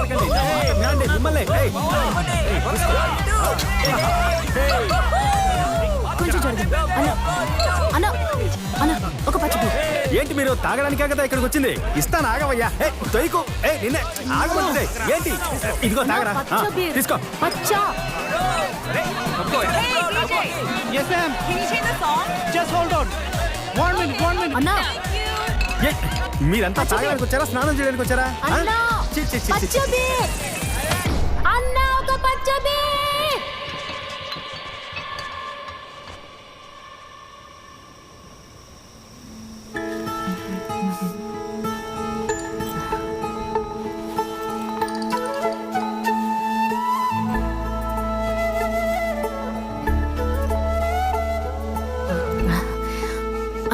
భయపడకండి. వినండి, మిమ్మల్ని. కొంచెం జరగండి. అన్న అన్న ఒక పచ్చి బీర్. ఏంటి మీరు తాగడానికే కదా ఇక్కడికి వచ్చింది? ఇస్తాను, ఆగవయ్యా. తొయ్యకు. నిన్నే ఆగమంటుంది. ఏంటి? ఇదిగో తాగరా. పచ్చ బీర్. తీసుకో. పచ్చా. Yes, ma'am. Can you change the song? Just hold on. 1 minute. అన్నా మీరంతా తాగడానికి వచ్చారా, స్నానం చేయడానికి వచ్చారా? అన్నా చి, చి, చి, చి, పచ్చ చి. బీర్. అన్నా ఒక పచ్చ బీర్.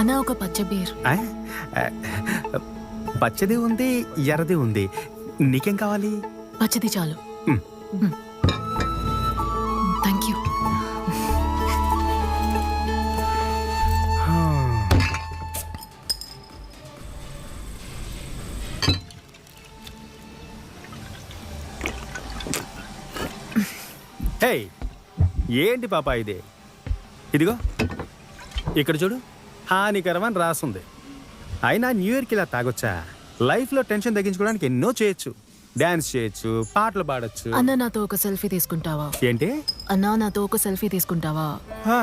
అన్నా ఒక పచ్చ బీర్. ఆ? పచ్చది ఉంది, ఎర్రది ఉంది. నీకేం కావాలి? పచ్చది చాలు. Thank you. హే, ఏంటి పాప ఇది? ఇదిగో ఇక్కడ చూడు, హానికరమని రాసుంది. అయినా న్యూ ఇయర్కి ఇలా తాగొచ్చా? లైఫ్లో టెన్షన్ తగ్గించుకోవడానికి ఎన్నో చేయొచ్చు. డాన్స్ చేయొచ్చు, పాటలు పాడొచ్చు. అన్న నాతో ఒక సెల్ఫీ తీసుకుంటావా? ఏంటి? అన్నా నాతో ఒక సెల్ఫీ తీసుకుంటావా? ఆ,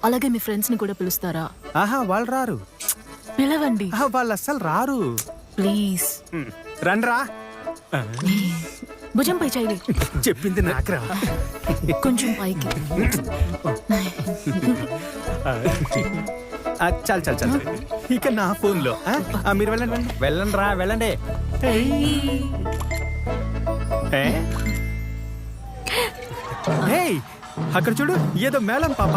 అలాగే మీ ఫ్రెండ్స్ ని కూడా పిలుస్తారా? ఆహా, వాళ్ళు రారు. పిలవండి వాళ్ళు అస్సలు రారు. ప్లీజ్. రండ్రా. భుజంపై చేయి. చెప్పింది నాకురా. కొంచెం పైకి. చాలు చాలు చాలు. ఇక నా ఫోన్లో మీరు వెళ్ళండి, వెళ్ళండి రా, వెళ్ళండి. అక్కడ చూడు, ఏదో మేళం పాప.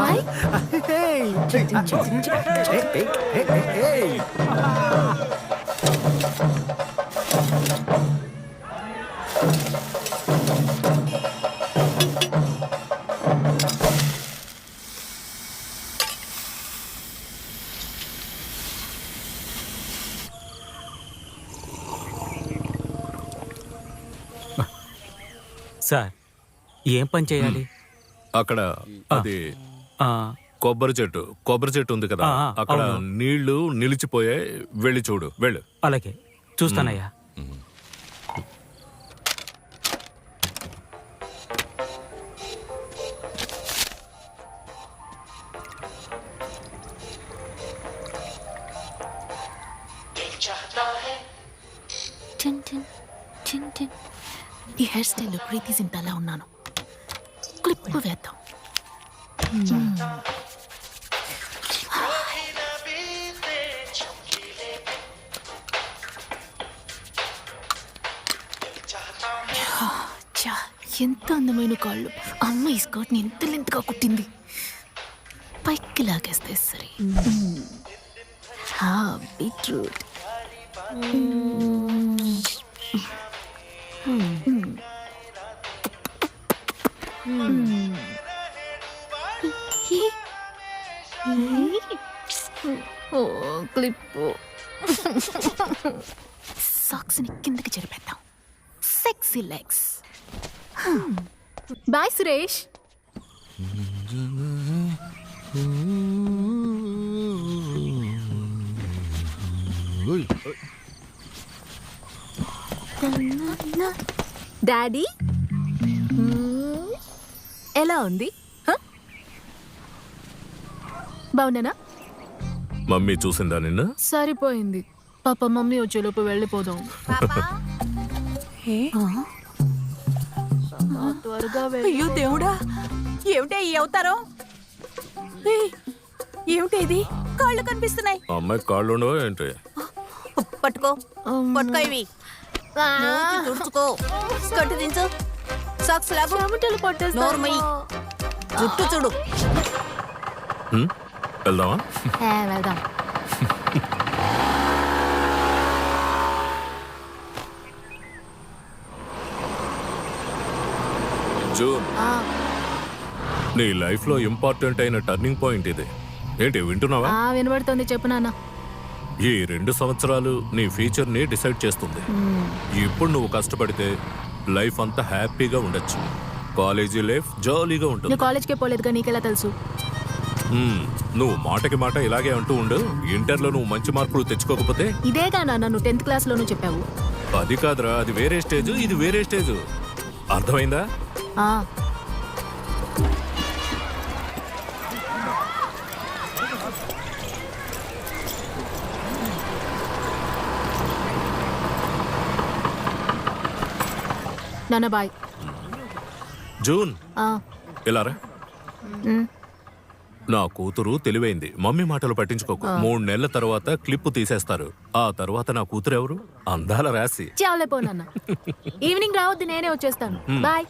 సార్, ఏం పని చేయాలి? అక్కడ అది కొబ్బరి చెట్టు ఉంది కదా, అక్కడ నీళ్లు నిలిచిపోయాయి. వెళ్ళి చూడు, వెళ్ళు. అలాగే, చూస్తానయ్యా. ఈ హెయిర్ స్టైల్ ప్రీతి జింటాలా ఉన్నాను. క్లిప్ వేద్దాం. ఎంత అందమైన కాళ్ళు. అమ్మ ఈ స్కర్ట్ని ఎంత లెంత్గా కుట్టింది. పైకి లాగేస్తే సరే. బీట్రూట్. క్లిప్పు. సాక్స్ ని కిందకి చెరిపేద్దాం. Sexy legs. Bye Suresh. Daddy ఎలా ఉంది? బాగున్నానా? మమ్మీ చూసిందా నిన్న? సరిపోయింది. పాప మమ్మీ వచ్చేలోపు వెళ్ళిపోదాం. త్వరగా అయ్యో దేవుడా, ఏమిటే ఈ అవతారం? ఏమిటి ఇది? కాళ్ళు కనిపిస్తున్నాయి. అమ్మాయి కాళ్ళు ఉండవా ఏంటి? పట్టుకో పట్టుకో, ఇవి తుడుచుకో. స్కర్ట్ దించు, సాక్స్ లాగు, చెమటలు నోర్మయ్యి, జుట్టు చూడు. వెళ్దామా? వెళ్దాం. జూన్, నీ లైఫ్ లో ఇంపార్టెంట్ అయిన టర్నింగ్ పాయింట్ ఇది. ఏంటి వింటున్నావా? వినబడుతుంది, చెప్పు నాన్న. ఈ 2 సంవత్సరాలు నీ ఫ్యూచర్ ని డిసైడ్ చేస్తుంది. ఇప్పుడు నువ్వు కష్టపడితే లైఫ్ అంతా హ్యాపీగా ఉండొచ్చు. కాలేజీ లైఫ్ జాలీగా ఉంటుంది. నువ్వు కాలేజ్కే పోలేదుగా, నీకెలా తెలుసు? నువ్వు మాటకి మాట ఇలాగే అంటూ ఉండు. ఇంటర్లో నువ్వు మంచి మార్కులు తెచ్చుకోకపోతే ఇదేగా నాన్న నువ్వు 10th క్లాస్లోనూ చెప్పావు. అది కాదురా, అది వేరే స్టేజ్, ఇది వేరే స్టేజ్. అర్థమైందా? ఆ, నాన్న బాయ్. జూన్ ఆ, ఇలా రా. ఉమ్. నా కూతురు తెలివైంది. మమ్మీ మాటలు పట్టించుకోకు. 3 నెలల తర్వాత క్లిప్ తీసేస్తారు. ఆ తర్వాత నా కూతురు ఎవరు? అందాల రాశి. చావులే పో నాన్న. ఈవినింగ్ రావద్దు, నేనే వచ్చేస్తాను. బాయ్.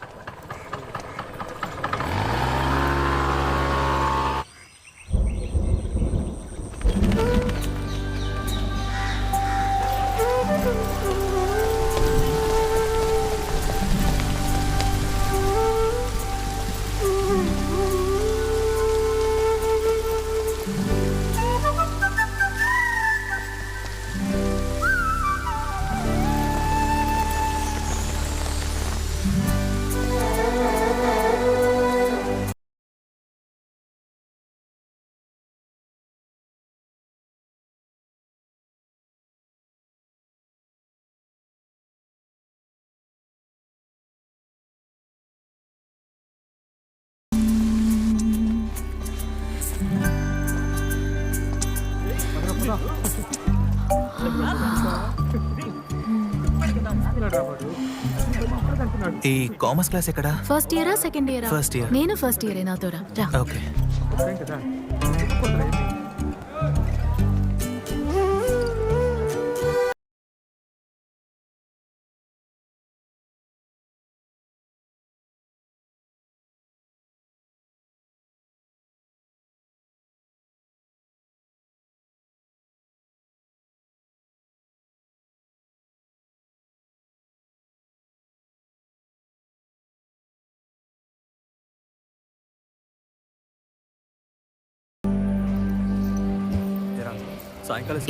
ఈ కామర్స్ క్లాస్ ఎక్కడ? ఫస్ట్ ఇయరా సెకండ్ ఇయరా? First year. నేను ఫస్ట్ ఇయర్. నాతో రా. ఓకే.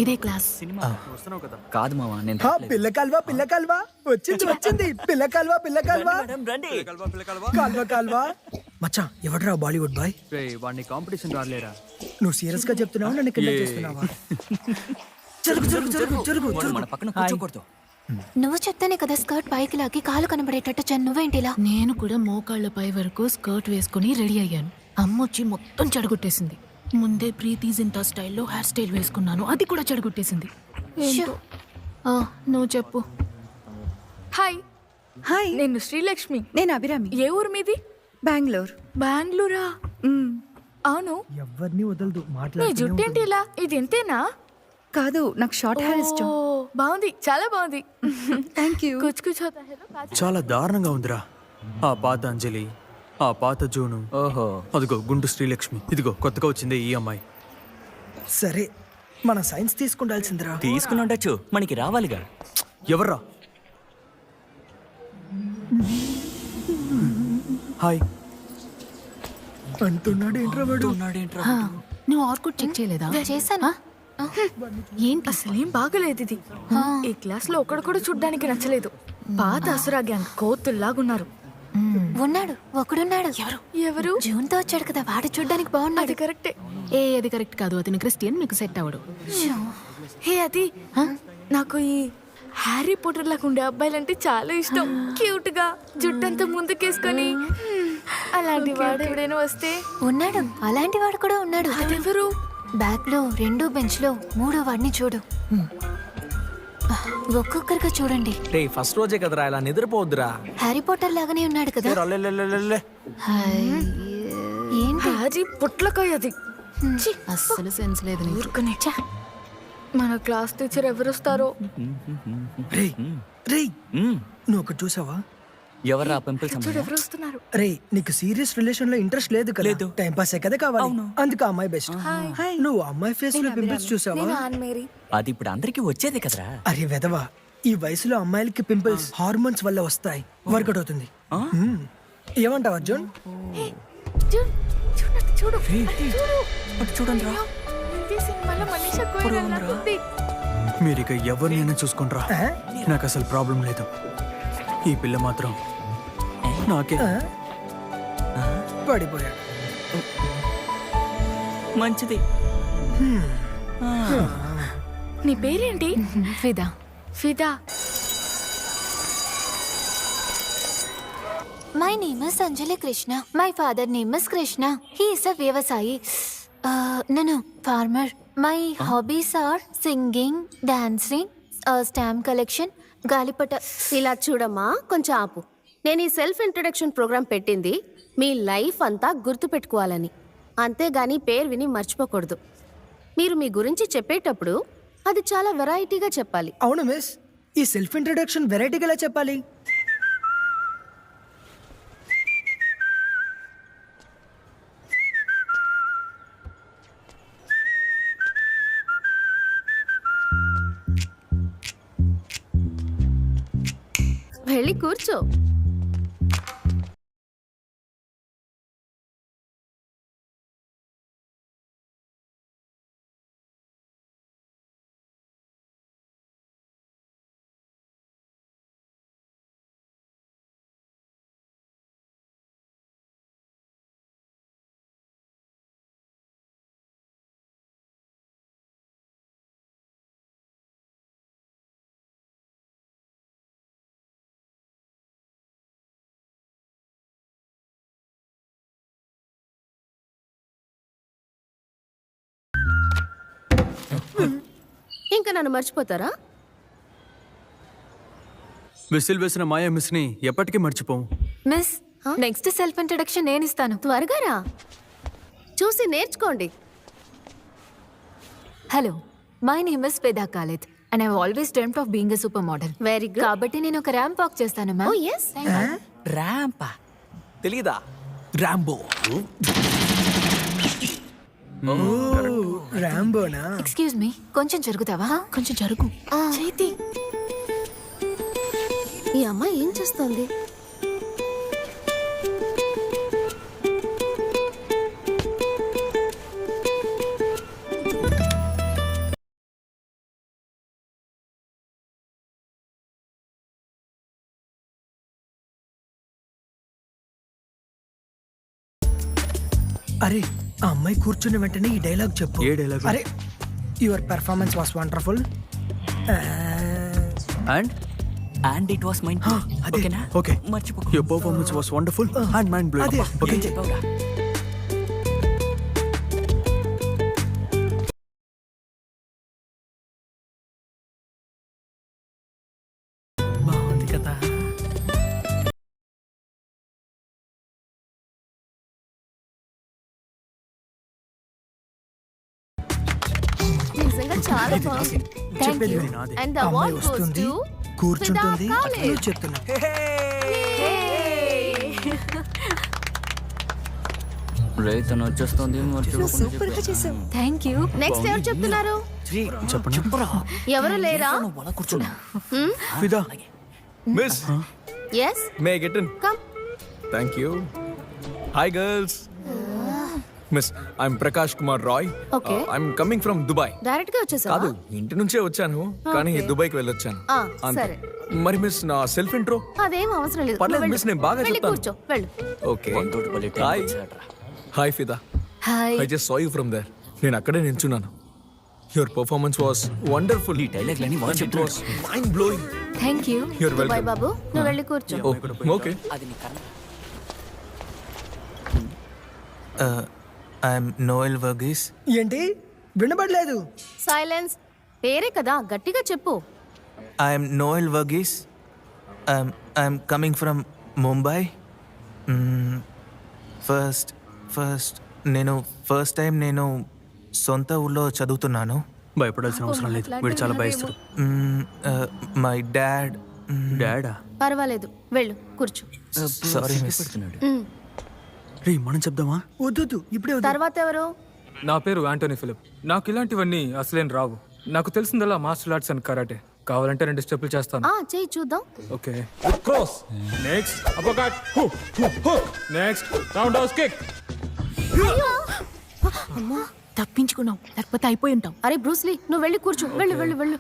ఇదే క్లాస్. కాదు మావా, నేను పిల్ల కాల్వా వచ్చింది పిల్ల కాల్వా మచ్చా. ఎవడరా బాలీవుడ్ బాయ్? వాడిని కాంపిటీషన్ రాలేరా? నువ్వు సీరియస్ గా చెప్తున్నావా నన్ను కింద చేస్తున్నావా? జరుగు మన పక్కన కూర్చోకూడదు. నువ్వు చెప్తానే కదా స్కర్ట్ పైకి లాగి కాలు కనబడేటట్టు నువ్వేంటిలా? నేను కూడా మోకాళ్ళ పై వరకు స్కర్ట్ వేసుకుని రెడీ అయ్యాను. అమ్మొచ్చి మొత్తం చెడగొట్టేసింది. ముందే ప్రీతి జింతా స్టైల్లో హెయిర్ స్టైల్ వేసుకున్నాను, అది కూడా చెడగొట్టేసింది. నువ్వు చెప్పు. హాయ్. హాయ్, నేను శ్రీలక్ష్మి. నేను అభిరామి. ఏ ఊరు మీది? బెంగళూరు. బెంగళూరా? అవును, ఎవరిని వదలదు నీ మాట్లాడు. జుట్టేంటి ఇలా? ఇది ఇంతేనా? కాదు, నాకు షార్ట్ హెయిర్ ఇష్టం. ఓ, బాగుంది, చాలా బాగుంది. Thank you. కుచ్ కుచ్ హోతా హై నా పాచ్. చాలా దారుణంగా ఉందిరా. ఆ పాత అంజలి, ఆ పాత జూను, ఓహో, అదిగో గుండు శ్రీలక్ష్మి, ఇదిగో కొత్తగా వచ్చిందే ఈ అమ్మాయి. సరే, మన సైన్స్ తీసుకుండాల్సిందిరా. తీసుకుని ఉండొచ్చు, మనకి రావాలిగా. ఎవర్రా? హాయ్. అంటున్నాడు ఏంట్రా వాడు? నువ్వు ఆర్కుడ్ చెక్ చేయలేదా? చేశానా? ఏంటి అసలేం బాగలేదు ఇది. ఈ క్లాస్ లో ఒకడు కూడా చూడ్డానికి నచ్చలేదు. పాత అసురా గ్యాంగ్ కోతుల్లాగున్నారు. ఉన్నాడు, ఒకడున్నాడు. ఎవరు? ఎవరు? జూన్ తో వచ్చాడు కదా, వాడు చూడ్డానికి బాగున్నాడు. అది కరెక్టే. అది కరెక్ట్ కాదు, అతను క్రిస్టియన్, మీకు సెట్ అవడు. హే అది, నాకు ఈ హ్యారీ పోటర్ లాగా ఉండే అబ్బాయిలంటే చాలా ఇష్టం. క్యూట్ గా జుట్టంతా ముందుకేసుకొని. అలాంటి వాడు ఎవడైనా వస్తే. ఉన్నాడు, అలాంటి వాడు కూడా ఉన్నాడు. అదెవరు? బ్యాక్ లో 2 బెంచ్ లో 3వ వాడిని చూడు. ఒక్కొక్కరిగా చూడండి. రే, ఫస్ట్ రోజే కదరా, ఇలా నిద్రపోవద్దురా. హ్యారీ పోటర్ లాగానే ఉన్నాడు కదా. హాయ్. ఏంటి అది పొట్లకాయ అది. అస్సలు సెన్స్ లేదు నీకు. ఊరుకునే. మన క్లాస్ టీచర్ ఎవరు వస్తారో. రేయ్, నువ్వు ఒకటి చూసావా? ఎవర్రా పింపుల్స్ చూడు ఎవరు వస్తున్నారు. రే, నీకు సీరియస్ రిలేషన్ లో ఇంట్రెస్ట్ లేదు కదా? టైం పాస్ కదా కావాలి, అందుకు అమ్మాయి బెస్ట్. నువ్వు అమ్మాయి ఫేస్ లో పింపుల్స్ చూసావా? అది ఇప్పుడు అందరికి వచ్చేదే కదరా. అరే వెదవా, ఈ వయసులో అమ్మాయిలకి పింపుల్స్ హార్మోన్స్ వల్ల వస్తాయి, వర్కౌట్ అవుతుంది. ఏమంటావు అర్జున్? చూడు చూడండి రా. హిందీ సినిమాలో మనీషా కోయిరాలా లాగుంది. మీరు ఇక ఎవరినైనా చూసుకుంటారా, నాకు అసలు ప్రాబ్లం లేదు. ఈ పిల్ల మాత్రం నాకే పడిపోయాడు. మంచిది. నీ పేరేంటి? ఫిదా. ఫిదా. My name is Anjali Krishna. My father name is Krishna. He is a Vyavasayi. No, farmer. My hobbies are singing, dancing, stamp collection, గాలిపట. ఇలా చూడమ్మా, కొంచెం ఆపు. నేను ఈ సెల్ఫ్ ఇంట్రడక్షన్ ప్రోగ్రామ్ పెట్టింది మీ లైఫ్ అంతా గుర్తు పెట్టుకోవాలని, అంతేగాని పేరు విని మర్చిపోకూడదు. మీరు మీ గురించి చెప్పేటప్పుడు అది చాలా వెరైటీగా చెప్పాలి. అవును మిస్, ఈ సెల్ఫ్ ఇంట్రడక్షన్ వెరైటీగా ఎలా చెప్పాలి? వెళ్ళి కూర్చో. ఇంకా నన్ను మర్చిపోతారా? విసిల్ వేసిన మాయా మిస్ని ఎప్పటికీ మర్చిపోము. మిస్, నెక్స్ట్ సెల్ఫ్ ఇంట్రడక్షన్ నేను ఇస్తాను. త్వరగా రా, చూసి నేర్చుకోండి. హలో, మై నేమ్ ఇస్ ఫిదా Khalid and I always dreamed of being a super model. Very good. కాబట్టి నేను ఒక ర్యాంప్ వాక్ చేస్తాను ఓ మ్యామ్. ఎస్. ర్యాంపా? తెలీదా? రాంబో. రాంబోనా? ఎక్స్క్యూజ్ మీ, కొంచెం జరుగుతావా? కొంచెం జరుగు. చైతి, ఈ అమ్మాయి ఏం చేస్తోంది? అరే, ఆ అమ్మాయి కూర్చున్న వెంటనే ఈ డైలాగ్ చెప్పు. ఏ డైలాగ్? అరే, your performance was wonderful and it was mind. అదే. ఓకేనా? ఓకే. మర్చిపోకు. Your performance was wonderful and mind blowing. అదే. ఓకే. ఏం చెప్పావురా? బాగుంది కదా. నిజంగా చాలా బాగుంది. చెప్పేది విను. నాదే. అండ్ ఆ ద అమ్మాయి అవార్డ్ గోస్ వస్తుంది, టు కూర్చుంటుంది, ఫిదా ఖాలిద్. నువ్వు చెప్తున్నావు. తను వచ్చేస్తుంది. సూపర్ గా చేసావు. Thank you. నెక్స్ట్ ఎవరు చెప్తున్నారు? చెప్పురా. ఎవరు లేరా? అలా కూర్చున్నా. ఫిదా. Miss, yes, may I get in? Come. Thank you. Hi girls. Miss, I'm Prakash Kumar Rai. Okay. I'm coming from Dubai. Direct గా వచ్చేసావా? కాదు, ఇంటి నుంచే వచ్చాను, కానీ Okay. దుబాయ్కి వెళ్ళొచ్చాను. అంతే. సరే. మరి మిస్, నా సెల్ఫ్ ఇంట్రో? అదేం అవసరం లేదు. పర్లేదు నువ్వు మిస్, నేను బాగా వెళ్ళి చెప్తాను. కూర్చో, వెళ్ళు. ఓకే. వంటోటి పల్లె హాయ్. హాయ్ ఫిదా. Hi. I just saw you from there. నేను అక్కడే నిల్చున్నాను. Your performance was wonderful. ఈ డైలాగ్లన్నీ వాడు ఇట్ చెప్తున్నాడు. Was mind blowing. Thank you. Your boy welcome. బాబు, నువ్వు వెళ్ళి కూర్చో. ఓకే. అది నీ కర్మ. I'm Noel Varghese. ఏంటి వినబడలేదు? సైలెన్స్. పేరే కదా, గట్టిగా చెప్పు. I'm Noel Varghese. I'm coming from Mumbai. First time నేను సొంత ఊళ్ళో చదువుతున్నాను. భయపడాల్సిన అవసరం లేదు, వీడు చాలా భయస్తుడు. My dad. డాడా? పర్వాలేదు, వెళ్ళు కూర్చో. Sorry miss. రే, మనం చెప్దామా? వద్దు, ఇప్పుడే వద్దు. తర్వాత ఎవరు? నా పేరు ఆంటోనీ ఫిలిప్. నాకు ఇలాంటివన్నీ అసలేం రావు. నాకు తెలిసిందల్లా మార్షల్ ఆర్ట్స్ అండ్ కరాటే. కావాలంటే 2 స్టెప్పులు చేస్తాను. చెయ్యి చూద్దాం. Okay. Cross. Next uppercut. Next roundhouse kick. తప్పించుకున్నావు, లేకపోతే అయిపోయి ఉంటాం. అరే బ్రూస్లీ, నువ్వు వెళ్ళి కూర్చో. వెళ్ళు వెళ్ళు వెళ్ళు.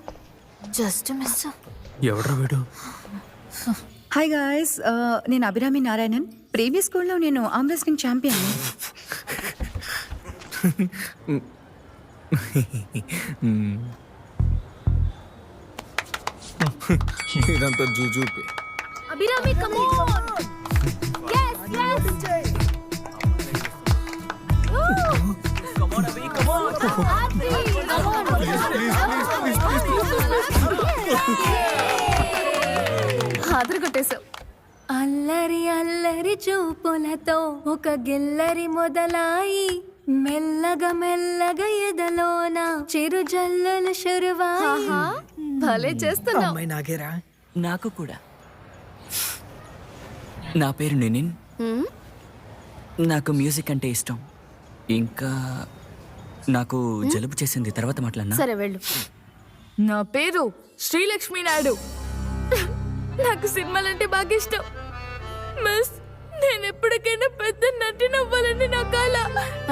Just miss. ఎవడ్రా వీడు? హాయ్ గాయస్, నేను అభిరామి నారాయణన్. ప్రీవియస్ స్కూల్లో నేను ఆర్మ్ రెస్లింగ్ ఛాంపియన్. ఇదంతా జూజూపి. Abhirami come on. yes హాజరు కొట్టేశావు. అల్లరి అల్లరి చూపులతో ఒక గిల్లరి మొదలాయి మెల్లగా మెల్లగా ఎదలోన చిరు జల్లుల శురువాయి. భలే చేస్తున్నావు. అమ్మాయి నాకేరా. నాకు కూడా. నా పేరు నినిన్. నాకు మ్యూజిక్ అంటే ఇష్టం. ఇంకా నాకు జలుబు చేసింది, తర్వాత మాట్లాడినా. సరే వెళ్ళు. నా పేరు శ్రీలక్ష్మి నాయుడు. నాకు సినిమాలంటే బాగా ఇష్టం. మిస్, నేను ఎప్పటికైనా పెద్ద నటిని అవ్వాలని నా కల.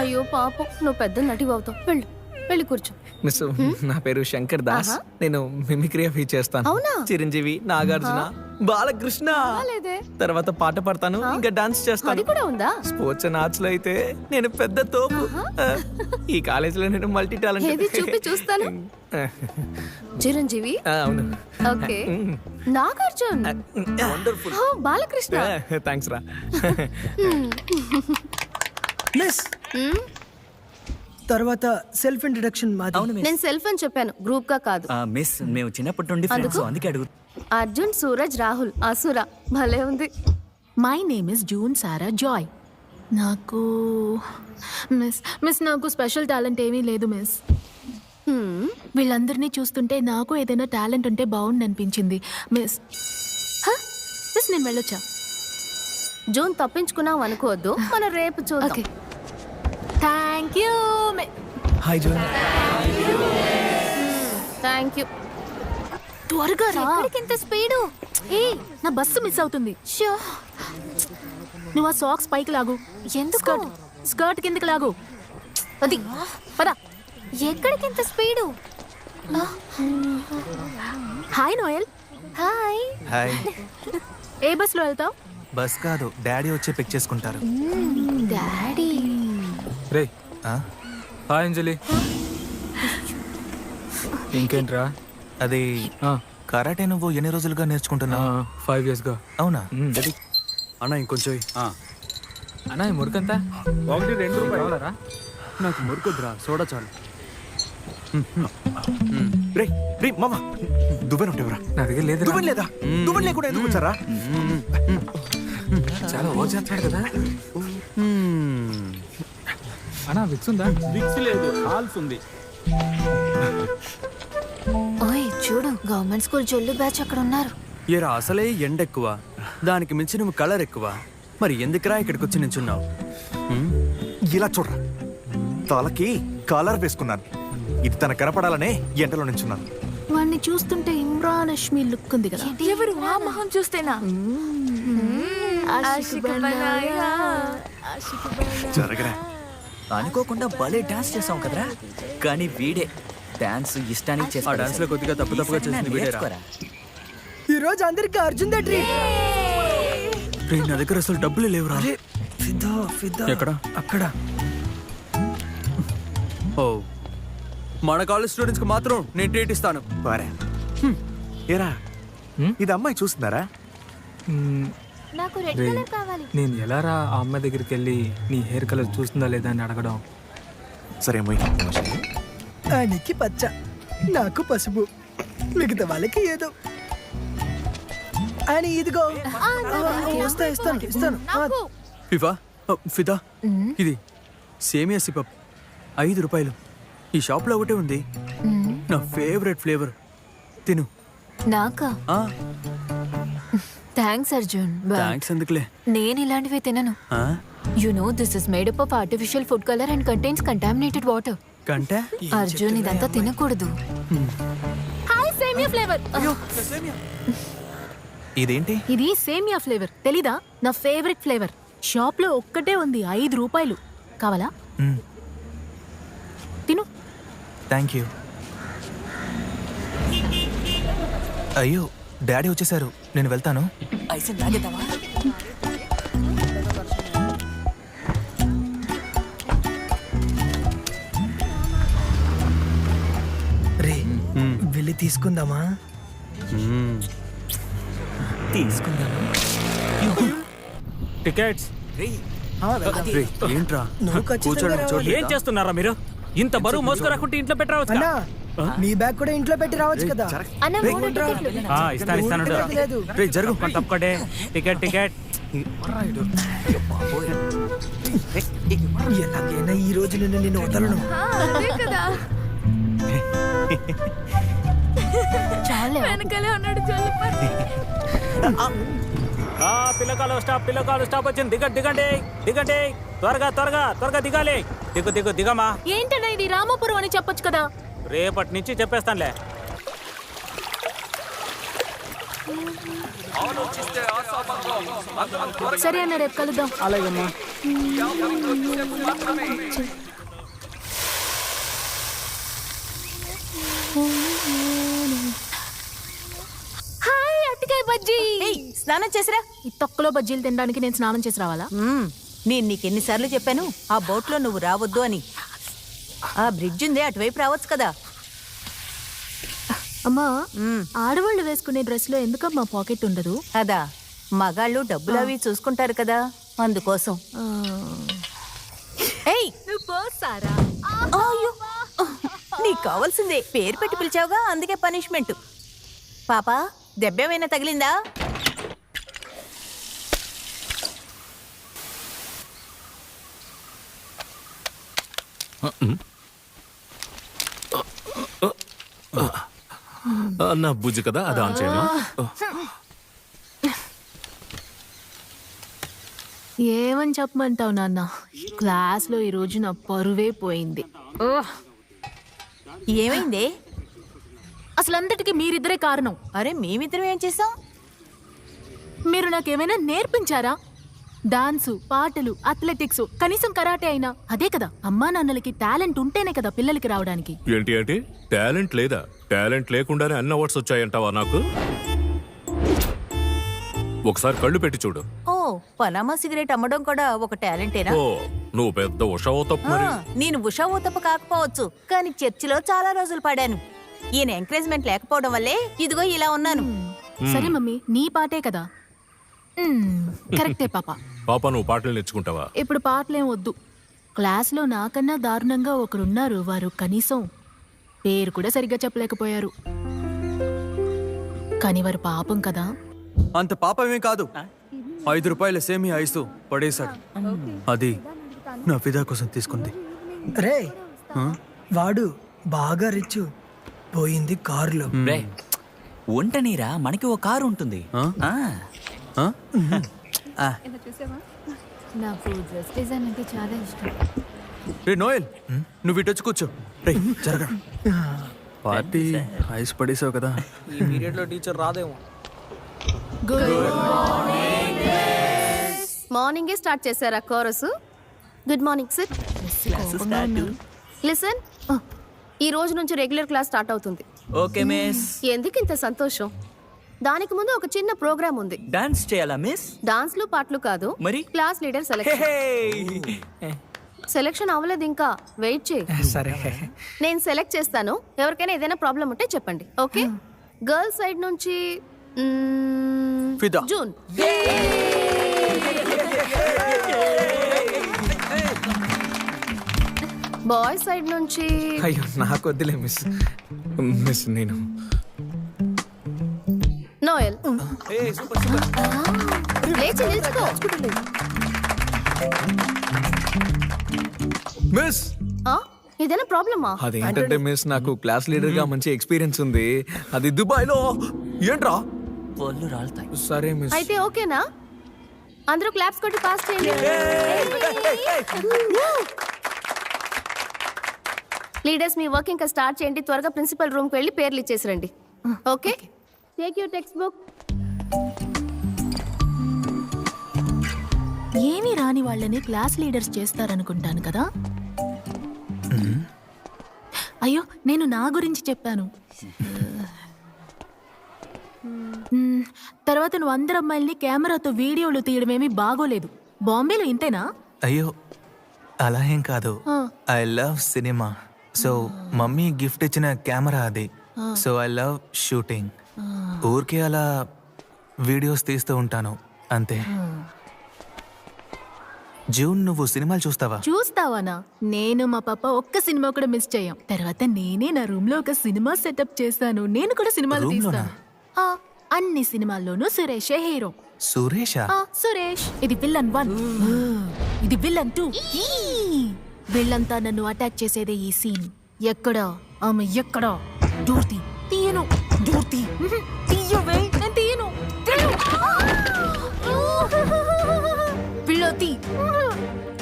అయ్యో పాపం, నువ్వు పెద్ద నటి అవుతావు. వెళ్ళు, వెళ్ళి కూర్చో. మిస్, నా పేరు శంకర్ దాస్. నేను మిమిక్రీ అవి చేస్తాను. అవునా? చిరంజీవి, నాగార్జున, బాలకృష్ణ. లేదే. తర్వాత పాట పాడతాను, ఇంకా డాన్స్ అది చేస్తాను. కూడా ఉందా? స్పోర్ట్స్ అండ్ ఆర్ట్స్ లో అయితే నేను పెద్ద తోపు. ఈ కాలేజీలో నేను మల్టీ ఏది టాలెంట్. చూపి చూస్తాను. చిరంజీవి. అవును. ఓకే. నాగార్జున్. వండర్ఫుల్. ఓ, బాలకృష్ణ. థ్యాంక్స్ రా. మిస్, తర్వాత సెల్ఫ్ ఇంట్రడక్షన్ మాది. అవును మిస్. నేను సెల్ఫ్ అని చెప్పాను, గ్రూప్ గా కాదు. మిస్, మేము చిన్నప్పటి నుండి ఫ్రెండ్స్, అందుకే అడుగు. అర్జున్, సూరజ్, రాహుల్, అసుర. భలే ఉంది. My name is June Sara Joy. నాకు మిస్ నాకు స్పెషల్ టాలెంట్ ఏమీ లేదు మిస్. వీళ్ళందరినీ చూస్తుంటే నాకు ఏదైనా టాలెంట్ ఉంటే బాగుండి అనిపించింది మిస్. మిస్, నేను వెళ్ళొచ్చా? జూన్, తప్పించుకున్నావు అనుకోవద్దు, మనం రేపు చూద్దాం. Okay, thank you. Hi zone. Thank you. త్వరగా రా. ఎంత స్పీడు! ఏ, నా బస్సు మిస్ అవుతుంది. నువ్వు ఆ సాక్స్ పైకి లాగు. ఎందుకు? స్కర్ట్ కిందకి లాగు. అది పద. ఎక్కడికి ఎంత speed? Hi Noel. Hi. Hi. ఏ బస్సులో వెళ్తావు? బస్ కాదు, డాడీ వచ్చి పిక్ చేసుకుంటారు. డాడీ. రే, ఆ? హాయ్ అంజలి. ఇంకేంట్రా? అది కరాటే నువ్వు ఎన్ని రోజులుగా నేర్చుకుంటున్నావు? 5 years గా. అవునా? అన్న ఇంకొంచెం అన్నా, ఈ మురికంతా 1-2 రూపాయలు. నాకు మురుకుద్రా, సోడా చాలు. రే రే మామ, దువ్వెన ఉంటేవరా? నా దగ్గర లేదు. దువ్వెన లేదా? దువ్వెన లేకుండా ఎందుకు వచ్చారా? చాలా ఓ చేస్తాడు కదా అన్నా. విక్స్ ఉందా? విక్స్ లేదు, హాల్స్ ఉంది. ఓయ్ చూడు, గవర్నమెంట్ స్కూల్ జొల్లు బ్యాచ్ అక్కడ ఉన్నారు. ఏరా, అసలే ఎండ ఎక్కువ, దానికి మించి నువ్వు కలర్ ఎక్కువ. మరి ఎందుకురా ఇక్కడికి వచ్చి నించున్నావు? ఇలా చూడరా, తలకి కాలర్ వేసుకున్నాను. ఇది తన కనపడాలనే ఎండలో నించున్నాను. వాడిని చూస్తుంటే ఇమ్రాన్ హష్మి లుక్ ఉంది కదా. ఎవరు ఆ మొహం చూస్తేనా? జరగరా. అనుకోకుండా భలే డాన్స్ చేసాం కదరా. కానీ వీడే డాన్స్ ఇష్టానికి ఆ చేస్తాడు. డాన్స్ లో కొద్దిగా తప్పుగా చేసింది వీడేరా. నేర్చుకోరా. ఈ రోజు అందరికి అర్జున్ ద ట్రీట్. రే, నా దగ్గర అసలు డబ్బులు లేవురా. ఫిదా ఫిదా. ఎక్కడ? అక్కడ. ఓ, మన కాలేజ్ స్టూడెంట్స్ కి మాత్రం నేను ట్రీట్ ఇస్తాను. వారా. ఏరా, ఇది అమ్మాయి చూస్తున్నారా? నాకు రెడ్ రే, కలర్ కావాలి. నేను ఎలా రా ఆ అమ్మాయి దగ్గరికి వెళ్ళి నీ హెయిర్ కలర్ చూస్తుందా లేదా అని అడగడం? సరే మొయ్. ఆయనకి పచ్చ, నాకు పసుపు, మిగతా వాళ్ళకి ఏదో. ఆయన ఇదిగో. ఇస్తాను. ఫిదా, ఇది సేమియా సిపప్, 5 రూపాయలు. ఈ షాప్ లో ఒకటే ఉంది, నా ఫేవరెట్ ఫ్లేవర్. తిను. నాకా? థ్యాంక్స్ అర్జున్. థ్యాంక్స్ ఎందుకులే. నేను ఇలాంటివి తినను. You know this is made up of artificial food colour and contains contaminated water. కంటే అర్జున్, ఇదంతా తినకూడదు. హాయ్, సేమియా ఫ్లేవర్. ఇదేంటి? ఇది సేమియా ఫ్లేవర్, తెలీదా? నా ఫేవరెట్ ఫ్లేవర్. షాప్ లో ఒక్కటే ఉంది, 5 రూపాయలు. కావాలా? తిను. Thank you. అయ్యో, డాడీ వచ్చేసారు, నేను వెళ్తాను. ఐసెన్ తాగేద్దామా? రే వెళ్ళి తీసుకుందామా? తీసుకుందామా? టికెట్స్. రేయ్, ఏంట్రా నువ్వు ఖచ్చితంగా కూర్చోడానికి చోటు రావాలి. ఏం చేస్తున్నారా మీరు? ఇంత బరువు మోసుకురాకుంటే ఇంట్లో పెట్టరావచ్చు అన్నా నీ బ్యాగ్ కూడా ఇంట్లో పెట్టి రావచ్చు కదా. అన్న మూడు టికెట్లు. ఇస్తాను లేదు రే జరుగు తప్పకండి. టికెట్ ఎలాగైనా ఈ రోజు నిన్ను వదలను. అదే కదా. చాలే వెనకాలే ఉన్నాడు పిల్లకాలు స్టాప్ వచ్చింది. దిగండి త్వరగా దిగాలి. దిగమా. ఏంటన్నా ఇది రామాపురం అని చెప్పొచ్చు కదా. రేపటి నుంచి చెప్పేస్తానులే. సరే అన్న రేపు కలుద్దాం. అలాగమ్మా. హాయ్ అట్టికాయ బజ్జీ. స్నానం చేసిరా. ఈ తొక్కలో బజ్జీలు తినడానికి నేను స్నానం చేసి రావాలా? నేను నీకెన్నిసార్లు చెప్పాను ఆ బోట్లో నువ్వు రావద్దు అని. ఆ బ్రిడ్జ్ ఉందే అటువైపు రావచ్చు కదా. అమ్మా ఆడవాళ్ళు వేసుకునే డ్రెస్ లో ఎందుకమ్మా పాకెట్ ఉండదు? అదా మగాళ్ళు డబ్బులు అవి చూసుకుంటారు కదా అందుకోసం. ఏయ్ పోసారా? అయ్యో నీకు కావాల్సిందే పేరు పెట్టి పిలిచావుగా అందుకే పనిష్మెంట్. పాపా దెబ్బేమైనా తగిలిందా? నా బుజ్జి కదా, అది ఆన్ చేయండి. ఏమని చెప్పమంటావు నాన్న? క్లాస్ లో ఈ రోజు నా పరువే పోయింది. ఏమైందే? అసలు అంతటికి మీరిద్దరే కారణం. అరే మేమిద్దరం ఏం చేసాం? మీరు నాకేమైనా నేర్పించారా? డాన్సు, పాటలు, అథ్లెటిక్స్, కనీసం కరాటే అయినా. అదే కదా అమ్మా నాన్నలకి టాలెంట్ ఉంటేనే కదా పిల్లలకి రావడానికి. ఏంటి టాలెంట్ లేదా? టాలెంట్ లేకుండానే అన్ని అవార్డ్స్ వచ్చాయంటావా నాకు? ఒకసారి కళ్ళు పెట్టి చూడు. ఓ పనామా సిగరెట్ అమ్మడం కూడా ఒక టాలెంటేనా? ఓ నువ్వు పెద్ద ఉషావో తప్పు మరి. నేను ఉషా ఊతప్ప కాకపోవచ్చు కానీ చర్చిలో చాలా రోజులు పడాను. ఈయన ఎంకరేజ్మెంట్ లేకపోవడం వల్లే ఇదిగో ఇలా ఉన్నాను. సరే మమ్మీ నీ పాటే కదా. కరెక్టే పాప. పాప నువ్వు పాటలు నేర్చుకుంటావా? ఇప్పుడు పాటలేం వద్దు. క్లాస్లో నాకన్నా దారుణంగా ఒకరున్నారు. వారు కనీసం పేరు కూడా సరిగ్గా చెప్పలేకపోయారు. కానీ వారు పాపం కదా. అంత పాపమే కాదు. 5 రూపాయల సేమియా ఐసు పడేశాడు. అది నా ఫిదా కోసం తీసుకుంది. రే వాడు బాగా రిచ్. పోయింది కారులో. రే ఉంటనీరా, మనకి ఓ కారు ఉంటుంది. నాకు డ్రెస్ డిజైన్ అంటే చాలా ఇష్టం. రే నోయల్ నువ్వు ఇటు వచ్చి కూర్చో. రే జరగ పార్టీ ఐస్ పడేసావు కదా. ఈ పీరియడ్ లో టీచర్ రాదేమో. మార్నింగే స్టార్ట్ చేశారా chorus? Good morning sir. Listen, ఈ రోజు నుంచి రెగ్యులర్ క్లాస్ స్టార్ట్ అవుతుంది. Okay miss. ఎందుకు ఇంత సంతోషం? దానికి ముందు ఒక చిన్న ప్రోగ్రామ్ ఉంది. డాన్స్ చేయాలా మిస్? డాన్స్లు పాటలు కాదు, మరి క్లాస్ లీడర్ సెలెక్షన్. సెలెక్షన్ అవ్వలేదు ఇంకా, వెయిట్ చేయి. సరే నేను సెలెక్ట్ చేస్తాను. ఎవరికైనా ఏదైనా ప్రాబ్లం ఉంటే చెప్పండి. ఓకే? గర్ల్స్ సైడ్ నుంచి ఫిదా. జూన్. బాయ్స్ సైడ్ నుంచి అయ్యో నాకు వద్దులే మిస్. మిస్ నేను నోయల్. లేచి నిల్చుకో. మిస్. ఏదైనా ప్రాబ్లమా? అదేంటంటే మిస్ నాకు క్లాస్ లీడర్ గా మంచి ఎక్స్పీరియన్స్ ఉంది. అది దుబాయ్ లో. ఏంట్రా పళ్ళు రాలుతాయి. సరే మిస్. అయితే ఓకేనా? అందరూ క్లాప్స్ కొట్టి పాస్ చేయండి. లీడర్స్ మీ వర్క్ ఇంకా స్టార్ట్ చేయండి. త్వరగా ప్రిన్సిపల్ రూమ్ కి వెళ్ళి పేర్లు ఇచ్చేసిరండి. Okay? Take your textbook. ఏమీ రాని వాళ్ళని క్లాస్ లీడర్స్ చేస్తారనుకుంటాను కదా. అయ్యో నేను నా గురించి చెప్పాను. తర్వాత నువ్వు అందరు అమ్మాయిల్ని కెమెరాతో వీడియోలు తీయడమేమీ బాగోలేదు. బాంబేలో ఇంతేనా? అయ్యో అలా ఏం కాదు. ఆ. I love cinema. So mummy gift ఇచ్చిన కెమెరా అది. So I love shooting. ఊరికే అలా వీడియోస్ తీస్తూ ఉంటాను అంతే. జూన్, నువ్వు సినిమాలు చూస్తావా? చూస్తావానా? నేను మా పాప ఒక్క సినిమా కూడా మిస్ చేయం. తర్వాత నేనే నా రూమ్ లో ఒక సినిమా సెటప్ చేశాను. నేను కూడా సినిమాలు Room లోనా? తీస్తాను. అన్ని సినిమాల్లోనూ సురేషే హీరో. సురేషా? సురేష్. ఇది విలన్ 1, ఇది విలన్ 2. వీళ్ళంతా నన్ను అటాక్ చేసేదే ఈ సీన్. ఎక్కడ ఆమె ఎక్కడ? డోర్ తీయను. డోర్ తీయవే. నేను తీయను.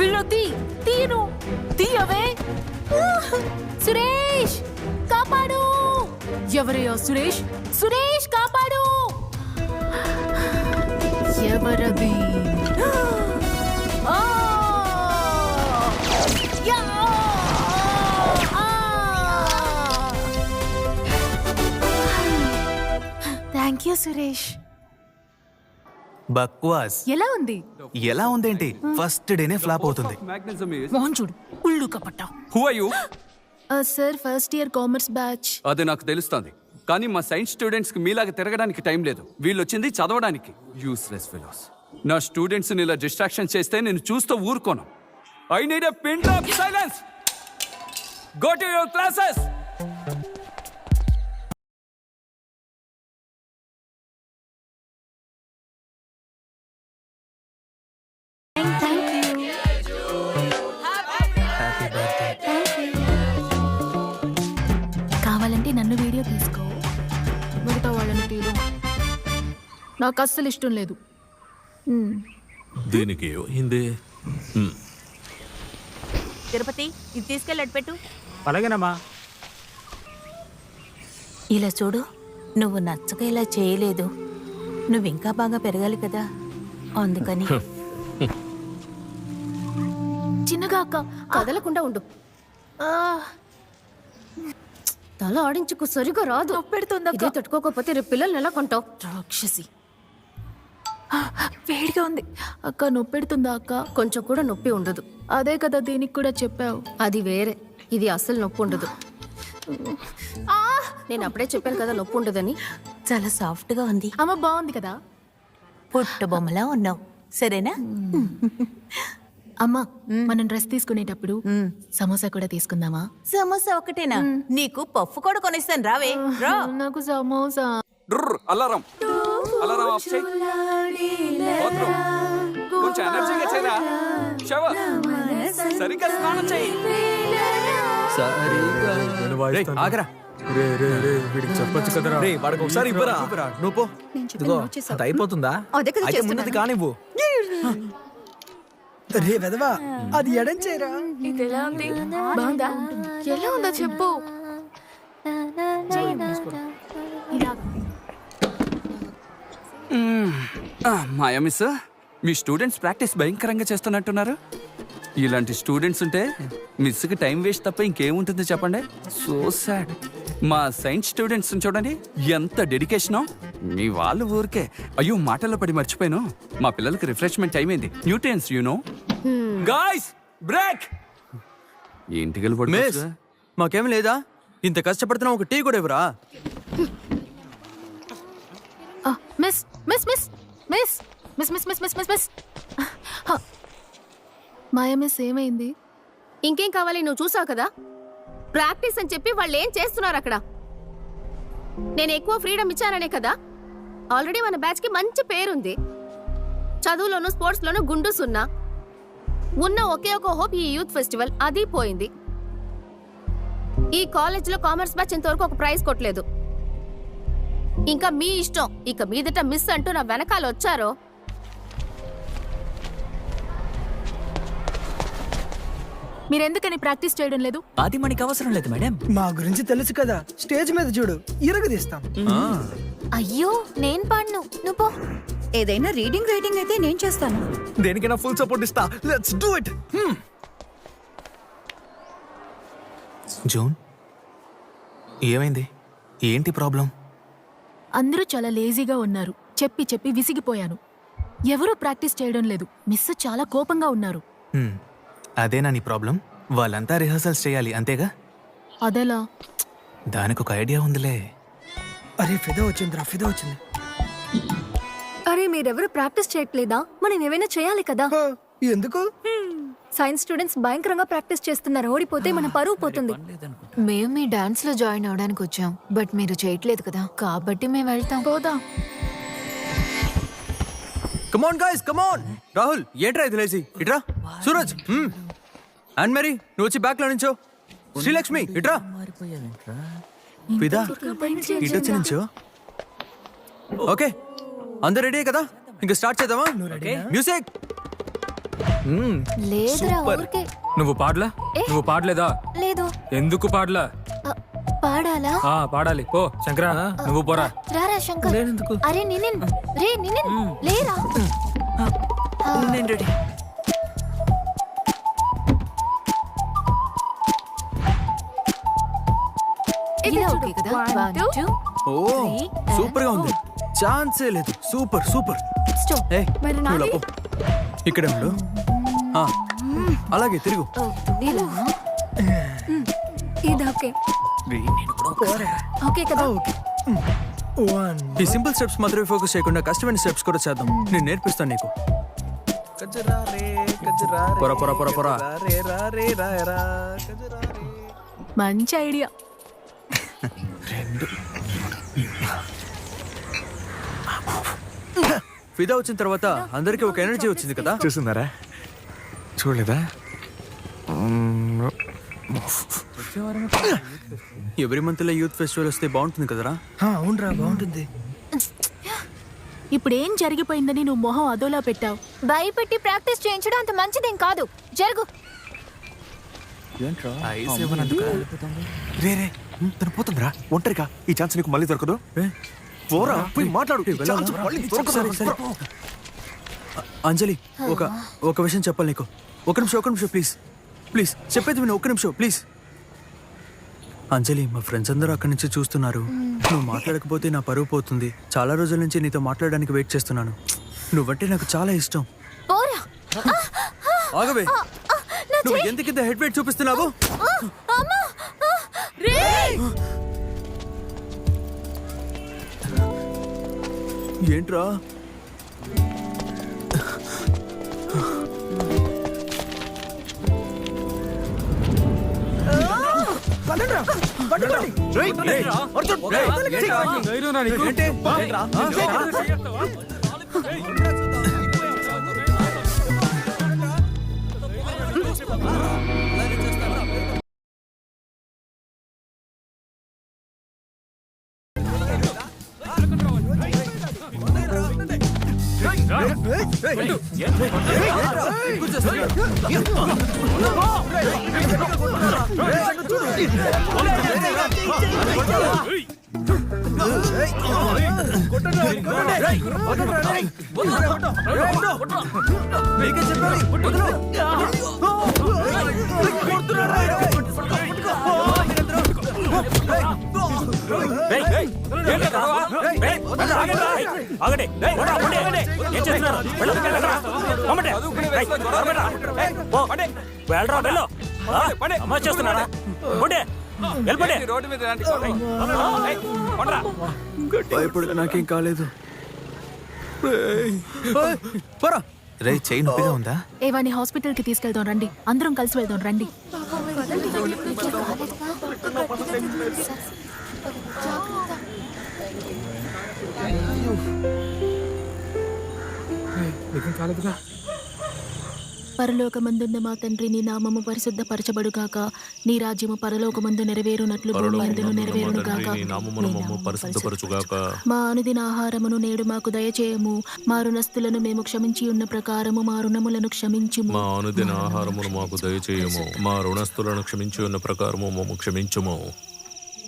పిల్లొత్తి తీయను. తీయవే. సురేష్ కాపాడు. ఎవరయ్యా సురేష్? సురేష్ కాపాడు. ఎవరది? Thank you Suresh. బక్వాస్. ఎలా ఉంది? ఎలా ఉందేంటి? ఫస్ట్ డేనే ఫ్లాప్ అవుతుంది. మోహన్ చూడు, ఉళ్ళు కపట్ట. Who are you? Sir, first year commerce batch. అది నాకు తెలుస్తుంది, కానీ మా సైన్స్ స్టూడెంట్స్ కి మీలాగా తిరగడానికి టైం లేదు. వీళ్ళు వచ్చింది చదవడానికి. Useless fellows. నా స్టూడెంట్స్ ఇలా డిస్ట్రాక్షన్ చేస్తే నేను చూస్తూ ఊరుకోను. I need a pin of silence. Go to your classes. కావాలంటే నన్ను వీడియో తీసుకో, మిగతా వాళ్ళని తీరు. నాకు అస్సలు ఇష్టం లేదు. దీనికి హిందీ. తిరుపతి, ఇది తీసుకెళ్ళి పెట్టు. అలాగేనమ్మా. ఇలా చూడు, నువ్వు నచ్చక ఇలా చేయలేదు. నువ్వు ఇంకా బాగా పెరగాలి కదా, అందుకని. చిన్నగా అక్క, కదలకుండా ఉండు. తల ఆడించుకు సరిగా రాదు. పెడుతుంది ఇదే తట్టుకోకపోతే రేపు పిల్లల్ని ఎలా కొంటావు? రాక్షసి. వేడిగా ఉంది అక్క. నొప్పెడుతుందా అక్క? కొంచెం కూడా నొప్పి ఉండదు. అదే కదా దీనికి కూడా చెప్పావు. అది వేరే, ఇది అస్సలు నొప్పి ఉండదు. నేను అప్పుడే చెప్పాను కదా నొప్పి ఉండదని. చాలా సాఫ్ట్ గా ఉంది. అమ్మ బాగుంది కదా. పుట్ట బొమ్మలా ఉన్నావు. సరేనా? అమ్మా, మనం డ్రెస్ తీసుకునేటప్పుడు సమోసా కూడా తీసుకుందామా? సమోసా ఒకటేనా? నీకు పఫ్ కూడా కొనిస్తాను, రావే. రా. నాకు సమోసా. అలారం అలారం ఆఫ్ చేయి. బాత్రూమ్ కొంచెం ఎనర్జీగా చేయరా. షవర్ సరిగ్గా స్నానం చేయి. ఆగరా. వీడికి చెప్పొచ్చు కదరా. రే, వాడికి ఒకసారి ఇవ్వరా. నువ్వు పో. ఇదిగో, అది అయిపోతుందా? అయితే ముందు కానివ్వు. రే వెదవా, అది ఎడం చేయరా. ఇది ఎలా ఉంది? బాగుందా? ఎలా ఉందో చెప్పు. మాయా మిస్, మీ స్టూడెంట్స్ ప్రాక్టీస్ భయంకరంగా చేస్తున్నట్టున్నారు. ఇలాంటి స్టూడెంట్స్ ఉంటే మిస్కి టైం వేస్ట్ తప్ప ఇంకేముంటుంది చెప్పండి. So sad. మా సైన్స్ స్టూడెంట్స్ చూడండి, ఎంత డెడికేషనో. మీ వాళ్ళు ఊరికే. అయ్యో, మాటల్లో పడి మర్చిపోయాను. మా పిల్లలకి రిఫ్రెష్మెంట్ టైం అయింది. Nutrients you know. Guys, break. ఇంటికి మిస్, మాకేం లేదా? ఇంత కష్టపడుతున్నా ఒక టీ కూడా ఇవ్వరా? Miss miss miss miss miss miss miss miss miss miss. Maya miss, ఏమైంది? ఇంకేం కావాలి? నువ్వు చూసావు కదా, ప్రాక్టీస్ అని చెప్పి వాళ్ళు ఏం చేస్తున్నారు అక్కడ. నేను ఎక్కువ ఫ్రీడమ్ ఇచ్చాననే కదా. ఆల్రెడీ మన బ్యాచ్ కి మంచి పేరుంది. చదువులోను స్పోర్ట్స్ లోను గుండు సున్నా. ఉన్న ఒకే ఒక హోప్ ఈ యూత్ ఫెస్టివల్, అది పోయింది. ఈ కాలేజ్ లో కామర్స్ బ్యాచ్ ఇంతవరకు ఒక ప్రైజ్ కొట్టలేదు. ఇంకా మీ ఇష్టం. ఇక మీదట మిస్ అంటూ నా వెనకాల వచ్చారో. మీరెందుకని ప్రాక్టీస్ చేయడం లేదు? అది మనకి అవసరం లేదు మేడం. మా గురించి తెలుసు కదా, స్టేజ్ మీద చూడు, ఇరగదీస్తాం. అయ్యో, నేను పాడను, నువ్వు పో. ఏదైనా రీడింగ్ రైటింగ్ అయితే నేను చేస్తాను. దేనికైనా ఫుల్ సపోర్ట్ ఇస్తా. Let's do it. జూన్, ఏమైంది? ఏంటి ప్రాబ్లం? అందరూ చాలా లేజీగా ఉన్నారు. చెప్పి చెప్పి విసిగిపోయాను. ఎవరూ ప్రాక్టీస్ చేయడం లేదు. మిస్ చాలా కోపంగా ఉన్నారు. అదేనా నీ ప్రాబ్లం? వాళ్ళంతా రిహర్సల్స్ చేయాలి అంతేగా? అదెలా? దానికి ఒక ఐడియా ఉందిలే. అరే ఫిదా వచ్చిందిరా, ఫిదా వచ్చింది. అరే మీరెవరు ప్రాక్టీస్ చేయట్లేదా? మనం ఏమైనా చేయాలి కదా. ఎందుకు? సైన్స్ స్టూడెంట్స్ భయంకరంగా ప్రాక్టీస్ చేస్తున్నారు. ఓడిపోతే మన పరువు పోతుంది. మేము మీ డాన్స్ లో జాయిన్ అవడానికి వచ్చాం, బట్ మీరు చేయట్లేదు కదా, కాబట్టి మేము వెళ్తాం. పోదా. Come on guys come on. రాహుల్ ఏంట్రా ఇది లేచి ఇట్రా. సూరజ్ అండ్ మేరీ నువ్వు వచ్చి బ్యాక్ లో నుంచో. శ్రీలక్ష్మి ఇట్రా. ఫిదా ఇటొచ్చి నుంచో. ఓకే అందరు రెడీ కదా? ఇంకా స్టార్ట్ చేద్దామా? మ్యూజిక్. లేదురా, ఊరికే. నువ్వు పాడలా? నువ్వు పాడలేదా? లేదు. ఎందుకు పాడలా? పాడాలా? పాడాలి. పో శంకరా, నువ్వు పోరా. రారా శంకర్. అరే నిన్ను రే నిన్ను లేరా. నేను రెడీ. ఓకే కదా? 1 2 ఓ సూపర్ గా ఉంది. ఛాన్సే లేదు. Super super. ఏయ్, నువ్వు లోపు. ఇక్కడే ఉండు. అలాగే తిరుగు. ఇది ఓకే. ఓకే కదా? ఈ సింపుల్ స్టెప్స్ మాత్రమే ఫోకస్ చేయకుండా కష్టమైన స్టెప్స్ కూడా చేద్దాం. నేను నేర్పిస్తాను నీకు. పొర పొర పొర పొర. మంచి ఐడియా. ఫిదా వచ్చిన తర్వాత అందరికీ ఒక ఎనర్జీ వచ్చింది కదా? చూస్తున్నారా? చూడలేదా? ఎవ్రీ మంత్ లో యూత్ ఫెస్టివల్ వస్తే బాగుంటుంది కదరా? అవునరా, బాగుంటుంది. ఇప్పుడు ఏం జరిగిపోయిందని నువ్వు మొహం అదోలా పెట్టావు? భయపెట్టి ప్రాక్టీస్ చేయించడం అంత మంచిదేం కాదు. జరుగు. రే రే తను పోతుందిరా ఒంటరిగా. ఈ ఛాన్స్ నీకు మళ్ళీ దొరకదు. పోరా పోయి మాట్లాడు. అంజలి ఒక విషయం చెప్పాలి నీకు. ఒక నిమిషం ప్లీజ్ ప్లీజ్ చెప్పేది విను. ఒక్క నిమిషం ప్లీజ్. అంజలి, మా ఫ్రెండ్స్ అందరూ అక్కడి నుంచి చూస్తున్నారు. నువ్వు మాట్లాడకపోతే నా పరువు పోతుంది. చాలా రోజుల నుంచి నీతో మాట్లాడడానికి వెయిట్ చేస్తున్నాను. నువ్వంటే నాకు చాలా ఇష్టం. ఆగవే, నువ్వు ఎందుకింత హెడ్ వెయిట్ చూపిస్తున్నావు? ఏంట్రా? ఇప్పుడు నాకేం కాలేదు. రే చెయ్యి నొప్పిగా ఉందా? ఏవాని హాస్పిటల్ కి తీసుకెళ్దాం రండి. అందరం కలిసి వెళ్దాం రండి. పరలోకమందున్న మా తండ్రి, నీ నామము పరిశుద్ధపరచబడుగాక. నీ రాజ్యము పరలోకమందు నెరవేరునట్లు భూమి యందును నెరవేరునుగాక. మా అనుదిన ఆహారమును నేడు మాకు దయచేయము. మా రుణస్థులను మేము క్షమించి ఉన్న ప్రకారము మా రుణములను క్షమించుము. మా అనుదిన ఆహారమును మాకు దయచేయము. మా రుణస్థులను క్షమించి ఉన్న ప్రకారము మమ్ము క్షమించుము.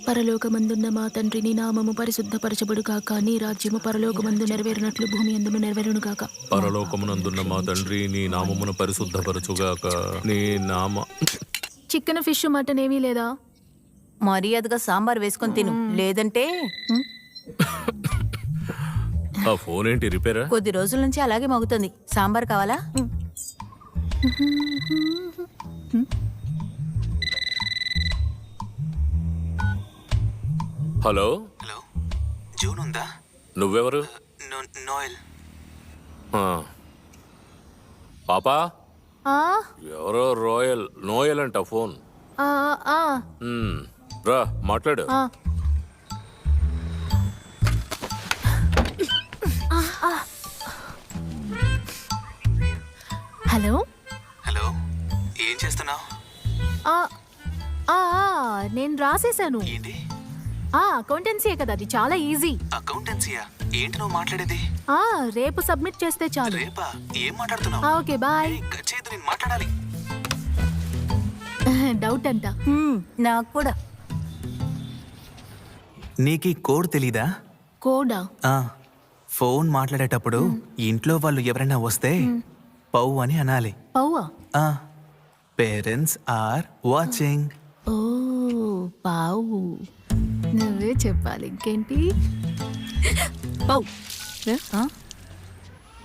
పరలోకమందున్న మా తండ్రి, నీ నామము పరిశుద్ధపరచబడుగాక. నీ రాజ్యము పరలోకమందు నెరవేరునట్లు భూమి యందును నెరవేరునుగాక. పరలోకమునందున్న మా తండ్రి, నీ నామమును పరిశుద్ధపరచుగాక. నీ నామ చికెన్, ఫిష్, మటన్ ఏమీ లేదా? మర్యాదగా సాంబార్ వేసుకొని తిను, లేదంటే ఆ ఫోన్ ఏంటి రిపేరా? కొద్ది రోజుల నుంచి అలాగే మోగుతుంది. సాంబార్ కావాలా? హలో హలో జూన్ ఉందా? నువ్వెవరు? నోయల్. పాపా ఆ, ఎవరో రోయల్ నోయల్ అంట ఫోన్. ఆ, ఆ, రా మాట్లాడు. ఆ. హలో హలో ఏం చేస్తున్నావు? ఆ, ఆ, ఆ, నేను రాసేసాను. ఏంటి అకౌంటెన్సీయే కదా, అది చాలా ఈజీ. అకౌంటెన్సీయా? ఏంటి నువ్వు మాట్లాడేది? రేపు సబ్మిట్ చేస్తే చాలు. రేపా? ఏం మాట్లాడుతున్నావు? Okay bye. చేయదు, నేను మాట్లాడాలి. డౌట్ అంట. నాకు కూడా. నీకు ఈ కోడ్ తెలీదా? కోడా? ఫోన్ మాట్లాడేటప్పుడు ఇంట్లో వాళ్ళు ఎవరైనా వస్తే పౌ అని అనాలి. పౌవా? Parents are watching. ఓ పావు, నువ్వే చెప్పాలి. ఇంకేంటి? పౌ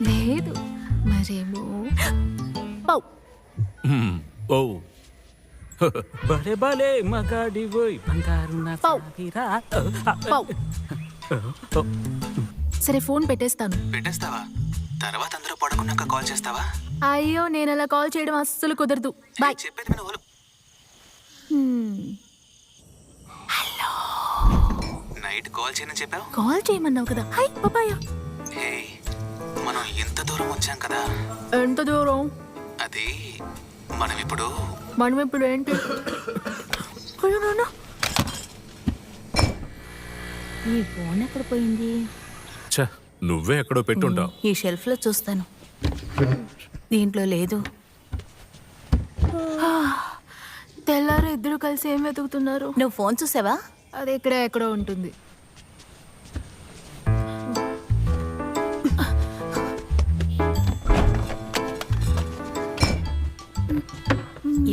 లేదు మరేమో పౌ. ఓ భలే భలే మగాడి పోయి బంగారు నా పౌ. సాగిరా. పౌ. సరే ఫోన్ పెట్టేస్తాను. పెట్టేస్తావా? తర్వాత అందరూ పడుకున్నాక కాల్ చేస్తావా? అయ్యో, నేను అలా కాల్ చేయడం అస్సలు కుదరదు. బాయ్. చెప్పేది విను. నైట్ కాల్ చేయని చెప్పావు. కాల్ చేయమన్నావు కదా. High papaya. హే, మనం ఎంత దూరం వచ్చాం కదా. ఎంత దూరం? అది మనం ఇప్పుడు ఏంటి? అయ్యో నాన్న. ఈ ఫోన్ ఎక్కడ పోయింది? ఛ, నువ్వే ఎక్కడో పెట్టుంటావు. ఈ షెల్ఫ్ లో చూస్తాను. దీంట్లో లేదు. తెల్లారు ఇద్దరు కలిసి ఏం వెతుకుతున్నారు? నువ్వు ఫోన్ చూసావా? అది ఎక్కడో ఉంటుంది.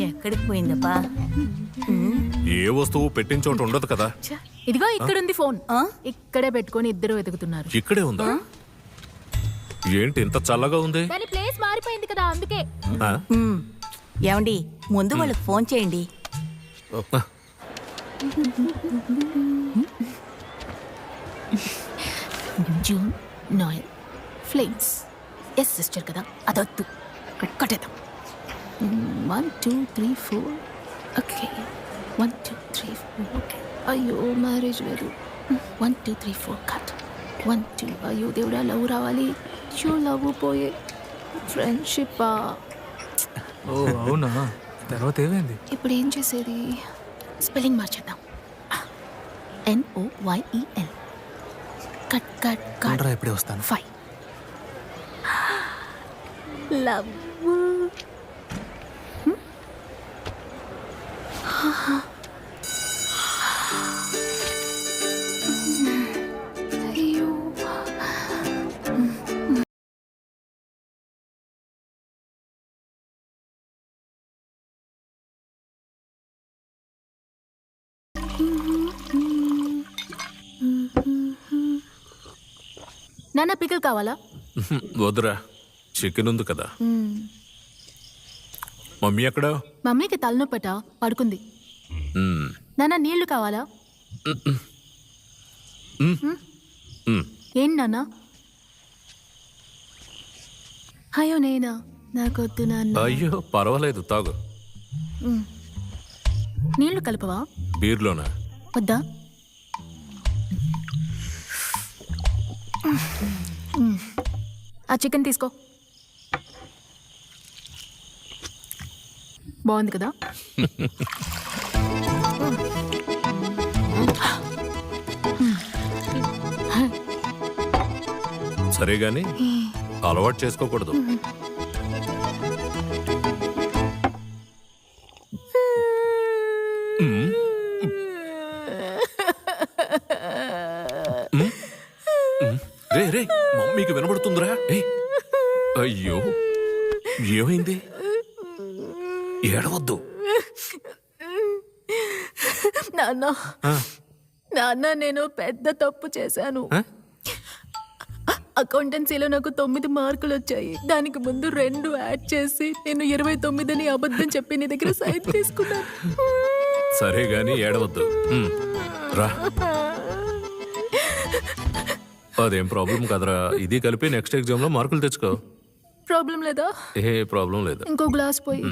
ఎక్కడికి పోయిందప్పా? ఏ వస్తువు పెట్టిన చోట ఉండదు కదా. ఇదిగో ఇక్కడుంది ఫోన్. ఇక్కడే పెట్టుకొని ఇద్దరు వెతుకుతున్నారు. ఇక్కడే ఉందా? ఏంటి ఇంత చల్లగా ఉంది? దాని ప్లేస్ మారిపోయింది కదా, అందుకే. ఆ? ఏమండి, ముందు వాళ్ళకి ఫోన్ చేయండి. June, Noel, flames. Yes sister కదా, అదొద్దు, కట్టేద్దాం. 1 2 3 4. ఓకే, 1 2 3 4. అయ్యో, మ్యారేజ్ లేదు. 1 2 3 4 కట్. 1 2. అయ్యో దేవుడా, లవ్ రావాలి. షో లవ్ పోయే. ఫ్రెండ్షిప్. ఓ అవునా? తర్వాత ఏమైంది? ఇప్పుడు ఏం చేసేది? స్పెల్లింగ్ మార్చేద్దాం. NOYEL. Cut cut cut. ఇప్పుడే వస్తాను. 5. లవ్. అయ్యో. నాన్న పికల్ కావాలా? వద్దురా, చికెన్ ఉంది కదా. మమ్మీ ఎక్కడ? మమ్మీకి తలనొప్పట, పడుకుంది. నాన్న నీళ్లు కావాలా? ఏంటి నాన్న? అయ్యో నేనా? నాకొద్దు నాన్న. అయ్యో పర్వాలేదు, తాగు. నీళ్లు కలపవా? బీర్లోనా? వద్దా? ఆ చికెన్ తీసుకో. బాగుంది కదా? సరే గాని అలవాటు చేసుకోకూడదు. రే రే, మమ్మీకి వినబడుతుందిరా. అయ్యో, ఏమైంది? ఏడవద్దు. నాన్న, నేను పెద్ద తప్పు చేశాను. అకౌంటెన్సీలో నాకు 9 మార్కులు వచ్చాయి. దానికి ముందు 2 యాడ్ చేసి నేను 29 అని అబద్ధం చెప్పి నీ దగ్గర సైన్ తీసుకున్నాను. సరే గాని ఏడవద్దు. రా, అదేం ప్రాబ్లం కదరా. ఇది కలిపి నెక్స్ట్ ఎగ్జామ్ లో మార్కులు తెచ్చుకో. ప్రాబ్లం లేదా? ఏ ప్రాబ్లం లేదు. ఇంకో గ్లాస్ పోయి.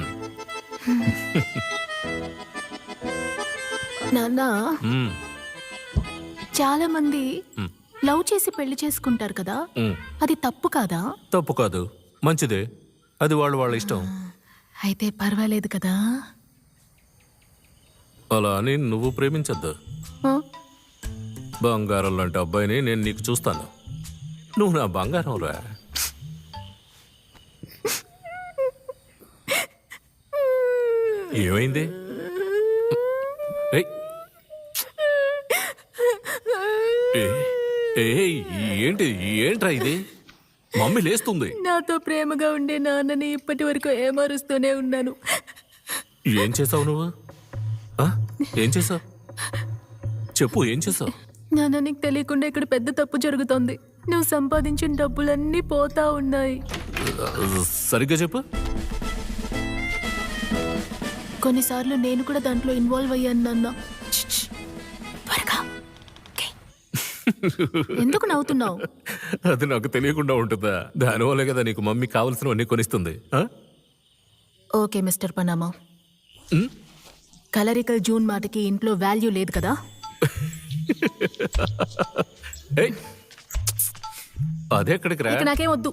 నాన్న, చాలా మంది లవ్ చేసి పెళ్లి చేసుకుంటారు కదా, అది తప్పు కాదా? తప్పు కాదు, మంచిదే. అది వాళ్ళ ఇష్టం. అయితే పర్వాలేదు కదా. అలా అని నువ్వు ప్రేమించద్దు. బంగారం లాంటి అబ్బాయిని నేను నీకు చూస్తాను. నువ్వు నా బంగారం రా. ఏమైంది? ఏంట్రా ఇది? మమ్మీ లేస్తుంది. నాతో ప్రేమగా ఉండే నాన్నని ఇప్పటి వరకు ఏమారుస్తూనే ఉన్నాను. ఏం చేసావు నువ్వు? ఏం చేసావు చెప్పు, ఏం చేసావు? నాన్న, నీకు తెలియకుండా ఇక్కడ పెద్ద తప్పు జరుగుతోంది. నువ్వు సంపాదించిన డబ్బులన్నీ పోతా ఉన్నాయి. సరిగ్గా చెప్పు. కొన్నిసార్లు నేను కూడా దాంట్లో ఇన్వాల్వ్ అయ్యాను నాన్న. త్వరగా. ఎందుకు నవ్వుతున్నావు? అది నాకు తెలియకుండా ఉంటుందా? దానివల్లే కదా నీకు మమ్మీ కావలసినవన్నీ కొనిస్తుంది. ఓకే మిస్టర్ పనామా, కలరికల్ జూన్ మాటకి ఇంట్లో వాల్యూ లేదు కదా. అదెక్కడికి రా. నాకేం వద్దు.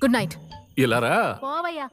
Good night. ఇలా రా. పోవయ్యా.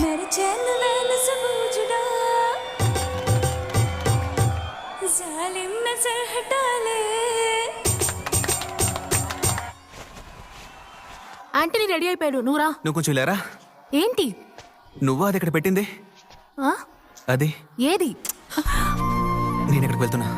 मेरे चैन में सबूजड़ा जालिम नजर हटा ले. ఆంటీని రెడీ అయిపోయాడు, నువ్వు రా. నువ్వు కొంచెం లేరా. ఏంటి? నువ్వు అది ఎక్కడ పెట్టింది? అది ఏది? నేను ఎక్కడికి వెళ్తున్నా?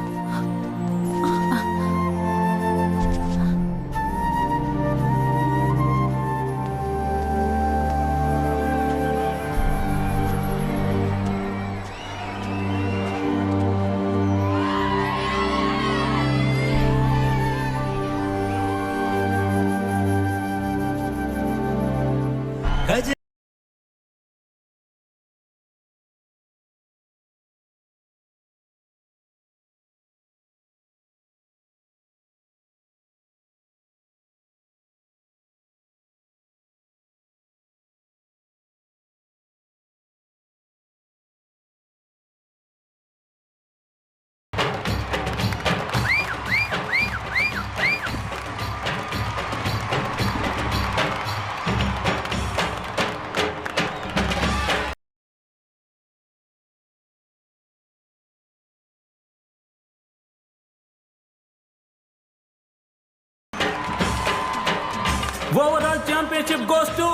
Overall championship goes to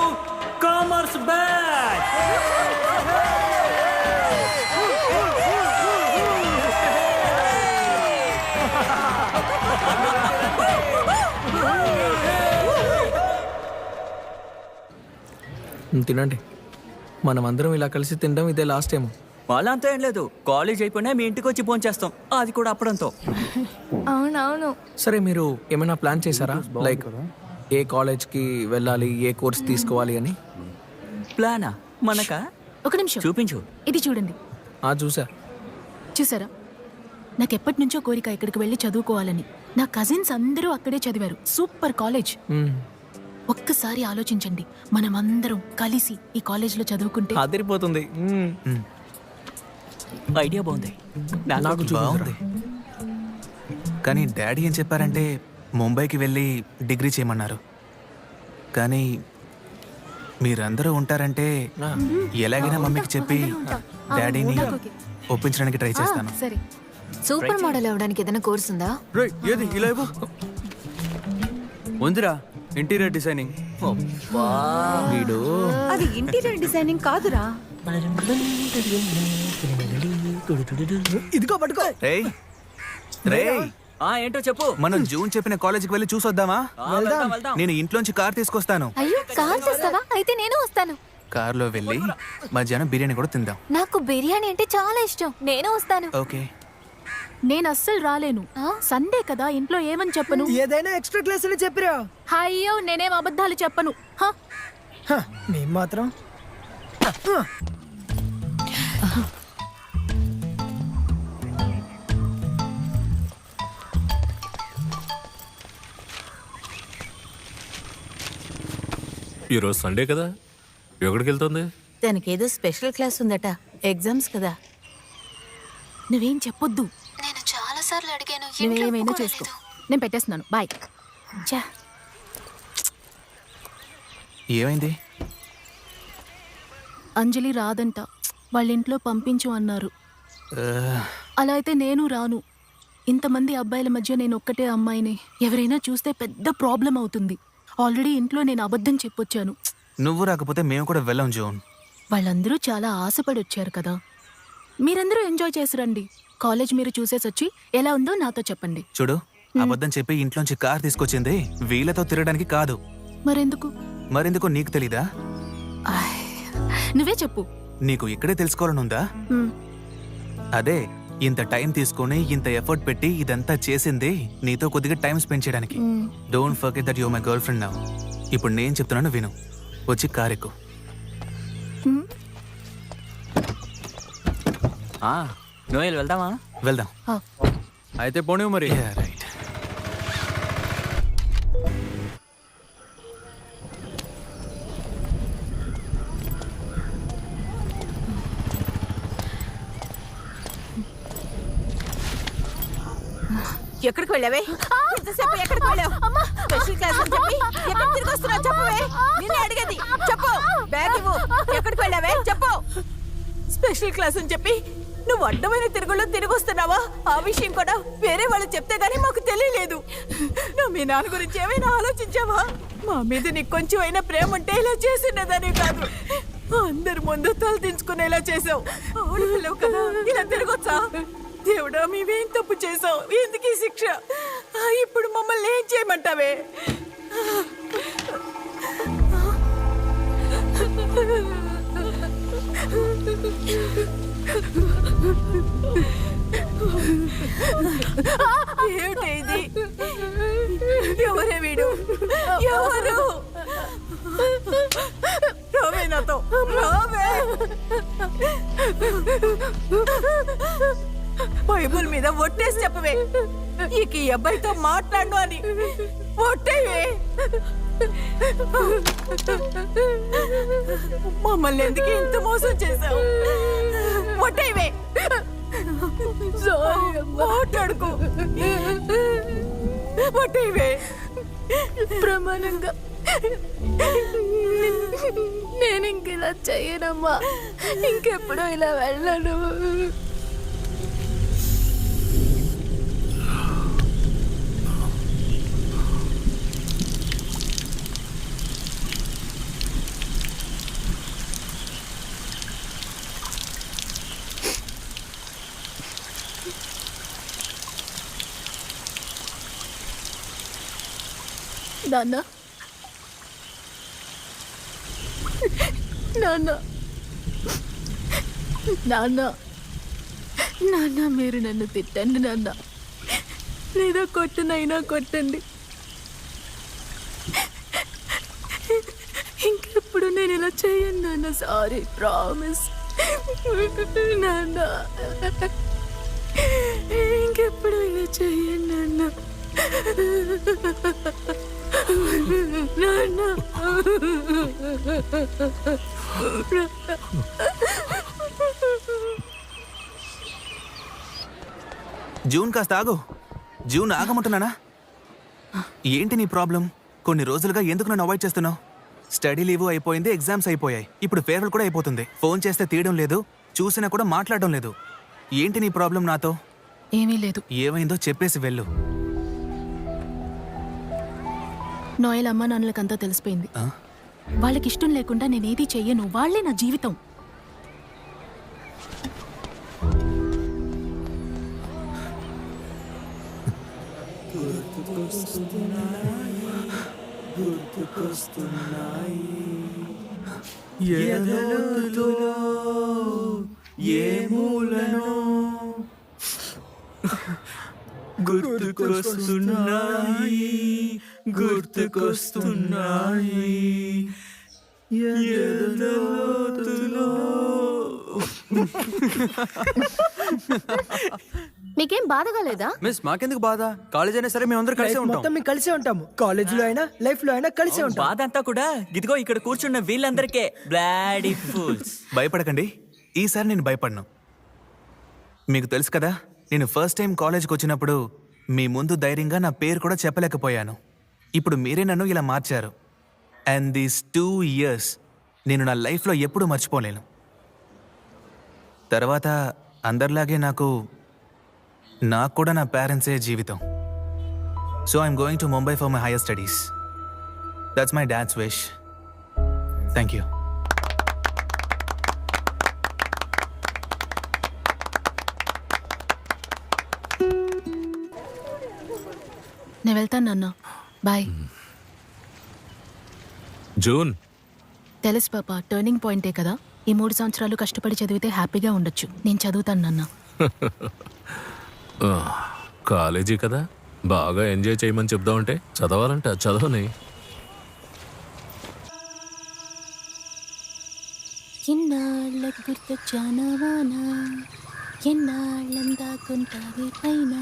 Commerce Batch. తినండి. మనమందరం ఇలా కలిసి తినడం ఇదే లాస్ట్ టైం. వాళ్ళంతా ఏం లేదు, కాలేజ్ అయిపోయినా మీ ఇంటికి వచ్చి ఫోన్ చేస్తాం, అది కూడా అప్పుడంతో. అవునవును. సరే, మీరు ఏమైనా ప్లాన్ చేశారా? లైక్ ఏ కాలేజ్కి వెళ్ళాలి, ఏ కోర్స్ తీసుకోవాలి అని. ప్లానా మనకా? ఒక నిమిషం చూపించు. ఇది చూడండి. చూసా. చూసారా, నాకు ఎప్పటి నుంచో కోరిక ఇక్కడికి వెళ్ళి చదువుకోవాలని. నా కజిన్స్ అందరూ అక్కడే చదివారు. Super college. ఒక్కసారి ఆలోచించండి, మనమందరం కలిసి ఈ కాలేజ్లో చదువుకుంటే అదిరిపోతుంది. ఐడియా బాగుంది. నాకు బాగుంది. కానీ డాడీ ఏం చెప్పారంటే ముంబైకి వెళ్ళి డిగ్రీ చేయమన్నారు. కానీ మీరందరూ ఉంటారంటే ఎలాగైనా మమ్మీకి చెప్పి డాడీని ఒప్పించడానికి ట్రై చేస్తాను. సరే. సూపర్ మోడల్ అవడానికి ఏదైనా కోర్స్ ఉందా? ఏది ఇలా ఇవ్వు. ఉందిరా, ఇంటీరియర్ డిజైనింగ్. వీడు అది ఇంటీరియర్ డిజైనింగ్ కాదురా. ఇదిగో పట్టుకో. రేయ్ రేయ్, ఏంటో చెప్పు. మనం జూన్ చెప్పిన కాలేజీకి వెళ్ళి చూసొద్దామా? నేను ఇంట్లోంచి కార్ తీసుకొస్తాను. అయ్యో, కార్ తెస్తావా? అయితే నేను వస్తాను. కార్లో వెళ్ళి మధ్యాహ్నం బిర్యానీ కూడా తిందాం. నాకు బిర్యానీ అంటే చాలా ఇష్టం. నేను వస్తాను. ఓకే. నేను అస్సలు రాలేను. సండే కదా, ఇంట్లో ఏమని చెప్పను? ఏదైనా ఎక్స్ట్రా క్లాసులు చెప్పిరా. అయ్యో, నేనేం అబద్ధాలు చెప్పను. మేము మాత్రం ఈరోజు సండే కదా, ఎక్కడికి వెళ్తుంది? తనకేదో స్పెషల్ క్లాస్ ఉందట, ఎగ్జామ్స్ కదా. నువ్వేం చెప్పొద్దు. నేను చాలా సార్లు అడిగాను. నువ్వేమైనా చేసుకో. నేను పెట్టేస్తున్నాను. బాయ్. ఏమైంది? అంజలి రాదంట. వాళ్ళ ఇంట్లో పంపించు అన్నారు. అలా అయితే నేను రాను. ఇంతమంది అబ్బాయిల మధ్య నేను ఒక్కటే అమ్మాయిని. ఎవరైనా చూస్తే పెద్ద ప్రాబ్లం అవుతుంది. ఆల్రెడీ ఇంట్లో నేను అబద్ధం చెప్పొచ్చాను. నువ్వు రాకపోతే మేము కూడా వెళ్ళాం జోన్. వాళ్ళందరూ చాలా ఆశపడి వచ్చారు కదా. మీరందరూ ఎంజాయ్ చేసి రండి. కాలేజ్ మీరు చూసేసి వచ్చి ఎలా ఉందో నాతో చెప్పండి. చూడు, అబద్ధం చెప్పి ఇంట్లోంచి కార్ తీసుకొచ్చింది వీళ్ళతో తిరగడానికి కాదు. మరెందుకో నీకు తెలీదా? నువ్వే చెప్పు. నీకు ఇక్కడే తెలుసుకోవాలనుందా? అదే, ఇంత టైం తీసుకొని ఇంత ఎఫర్ట్ పెట్టి ఇదంతా చేసింది నీతో కొద్దిగా టైం స్పెండ్ చేయడానికి. Don't forget that you are my girlfriend now. ఇప్పుడు నేను చెప్తున్నాను విను. వచ్చి కార్ ఎక్కు. నోయల్ వెళ్దామా? వెళ్దాం. అయితే పోనీ మరి. రైట్. ఎక్కడికి వెళ్ళావే? ఇంతసేపు ఎక్కడికి వెళ్ళావు? స్పెషల్ క్లాస్ అని చెప్పి ఎక్కడ తిరిగి వస్తున్నావు? చెప్పవే. నిన్నే అడిగేది. చెప్పు. బ్యాగ్ ఇవ్వు. ఎక్కడికి వెళ్ళావే? చెప్పు. స్పెషల్ క్లాస్ అని చెప్పి నువ్వు అడ్డమైన తిరుగులో తిరిగి వస్తున్నావా? ఆ విషయం కూడా వేరే వాళ్ళు చెప్తే గానీ మాకు తెలియలేదు. నువ్వు మీ నాన్న గురించి ఏమైనా ఆలోచించావా? మా మీద నీకు కొంచెం అయినా ప్రేమ ఉంటే ఇలా చేసిండేదని కాదు, అందరి ముందు తల దించుకునేలా చేసావు. ఆడపిల్లవు కదా, ఇలా తిరగొచ్చా? దేవుడా, మేమేం తప్పు చేసావు? ఎందుకు ఈ శిక్ష? ఇప్పుడు మమ్మల్ని ఏం చేయమంటావే? ఏమిటి ఇది? ఎవరే వీడు? ఎవరు? రావే నాతో, రావే. బైబుల్ మీద ఒట్టేసి చెప్పవే, ఇక ఈ అబ్బాయితో మాట్లాడు అని. ఒట్టేవే. మమ్మల్ని ఎందుకు ఇంత మోసం చేశావు? ఒట్టేవే. మాట్లాడుకో. ఒట్టేవే. ప్రమాణంగా నేను ఇంక ఇలా చెయ్యనమ్మా. ఇంకెప్పుడు ఇలా వెళ్ళను. నాన్న, నాన్న, నాన్న, నాన్న, మీరు నన్ను తిట్టండి నాన్న, లేదా కొట్టనైనా కొట్టండి. ఇలా చెయ్యండి నాన్న. సారీ, ప్రామిస్ నాన్న. ఇంకెప్పుడు ఇలా చెయ్యండి నాన్న. నాన్న. జూన్ కాస్త ఆగు. జూన్ ఆగమంటున్నానా? ఏంటి నీ ప్రాబ్లం? కొన్ని రోజులుగా ఎందుకు నన్ను అవాయిడ్ చేస్తున్నావు? స్టడీ లీవ్ అయిపోయింది, ఎగ్జామ్స్ అయిపోయాయి, ఇప్పుడు ఫేర్వెల్ కూడా అయిపోతుంది. ఫోన్ చేస్తే తీయడం లేదు, చూసినా కూడా మాట్లాడడం లేదు. ఏంటి నీ ప్రాబ్లం నాతో? ఏమీ లేదు. ఏమైందో చెప్పేసి వెళ్ళు. నోయల్ అమ్మ నాన్నలకంతా తెలిసిపోయింది. వాళ్ళకి ఇష్టం లేకుండా నేనేది చెయ్యను. వాళ్లే నా జీవితం. ఏ మూలనో గుర్తుకొస్తున్నాయి, గుర్తుకొస్తున్నాయి ఎదలోతులో. మీకేం బాధగా లేదా? మిస్, మాకెందుకు బాధ? కాలేజ్ అయినా సరే మేమందరం కలిసే ఉంటాం. మొత్తం మేము కలిసే ఉంటాము. కాలేజ్ లో అయినా, లైఫ్ లో అయినా కలిసే ఉంటాం. బాధ అంతా కూడా ఇదిగో ఇక్కడ కూర్చున్న వీళ్ళందరికే. Bloody fools. భయపడకండి, ఈసారి నేను భయపడను. మీకు తెలుసు కదా, నేను ఫస్ట్ టైం కాలేజ్కి వచ్చినప్పుడు మీ ముందు ధైర్యంగా నా పేరు కూడా చెప్పలేకపోయాను. ఇప్పుడు మీరే నన్ను ఇలా మార్చారు. అండ్ దీస్ 2 years నేను నా లైఫ్లో ఎప్పుడూ మర్చిపోలేను. తర్వాత అందరిలాగే నాకు కూడా నా పేరెంట్సే జీవితం. So I'm going to Mumbai for my higher studies. That's my dad's wish. Thank you. నేను వెళ్తాను నాన్న. బాయ్. జూన్, తెలుసు పాప, టర్నింగ్ పాయింటే కదా. ఈ 3 సంవత్సరాలు కష్టపడి చదివితే హ్యాపీగా ఉండొచ్చు. నేను చదువుతాను నాన్న. కాలేజీ కదా, బాగా ఎంజాయ్ చేయమని చెప్దామంటే చదవాలంటే చదవని. ఎన్నాళ్ళకు గుర్తొచ్చానవానా, ఎన్నాళ్ళందాకుంటావి పైన,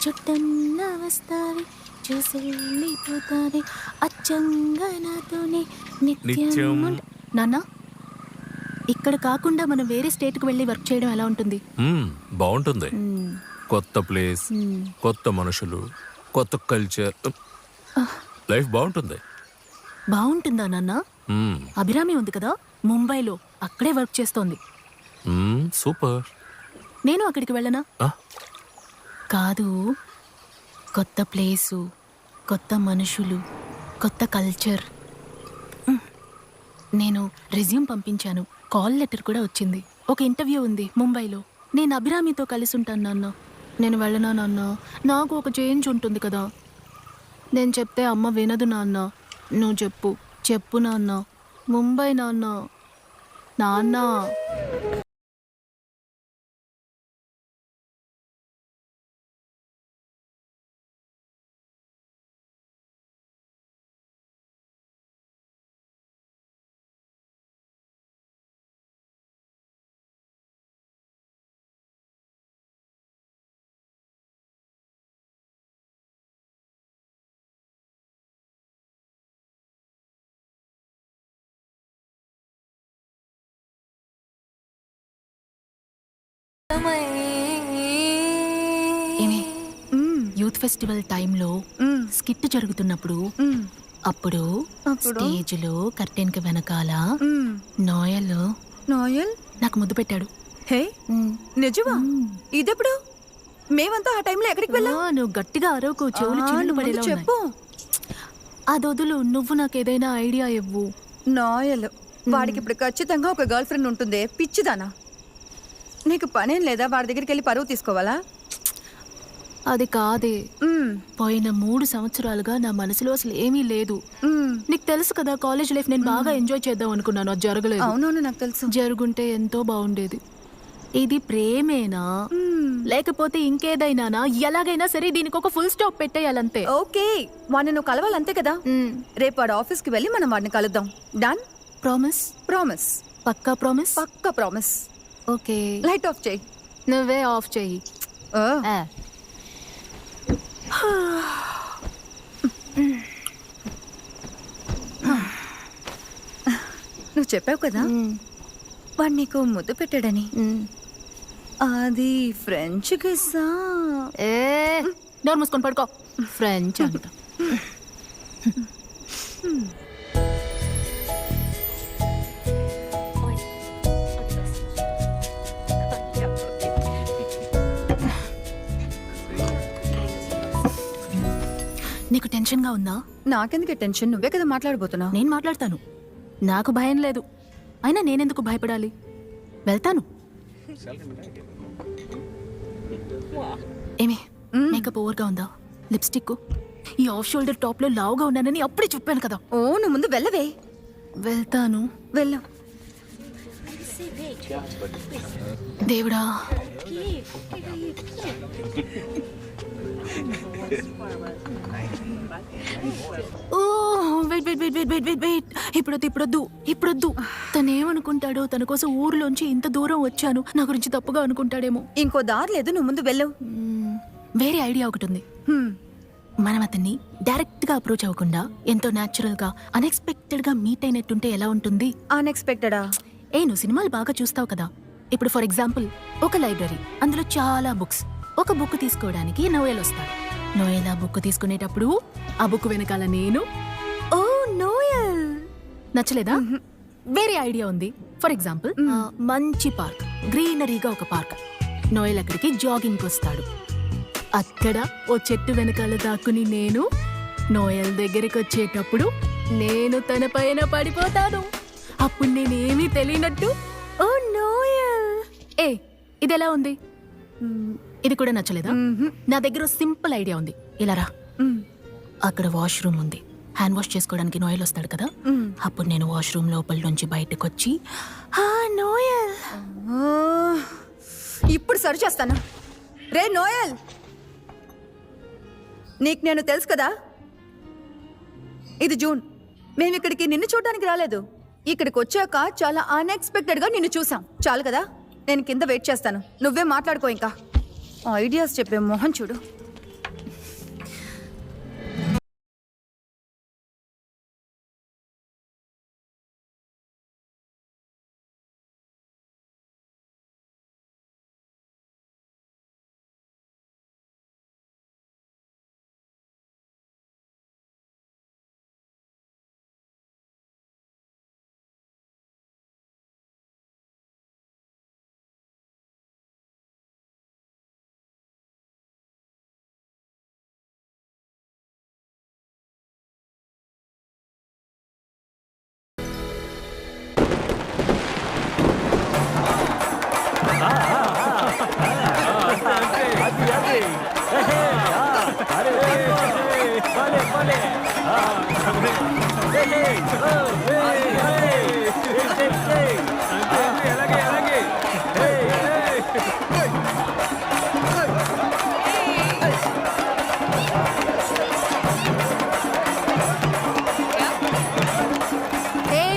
చుట్టన్నా వస్తావి, చూసెళ్ళిపోతావి, అచ్చంగా నాతోనే నిత్యం. నాన్న, ఇక్కడ కాకుండా మనం వేరే స్టేట్కి వెళ్ళి వర్క్ చేయడం ఎలా ఉంటుంది? బాగుంటుంది. కొత్త ప్లేస్, కొత్త మనుషులు, కొత్త కల్చర్, లైఫ్ బాగుంటుంది. బాగుంటుందా నాన్న? అభిరామి ఉంది కదా ముంబైలో, అక్కడే వర్క్ చేస్తోంది. సూపర్. నేను అక్కడికి వెళ్ళనా? కాదు, కొత్త ప్లేసు, కొత్త మనుషులు, కొత్త కల్చర్. నేను రెజ్యూమ్ పంపించాను, కాల్ లెటర్ కూడా వచ్చింది. ఒక ఇంటర్వ్యూ ఉంది ముంబైలో. నేను అభిరామితో కలిసి ఉంటాను నాన్న. నేను వెళ్ళనా నాన్న? నాకు ఒక చేంజ్ ఉంటుంది కదా. నేను చెప్తే అమ్మ వినదు నాన్న. నువ్వు చెప్పు, చెప్పు నాన్న. ముంబై నాన్న, నాన్న. యూత్ ఫెస్టివల్ టైంలో స్కిట్ జరుగుతున్నప్పుడు అప్పుడు స్టేజ్లో కర్టెన్ కి వెనకాల నోయల్ నాకు ముద్దు పెట్టాడు. హే నిజమా? ఇదెప్పుడు? మేమంతా ఆ టైంలో ఎక్కడికి వెళ్ళాం? నువ్వు గట్టిగా అరవకు, చెవులు చిల్లు పడేలా చెప్పు. అదొదులు, నువ్వు నాకేదైనా ఐడియా ఇవ్వు. నోయల్ వాడికి ఇప్పుడు ఖచ్చితంగా ఒక గర్ల్ ఫ్రెండ్ ఉంటుంది. పిచ్చిదానా, నీకు పనేం లేదా? వాడి దగ్గరికి వెళ్ళి పరువు తీసుకోవాలా? అది కాదే, పోయిన 3 సంవత్సరాలుగా నా మనసులో అసలు ఏమీ లేదు. నీకు తెలుసు కదా, కాలేజ్ లైఫ్ నేను బాగా ఎంజాయ్ చేద్దాం అనుకున్నాను, అది జరగలేదు. అవునవును, నాకు తెలుసు. జరుగుంటే ఎంతో బాగుండేది. ఇది ప్రేమేనా లేకపోతే ఇంకేదైనా? ఎలాగైనా సరే దీనికి ఒక ఫుల్ స్టాప్ పెట్టేయాలంతే. ఓకే, వాడిని నువ్వు కలవాలంతే కదా. రేపు వాడు ఆఫీస్కి వెళ్ళి మనం వాడిని కలుద్దాం. డన్. ప్రామిస్? ప్రామిస్. పక్కా ప్రామిస్? పక్కా ప్రామిస్. ఓకే. లైట్ ఆఫ్ చేయి. నువ్వే ఆఫ్ చెయ్యి. నువ్వు చెప్పావు కదా వాడు నీకు ముద్దు పెట్టాడని. అది ఫ్రెంచ్ కిస్సా? డోర్ మూసుకొని పడుకో. ఫ్రెంచ్ అంట. నీకు టెన్షన్గా ఉందా? నాకెందుకే టెన్షన్? నువ్వే కదా మాట్లాడబోతున్నావు. నేను మాట్లాడతాను. నాకు భయం లేదు. అయినా నేనెందుకు భయపడాలి? వెళ్తాను. ఏమి మేకప్ ఓవర్గా ఉందా? లిప్స్టిక్ ఈ ఆఫ్ షోల్డర్ టాప్ లో లావుగా ఉన్నానని అప్పుడే చెప్పాను కదా. ఓ నువ్వు ముందు వెళ్ళవే. వెళ్తాను. వెళ్ళు. దేవుడా, ఇప్పుడొద్దు. తనేమనుకుంటాడో? తన కోసం ఊర్లోంచి ఇంత దూరం వచ్చాను, నా గురించి తప్పుగా అనుకుంటాడేమో. ఇంకో దారి లేదు, నువ్వు ముందు వెళ్ళు. వేరే ఐడియా ఒకటి ఉంది. మనం అతన్ని డైరెక్ట్ గా అప్రోచ్ అవ్వకుండా ఎంతో న్యాచురల్ గా అన్ఎక్స్పెక్టెడ్ గా మీట్ అయినట్టుంటే ఎలా ఉంటుంది? అన్ఎక్స్పెక్టెడా? నువ్వు సినిమాలు బాగా చూస్తావు కదా. ఇప్పుడు ఫర్ ఎగ్జాంపుల్ ఒక లైబ్రరీ, అందులో చాలా బుక్స్. ఒక బుక్ తీసుకోవడానికి నోయల్ వస్తాడు. నోయల్ ఆ బుక్ తీసుకునేటప్పుడు ఆ బుక్ వెనకాల నేను. ఓ నోయల్ నచ్చలేదా? వేరే ఐడియా ఉంది. ఫర్ ఎగ్జాంపుల్ మంచి పార్క్, గ్రీనరీగా ఒక పార్క్. నోయల్ అక్కడికి జాగింగ్కి వస్తాడు. అక్కడ ఓ చెట్టు వెనకాల దాక్కుని నేను నోయల్ దగ్గరికి వచ్చేటప్పుడు నేను తన పైన పడిపోతాను. అప్పుడు నేనేమీ తెలియనట్టు ఓ నోయల్. ఇది ఎలా ఉంది? ఇది కూడా నచ్చలేదా? నా దగ్గర సింపుల్ ఐడియా ఉంది. ఇలా రా. అక్కడ వాష్రూమ్ ఉంది. హ్యాండ్ వాష్ చేసుకోవడానికి నోయల్ వస్తాడు కదా. అప్పుడు నేను వాష్రూమ్ లోపల నుంచి బయటకు వచ్చి నోయల్ ఇప్పుడు సరి చేస్తాను. రే నోయల్, నీకు నేను తెలుసు కదా. ఇది జూన్. మేము ఇక్కడికి నిన్ను చూడడానికి రాలేదు. ఇక్కడికి వచ్చాక చాలా అన్ఎక్స్పెక్టెడ్ గా నిన్ను చూసాం. చాలు కదా, నేను కింద వెయిట్ చేస్తాను. నువ్వే మాట్లాడుకో. ఇంకా ఐడియాస్ చెప్పే మోహన్ చూడు.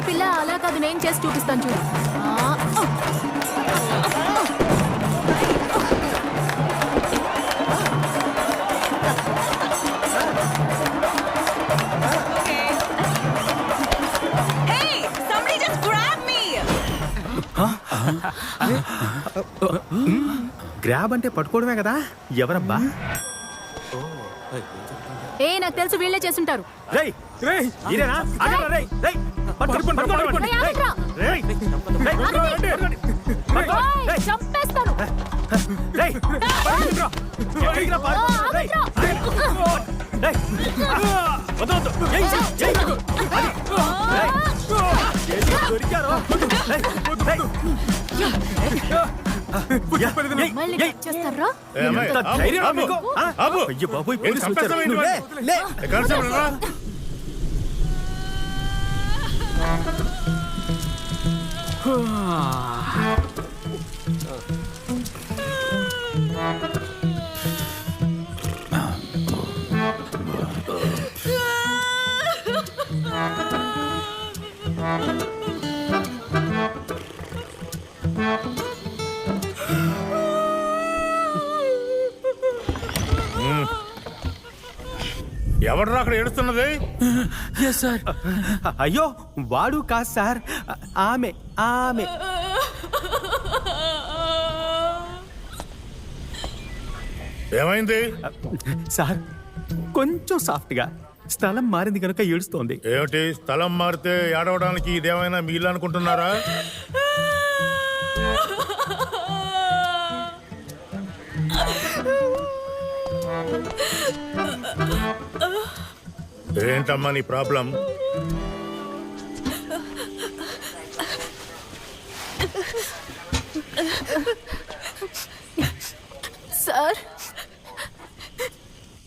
పిల్ల అలా కాదు, నేను చేసి చూపిస్తాను చూడు. గ్రాబ్ అంటే పట్టుకోవడమే కదా. ఎవరబ్బా? నాకు తెలుసు, వీళ్ళే చేస్తుంటారు. చంపేస్తాను. ఎవడరా అక్కడ ఏడుస్తున్నది? సార్. అయ్యో వాడు కాదు సార్, ఆమె ఆమె. ఏమైంది సార్? కొంచెం సాఫ్ట్గా స్థలం మారింది కనుక ఏడుస్తోంది. ఏమిటి స్థలం మారితే ఏడవడానికి ఇదేమైనా మీలు అనుకుంటున్నారా? ఏంటమ్మా నీ ప్రాబ్లం? సార్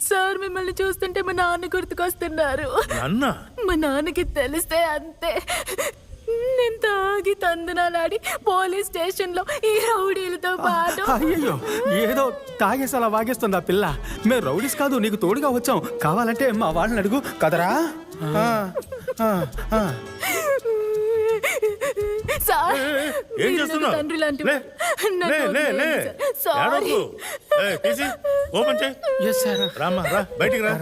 సార్ మిమ్మల్ని చూస్తుంటే మా నాన్న గుర్తుకొస్తున్నారు. నాన్న? మా నాన్నకి తెలిస్తే అంతే. నేను తాగి తందనాలాడి పోలీస్ స్టేషన్ లో ఈ రౌడీలతో పాటు. అయ్యో ఏదో తాగేసి అలా వాగేస్తుంది ఆ పిల్ల. మేము రౌడీస్ కాదు, నీకు తోడుగా వచ్చాం. కావాలంటే మా వాళ్ళని అడుగు కదరా. సార్ ఏం చేస్తున్నావు? తండ్రి లాంటి లే, లే, లే, లే. ఏడవకు. తీసి ఓపెన్ చేయి. రామ్మా రా, బయటికి రా.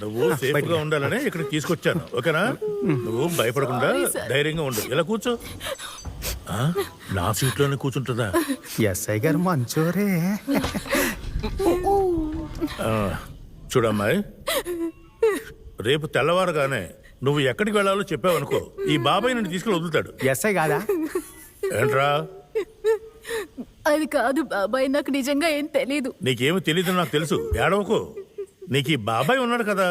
నువ్వు సేఫ్ గా ఉండాలని ఇక్కడికి తీసుకొచ్చాను, ఓకేనా? నువ్వు భయపడకుండా ధైర్యంగా ఉండు. ఇలా కూర్చో. నా సీట్లోనే కూర్చుంటుందా? ఎస్ఐ గారు మంచోరే. చూడమ్మాయి, రేపు తెల్లవారుగానే నువ్వు ఎక్కడికి వెళ్ళాలో చెప్పావనుకో, ఈ బాబాయ్ నిన్ను తీసుకుని వదులుతాడు. ఎస్ఐ కాదా? ఏంట్రా? అది కాదు బాబాయ్, నాకు నిజంగా ఏం తెలీదు. నీకేమి తెలీదు నాకు తెలుసు. ఏడవకు. నీకు ఈ బాబాయ్ ఉన్నాడు కదా.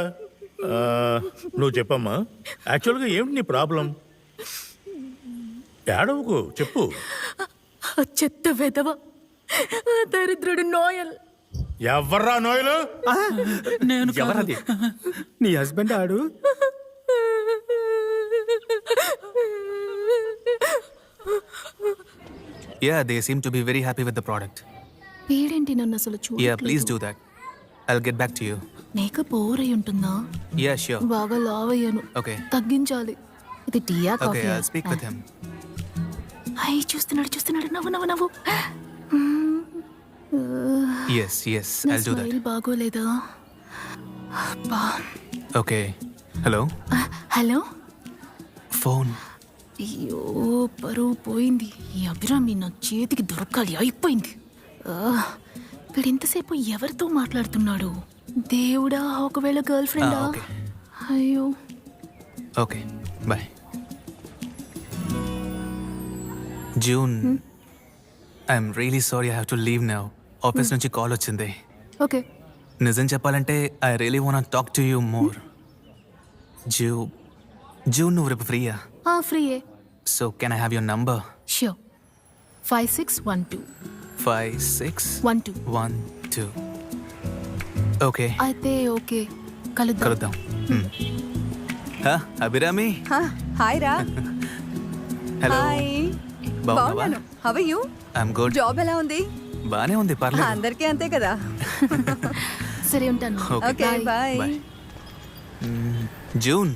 నువ్వు చెప్పమ్మా, యాక్చువల్గా ఏమిటి నీ ప్రాబ్లం? ఏడవకు, చెప్పు. చెత్త వెధవ, దరిద్రుడు నోయల్. ఎవర్రా నోయలు? ఎవరది? నీ హస్బెండ్ ఆడు? Yeah, they seem to be very happy with the product. వీడేంటి నన్ను అసలు Yeah, please do that. I'll get back to you. నీకు బోరై ఉంటుందా? Yeah, sure. బాగా లావ్ అయ్యాను. Okay. తగ్గించాలి. ఇది టీయా coffee? Okay, I'll speak with him. అయ్యి చూస్తున్నాడు చూస్తున్నాడు, నవ్వు నవ్వు నవ్వు. Yes, yes, నా I'll do that. స్మైల్ బాగోలేదా? అబ్బా. Okay. Hello? హలో. Phone. అయ్యో పరువు పోయింది. ఈ అభిరామి నా చేతికి దొరకాలి, అయిపోయింది. వీడు ఇంతసేపు ఎవరితో మాట్లాడుతున్నాడు? దేవుడా, ఒకవేళ గర్ల్ ఫ్రెండా? అయ్యో. Okay, bye. June, I'm really sorry I have to leave now. Office నుంచి కాల్ వచ్చింది. ఓకే. నిజం చెప్పాలంటే I really wanna talk to you more. June, నువ్వు రేపు ఫ్రీయా? ఫ్రీయే. So can I have your number? Sure. 5612. 5612. Okay. అయితే ఓకే, కలుద్దాం. Abhirami. Hi రా. హలో. హాయ్. బాగున్నాను. How are you? I'm good. Job ఎలా ఉంది? బానే ఉంది, పర్లేదు. అందరికీ అంతే కదా. సరే ఉంటాను. Okay, bye. June,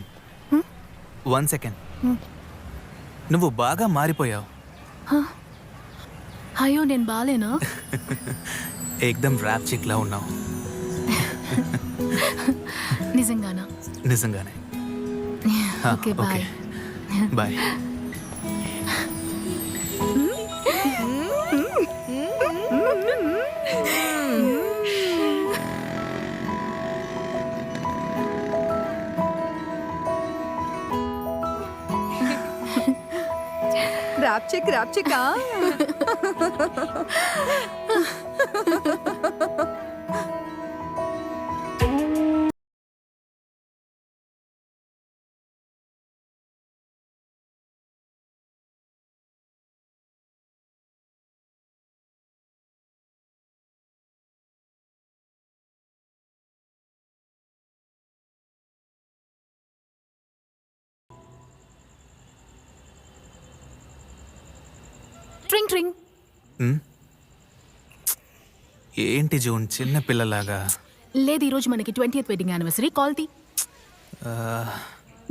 1 second. నువ్వు బాగా మారిపోయావు. అయ్యో నేను బాలేనా? ఏకదం ర్యాప్ చిక్ లా ఉన్నావు. నిజంగానా? నిజంగానే. Okay, bye. బాయ్. ర్యాప్ చిక్. ట్రింగ్ ట్రింగ్. ఏంటి జూన్, చిన్న పిల్లలాగా? లేదు, ఈరోజు మనకి 20th wedding anniversary. Call the.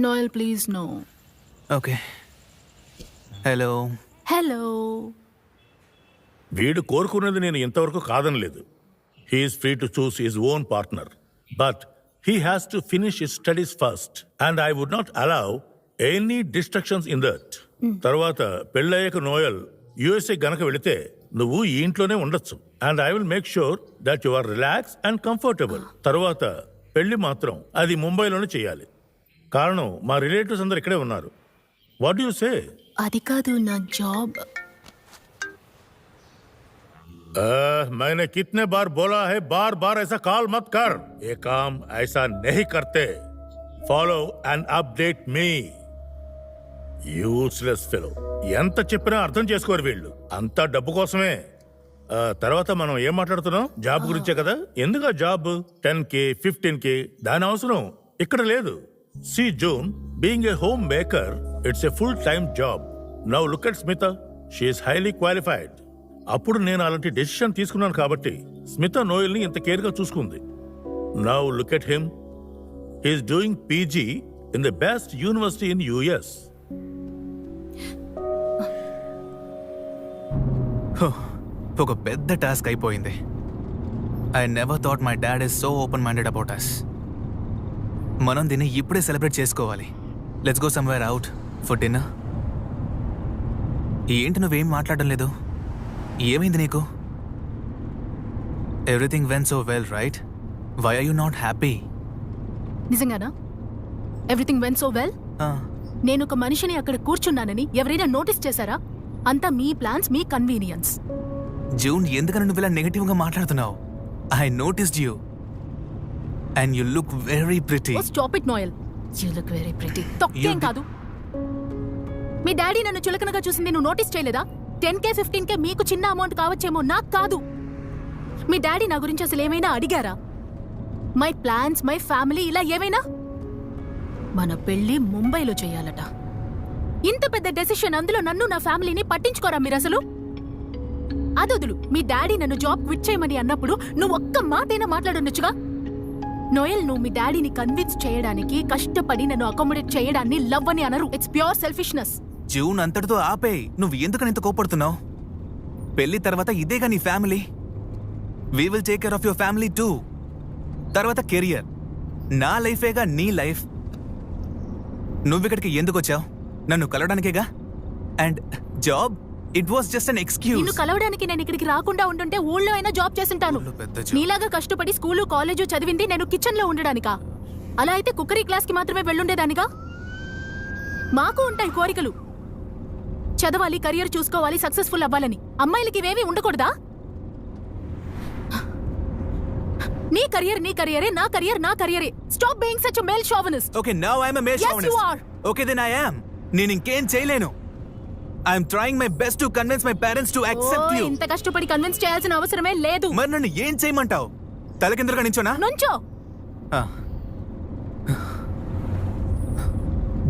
Noel please no. Okay. Hello. Hello. వీడు కోరుకున్నది నేను ఇంతవరకు కాదనలేదు. He's free to choose his own partner, but he has to finish his studies first. And I would not allow any distractions in that. తర్వాత పెళ్ళయ్యాక Noel USA గనక వెళితే నువ్వు ఈ ఇంట్లోనే ఉండొచ్చు. And I will make sure that you are relax and comfortable. తర్వాత పెళ్లి మాత్రం అది ముంబైలోనే చేయాలి. కారణం మా రిలేటివ్స్ అందరు ఇక్కడే ఉన్నారు. What you say? అది కాదు నా జాబ్. मैंने कितने बार बोला है, बार बार ऐसा कॉल मत कर. ये काम ऐसा नहीं करते. Follow and update me. Useless fellow. ఎంత చెప్పినా అర్థం చేసుకోరు వీళ్ళు. అంతా డబ్బు కోసమే. తర్వాత మనం ఏం మాట్లాడుతున్నాం? జాబ్ గురించే కదా. ఎందుకు జాబ్? 10K 15K దాని అవసరం ఇక్కడ లేదు. See June, being a homemaker, it's a full time job. Now look at Smita, she's highly qualified. అప్పుడు నేను అలాంటి డెసిషన్ తీసుకున్నాను కాబట్టి స్మిత నోయల్ని ఇంత కేర్గా చూసుకుంది. Now look at him, he's doing PG in the best university in US. ఒక పెద్ద టాస్క్ అయిపోయింది. I never thought my dad is so open minded about us. మనం దీన్ని ఇప్పుడే సెలబ్రేట్ చేసుకోవాలి. Let's go somewhere out for dinner. ఏంటి నువ్వేం మాట్లాడడం లేదు? ఏమైంది నీకు? Everything went so well right? Why are you not happy? నిజంగానా? Everything went so well? నేను ఒక మనిషిని అక్కడ కూర్చున్నానని ఎవరైనా నోటీస్ చేశారా? అంతా మీ ప్లాన్స్, మీ కన్వీనియన్స్. జూన్, ఎందుకని నువ్వు ఇలా నెగటివ్ గా మాట్లాడుతున్నావు? I noticed you and you look very pretty. Stop it Noel. You look very pretty. తొక్కేం కాదు. మీ డాడీ నన్ను చులకనగా చూసింది నువ్వు నోటీస్ చేయలేదా? 10K 15K మీకు చిన్న అమౌంట్ కావచ్చేమో, నాకు కాదు. మీ డాడీ నా గురించి అసలు ఏమైనా అడిగారా? మై ప్లాన్స్, మై ఫ్యామిలీ ఇలా ఏమైనా? మన పెళ్లి ముంబైలో చేయాలట. ఇంత పెద్ద డెసిషన్, అందులో నన్ను నా ఫ్యామిలీని పట్టించుకోరా మీరు అసలు? అదొదులు. మీ డాడీ నన్ను జాబ్ క్విట్ చేయమని అన్నప్పుడు నువ్వు ఒక్క మాటైనా మాట్లాడుండొచ్చుగా. నోయల్, నువ్వు మీ డాడీని కన్విన్స్ చేయడానికి కష్టపడి నన్ను అకామిడేట్ చేయడాన్ని లవ్ అని అనరు. It's pure selfishness. జూన్, అంతటితో ఆపే. నువ్వు ఎందుకని ఇంత కోపడుతున్నావు? పెళ్లి తర్వాత ఇదేగా నీ family. We will take care of your family too. తర్వాత కెరియర్. నా లైఫేగా నీ లైఫ్. నువ్విక్కడికి ఎందుకు వచ్చావు? నన్ను కలవడానికేగా. And job, it was just an excuse. నిన్ను కలవడానికి నేను ఇక్కడికి రాకుండా ఉండుంటే ఊళ్ళో అయినా జాబ్ చేస్తుంటాను. నీలాగా కష్టపడి స్కూలు కాలేజు చదివింది నేను కిచెన్ లో ఉండడానికా? అలా అయితే కుక్కరీ క్లాస్ కి మాత్రమే వెళ్ళుండేదానిగా. మాకు ఉంటాయి కోరికలు. చదవాలి, కెరియర్ చూసుకోవాలి, సక్సెస్ఫుల్ అవ్వాలని. అమ్మాయిలకి ఇవేవి ఉండకూడదా? నీ కెరియర్ నీ కెరియరే, నా కెరియర్ నా కెరియరే. Stop being such a male chauvinist. Okay, now I am a male chauvinist. Yes, you are. Okay, then I am. నేను ఇంకేం చేయలేను. I am trying my best to convince my parents to accept you. ఇంత కష్టపడి convince చేయాల్సిన అవసరమే లేదు. మరి నన్ను ఏం చేయమంటావు? తలకిందులుగా నించోనా? నుంచో.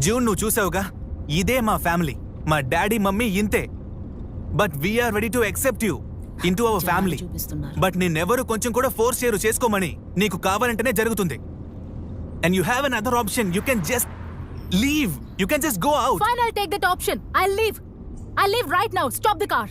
జూన్, నువ్వు చూసావుగా, ఇదే మా ఫ్యామిలీ. మా డాడీ మమ్మీ ఇంతే. But we're ready to accept you into our family. But నేనెవరు కొంచెం కూడా ఫోర్స్ చేయరు చేసుకోమని. నీకు కావాలంటేనే జరుగుతుంది. And you have another option. You can just leave. You can just go out. Fine, I'll take that option. I'll leave. I'll leave right now. Stop the car.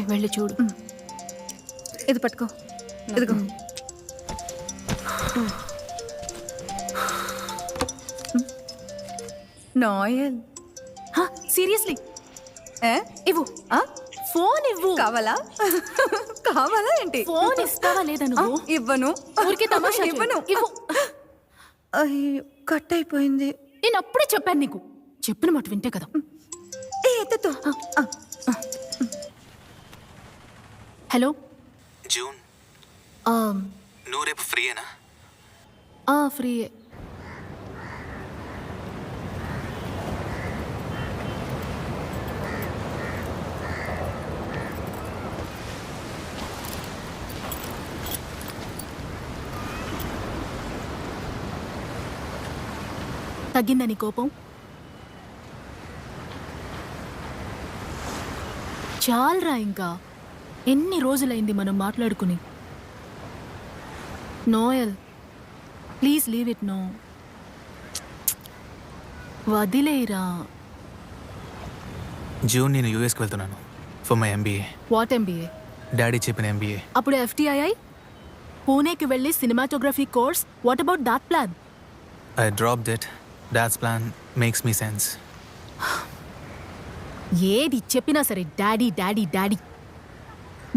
వెళ్ళి చూడు. ఇది పట్టుకో. ఇదిగో. నోయల్, సీరియస్లీ ఇవ్వు. Phone ఇవ్వు. కావాలా? కావాలా ఏంటి? ఫోన్ ఇస్తావా లేదా నువ్వు? ఇవ్వను. ఊరికే తమాషా ఇవ్వను. ఇవ్వు. అయ్యో, కట్ అయిపోయింది. నేను అప్పుడే చెప్పాను నీకు. చెప్పిన మాట వింటే కదా. ఎత్తుతో. హలో జూన్, నువ్వు రేపు ఫ్రీయేనా? ఫ్రీయే. తగ్గిందని కోపం? చాలరా ఇంకా. ఎన్ని రోజులైంది మనం మాట్లాడుకుని. Noel please leave it. No వదిలేరా. జూన్ నేను యూఎస్కి వెళ్తున్నాను for my MBA. What MBA? Daddy చెప్పిన ఎంబీఏ. అప్పుడు FTII పూణేకి వెళ్ళి cinematography course. What about that plan? I dropped it. Dad's plan makes me sense. ఏది చెప్పినా సరే డాడీ డాడీ డాడీ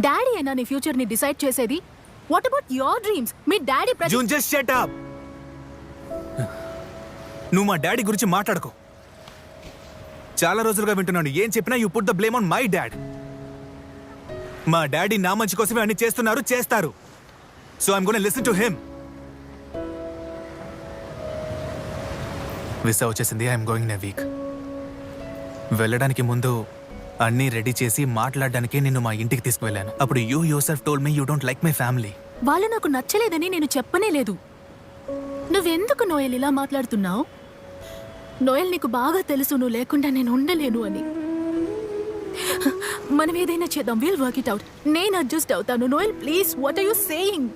డాడీ అయినా నీ ఫ్యూచర్ని డిసైడ్ చేసేది. What about your dreams? మీ daddy June just shut up. నువ్వు మా డాడీ గురించి మాట్లాడుకో. చాలా రోజులుగా వింటున్నాను, ఏం చెప్పినా you put the blame on my dad. మా డాడీ నా మంచి కోసమే అన్ని చేస్తారు. So I'm gonna listen to him. Visa వచ్చేసింది. I'm going in a week. వెళ్ళడానికి ముందు అన్నీ రెడీ చేసి మాట్లాడడానికి నిన్ను మా ఇంటికి తీసుకువెళ్ళాను. అప్పుడు you your self told me you don't like my family. వాళ్ళు నాకు నచ్చలేదని నేను చెప్పనే లేదు. నువ్వెందుకు నోయల్ ఇలా మాట్లాడుతున్నావు? నోయల్ నీకు బాగా తెలుసు నువ్వు లేకుండా నేను ఉండలేను అని. మనం ఏదైనా చేద్దాం. Will work it out. నేను అడ్జస్ట్ అవుతాను. Noel please, what are you saying?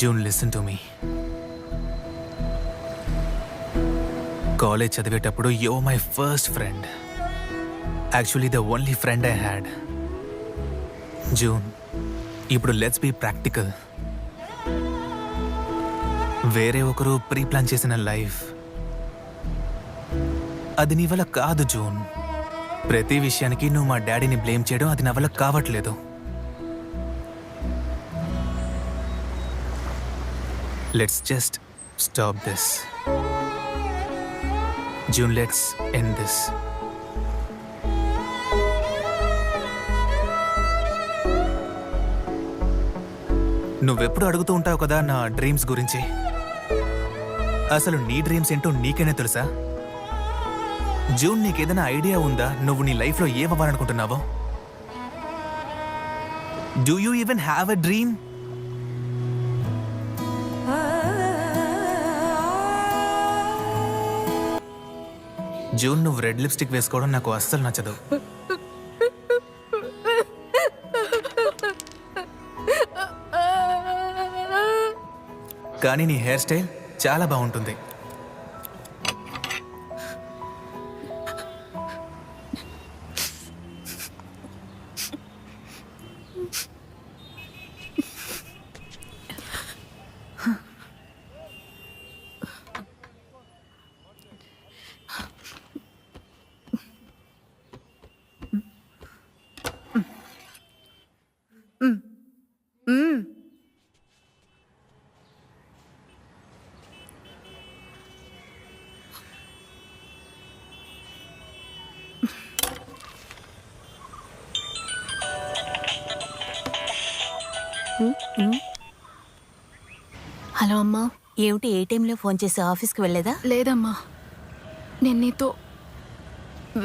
June listen to me. College చదివేటప్పుడు you are my first friend. Actually the only friend I had. June, ఇప్పుడు లెట్స్ బీ ప్రాక్టికల్. వేరే ఒకరు pre plan చేసిన life అది నీ వల్ల కాదు జూన్. ప్రతి విషయానికి నువ్వు మా డాడీని బ్లేమ్ చేయడం అది నా వల్ల కావట్లేదు. Let's just stop this. June, let's end this. నువ్వెప్పుడు అడుగుతూ ఉంటావు కదా నా డ్రీమ్స్ గురించి. అసలు నీ డ్రీమ్స్ ఏంటో నీకైనా తెలుసా? జూన్, నీకేదైనా ఐడియా ఉందా నువ్వు నీ లైఫ్లో ఏమవ్వాలనుకుంటున్నావో? Do you even have a dream? June, నువ్వు రెడ్ లిప్స్టిక్ వేసుకోవడం నాకు అస్సలు నచ్చదు. కానీ నీ హెయిర్ స్టైల్ చాలా బాగుంటుంది. హలో అమ్మా. ఏమిటి ఏ టైంలో ఫోన్ చేసి ఆఫీస్కి వెళ్ళేదా? లేదమ్మా, నేను నీతో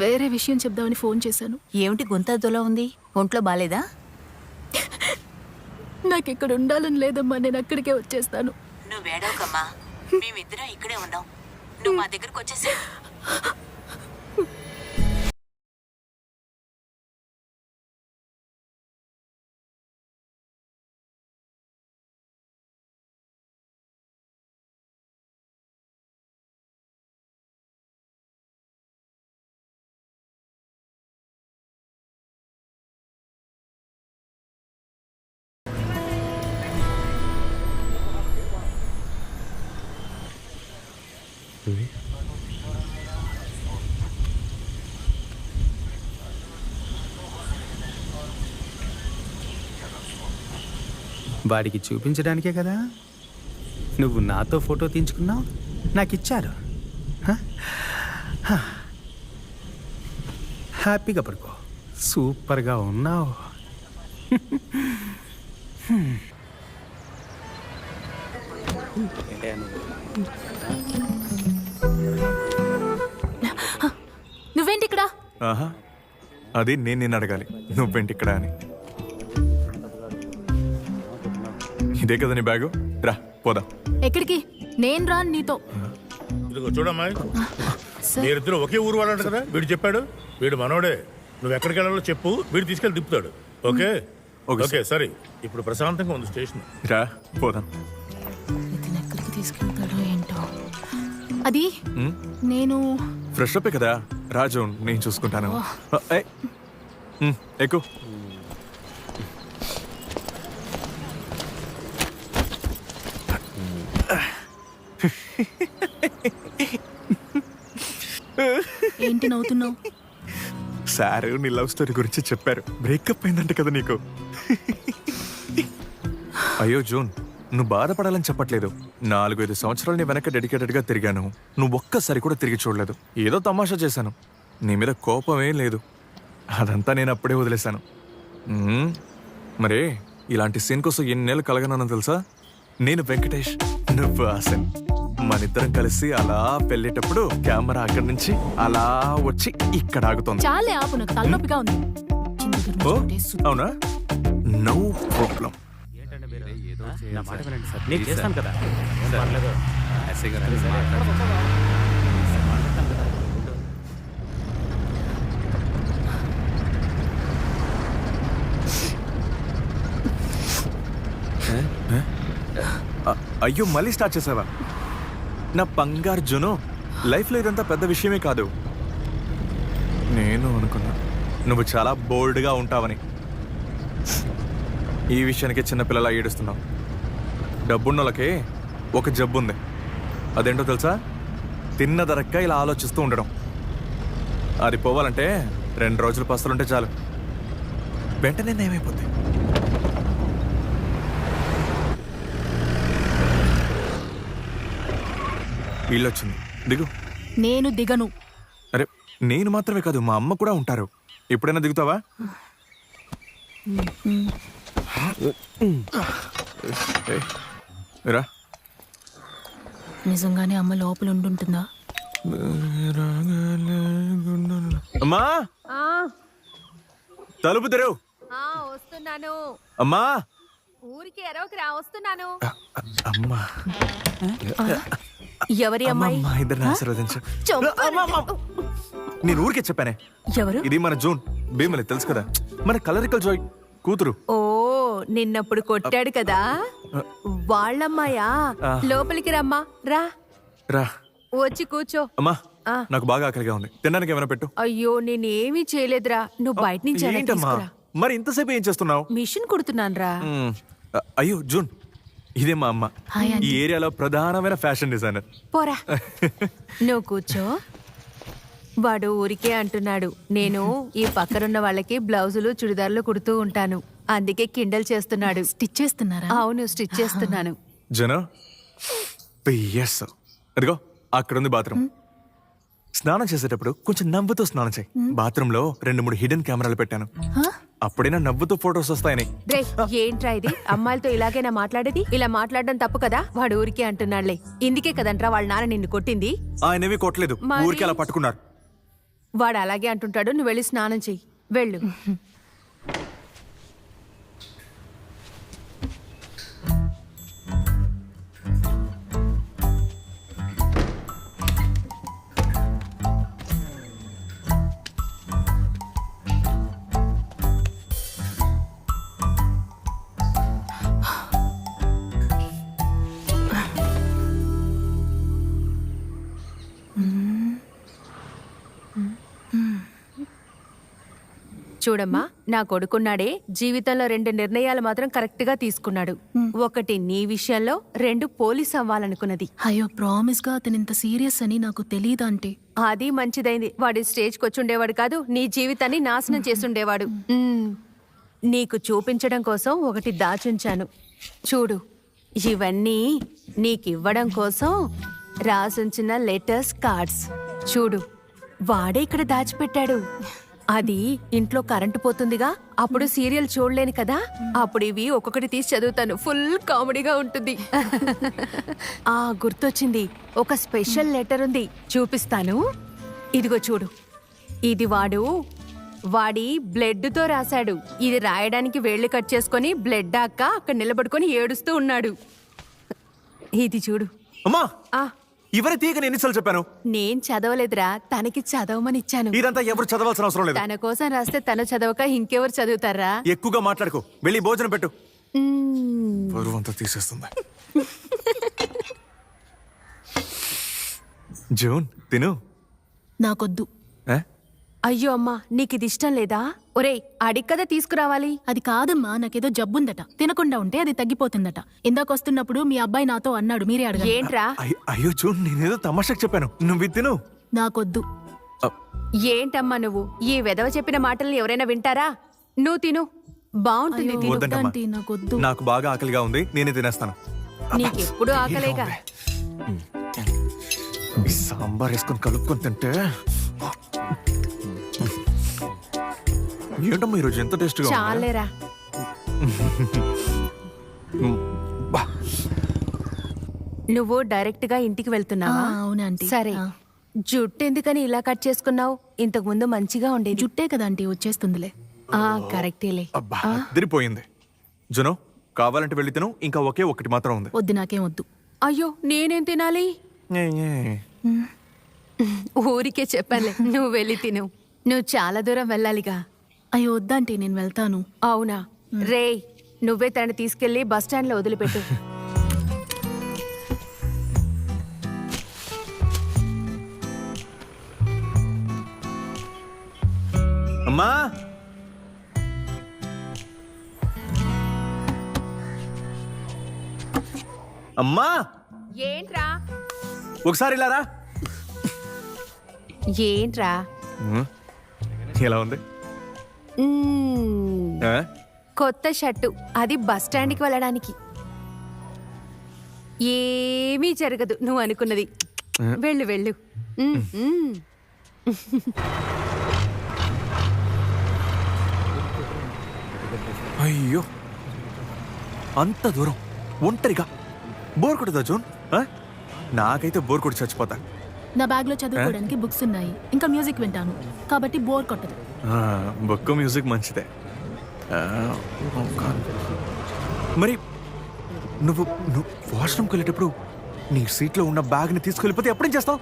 వేరే విషయం చెప్దామని ఫోన్ చేశాను. ఏమిటి గొంతదోలా ఉంది? ఒంట్లో బాలేదా? నాకు ఇక్కడ ఉండాలని లేదమ్మా, నేను అక్కడికే వచ్చేస్తాను. నువ్వు వేడవకమ్మా, మేమిద్దరం ఇక్కడే ఉన్నాం. నువ్వు మా దగ్గరకు వచ్చేసి వాడికి చూపించడానికే కదా నువ్వు నాతో ఫోటో తీయించుకున్నావు, నాకు ఇచ్చారు. హ్యాపీగా పడుకో, సూపర్గా ఉన్నావు. నువ్వేంటి ఇక్కడ? ఆహా, అది నేను నిన్ను అడగాలి, నువ్వేంటి ఇక్కడ అని. ఇదే కదా నీ బ్యాగు? రా పోదాం. ఎక్కడికి? నేను రాను నీతో. ఇదిగో చూడమ్మా, మీరిద్దరు ఒకే ఊరు వాళ్ళంట కదా. వీడు చెప్పాడు, వీడు మనోడే. నువ్వు ఎక్కడికి వెళ్ళాలో చెప్పు, వీడు తీసుకెళ్ళి తిప్పుతాడు. ఓకే ఓకే సరే. ఇప్పుడు ప్రశాంతంగా ఉంది స్టేషన్. రా పోదాం. ఇతను ఎక్కడికి తీసుకెళ్తాడో ఏంటో. అది నేను ఫ్రెష్ అప్ కదా రాజు, నేను చూసుకుంటాను. ఎక్కువ ఏంటి నవ్వుతున్నావు? సార్ నీ లవ్ స్టోరీ గురించి చెప్పారు. బ్రేకప్ అయిందంట కదా నీకు. అయ్యో జూన్, నువ్వు బాధపడాలని చెప్పట్లేదు. 4-5 సంవత్సరాలు నీ వెనక డెడికేటెడ్గా తిరిగాను. నువ్వు ఒక్కసారి కూడా తిరిగి చూడలేదు. ఏదో తమాషా చేశాను. నీ మీద కోపమేం లేదు. అదంతా నేను అప్పుడే వదిలేశాను. మరే ఇలాంటి సీన్ కోసం ఎన్నేళ్ళు కలగనన్నా తెలుసా? నేను వెంకటేష్, నువ్వు హాసన్. మనిద్దరం కలిసి అలా వెళ్ళేటప్పుడు కెమెరా అక్కడి నుంచి అలా వచ్చి ఇక్కడ ఆగుతుంది. చాలే ఆపు, నాకు తలనొప్పిగా ఉంది. ఓ అవునా, నో ప్రాబ్లం. నా మాట వినండి సార్, నేను చేస్తాను కదా. అయ్యో మళ్ళీ స్టార్ట్ చేసావా? నా బంగారు జును, లైఫ్లో ఇదంతా పెద్ద విషయమే కాదు. నేను అనుకున్నా నువ్వు చాలా బోల్డ్గా ఉంటావని. ఈ విషయానికి చిన్నపిల్లలా ఏడుస్తున్నావు. డబ్బున్నోళ్ళకి ఒక జబ్బు ఉంది. అదేంటో తెలుసా? తిన్నదరక్క ఇలా ఆలోచిస్తూ ఉండడం. అది పోవాలంటే 2 రోజులు పస్తులుంటే చాలు, వెంటనే నయమైపోద్ది. వీళ్ళొచ్చింది, దిగు. నేను దిగను. అరే నేను మాత్రమే కాదు, మా అమ్మ కూడా ఉంటారు. ఎప్పుడైనా దిగుతావా? రా. నిజంగానే అమ్మ లోపల ఉంటుందా? అమ్మా తలుపు తెరవు. వస్తున్నాను. అమ్మా ఊరికి ఎరవకి రా, వస్తున్నాను. అమ్మా ఎవరి అమ్మాయి? అమ్మా ఇద్దరిని ఆశీర్వదించు. నేను ఊరికే చెప్పానే. ఎవరు? ఇది మన జూన్, భీమలి తెలుసు కదా, మన కలరికల్ జాయ్ కూతురు. ఓ నిన్నప్పుడు కొట్టాడు కదా, వాళ్ళమ్మాయా? లోపలికి రమ్మా, రా రా. వచ్చి కూర్చో. అమ్మా నాకు బాగా ఆకలిగా ఉంది, తినడానికి ఏమైనా పెట్టు. అయ్యో నేనేమీ చేయలేదురా, నువ్వు బయట నుంచి ఏమైనా ఏంటమ్మా తీసుకురా. మరి ఇంతసేపు ఏం చేస్తున్నావు? మిషన్ కుడుతున్నాను రా. అయ్యో జూన్, ఇదే మా అమ్మ. ఈ ఏరియాలో ప్రధానమైన ఫ్యాషన్ డిజైనర్. పోరా నువ్వు కూర్చో. వాడు ఊరికే అంటున్నాడు, నేను ఈ పక్కనున్న వాళ్ళకి బ్లౌజులు చుడిదార్లు కుడుతూ ఉంటాను, అందుకే కిండల్ చేస్తున్నాడు. స్టిచ్ చేస్తున్నారా? అవును, స్టిచ్ చేస్తున్నాను. జన ఎస్, అదిగో అక్కడ ఉంది బాత్రూమ్. స్నానం చేసేటప్పుడు కొంచెం నవ్వుతూ స్నానం చేయి. బాత్రూమ్ లో 2-3 హిడెన్ కెమెరాలు పెట్టాను, అప్పుడైనా నవ్వుతూ ఫొటోస్ వస్తాయని. రే ఏంట్రా ఇది, అమ్మాయిలతో ఇలాగైనా మాట్లాడేది? ఇలా మాట్లాడడం తప్పు కదా. వాడు ఊరికే అంటున్నాడులే, ఇందుకే కదంట్రా వాళ్ళ నాన్న నిన్ను కొట్టింది. ఆయనవి కొట్టలేదు, ఊరికి అలా పట్టుకున్నారు. వాడు అలాగే అంటుంటాడు, నువ్వు వెళ్ళి స్నానం చెయ్యి, వెళ్ళు. చూడమ్మా, నా కొడుకున్నాడే జీవితంలో 2 నిర్ణయాలు మాత్రం కరెక్ట్ గా తీసుకున్నాడు. ఒకటి నీ విషయంలో, 2 పోలీస్ అవ్వాలనుకున్నది. అయ్యో ప్రామిస్ గా అతను ఇంత సీరియస్ అని నాకు తెలియదు అంటే. అది మంచిదైంది. వాడి స్టేజ్కి వచ్చుండేవాడు కాదు, నీ జీవితాన్ని నాశనం చేసుండేవాడు. నీకు చూపించడం కోసం ఒకటి దాచుంచాను, చూడు. ఇవన్నీ నీకివ్వడం కోసం రాసుంచిన లెటర్స్, కార్డ్స్. చూడు, వాడే ఇక్కడ దాచిపెట్టాడు. అది ఇంట్లో కరెంటు పోతుందిగా, అప్పుడు సీరియల్ చూడలేను కదా, అప్పుడు ఇవి ఒక్కొక్కటి తీసి చదువుతాను. ఫుల్ కామెడీగా ఉంటుంది. గుర్తొచ్చింది, ఒక స్పెషల్ లెటర్ ఉంది, చూపిస్తాను. ఇదిగో చూడు, ఇది వాడి బ్లడ్తో రాశాడు. ఇది రాయడానికి వేళ్ళు కట్ చేసుకొని బ్లడ్ అక్క అక్కడ నిలబడుకొని ఏడుస్తూ ఉన్నాడు. ఇది చూడు. అమ్మా ఇవన్నీ తీయకని ఎన్నిసార్లు చెప్పాను? నేను చదవలేదురా, తనకి చదవమని ఇచ్చాను. ఇదంతా ఎవరు చదవాల్సిన అవసరం లేదు. తన కోసం రాస్తే తను చదవక ఇంకెవరు చదువుతారా? ఎక్కువగా మాట్లాడుకో, వెళ్ళి భోజనం పెట్టు. బరువంతా తీసేస్తుంది. జూన్ తిను. నాకొద్దు. అయ్యో అమ్మా, నీకు ఇది ఇష్టం లేదా? ఒరేయ్, అడిగి కదా తీసుకురావాలి. అది కాదమ్మా, నాకేదో జబ్బుందట, తినకుండా ఉంటే అది తగ్గిపోతుందట. ఇందాకొస్తున్నప్పుడు మీ అబ్బాయి నాతో అన్నాడు, మీరే అడగండి. ఏంట్రా? అయ్యో జూన్, నేనేదో తమాషాకు చెప్పాను, నువ్వు ఇది తిను. నాకొద్దు. ఏంటమ్మా నువ్వు? ఈ వెధవ చెప్పిన మాటల్ని ఎవరైనా వింటారా? నువ్వు తిను, బాగుంటుంది. తిను. వద్దంటమ్మా. నాకొద్దు. నాకు బాగా ఆకలిగా ఉంది, నేనే తినేస్తాను. నీకెప్పుడు ఆకలేగా. ఈ సాంబార్ వేసుకొని కలుపుకొని తింటే ఏంటమ్మా ఈరోజు ఎంత టేస్ట్గా ఉంది. చాలేరా. నువ్వు డైరెక్ట్ గా ఇంటికి వెళ్తున్నావా? అవునంటీ. సరే, జుట్టు ఎందుకని ఇలా కట్ చేసుకున్నావు? ఇంతకు ముందు మంచిగా ఉండేది. జుట్టే కదా ఆంటీ, వచ్చేస్తుందిలే. కరెక్టేలే. అబ్బా అదిరిపోయింది. జునో, కావాలంటే వెళ్ళి తిను, ఇంకా ఒకే ఒకటి మాత్రం ఉంది. వద్దు, నాకేం వద్దు. అయ్యో, నేనేం తినాలి? ఊరికే చెప్పాలే, నువ్వు వెళ్ళి తిను. నువ్వు చాలా దూరం వెళ్ళాలిగా. అయ్యో వద్దంటీ, నేను వెళ్తాను. అవునా? రేయ్, నువ్వే తనని తీసుకెళ్లి బస్ స్టాండ్ లో వదిలిపెట్టు. అమ్మా, అమ్మా, ఏంట్రా? ఒకసారి ఇలా రా. ఏంట్రా? ఎలా ఉంది? కొత్త షర్టు, అది బస్ స్టాండ్కి వెళ్ళడానికి. ఏమీ జరగదు నువ్వు అనుకున్నది. వెళ్ళు వెళ్ళు. అయ్యో, అంత దూరం ఒంటరిగా బోర్ కొడుతుందా జూన్? నాకైతే బోర్ కొట్టి చచ్చిపోతా. నా బ్యాగ్ లో చదువుకోవడానికి బుక్స్ ఉన్నాయి, ఇంకా మ్యూజిక్ వింటాను, కాబట్టి బోర్ కొట్టదు. బుక్ మ్యూజిక్ మంచిదే. మరి నువ్వు వాష్రూమ్కి వెళ్ళేటప్పుడు నీ సీట్లో ఉన్న బ్యాగ్ని తీసుకెళ్ళిపోతే ఎప్పుడేం చేస్తావు?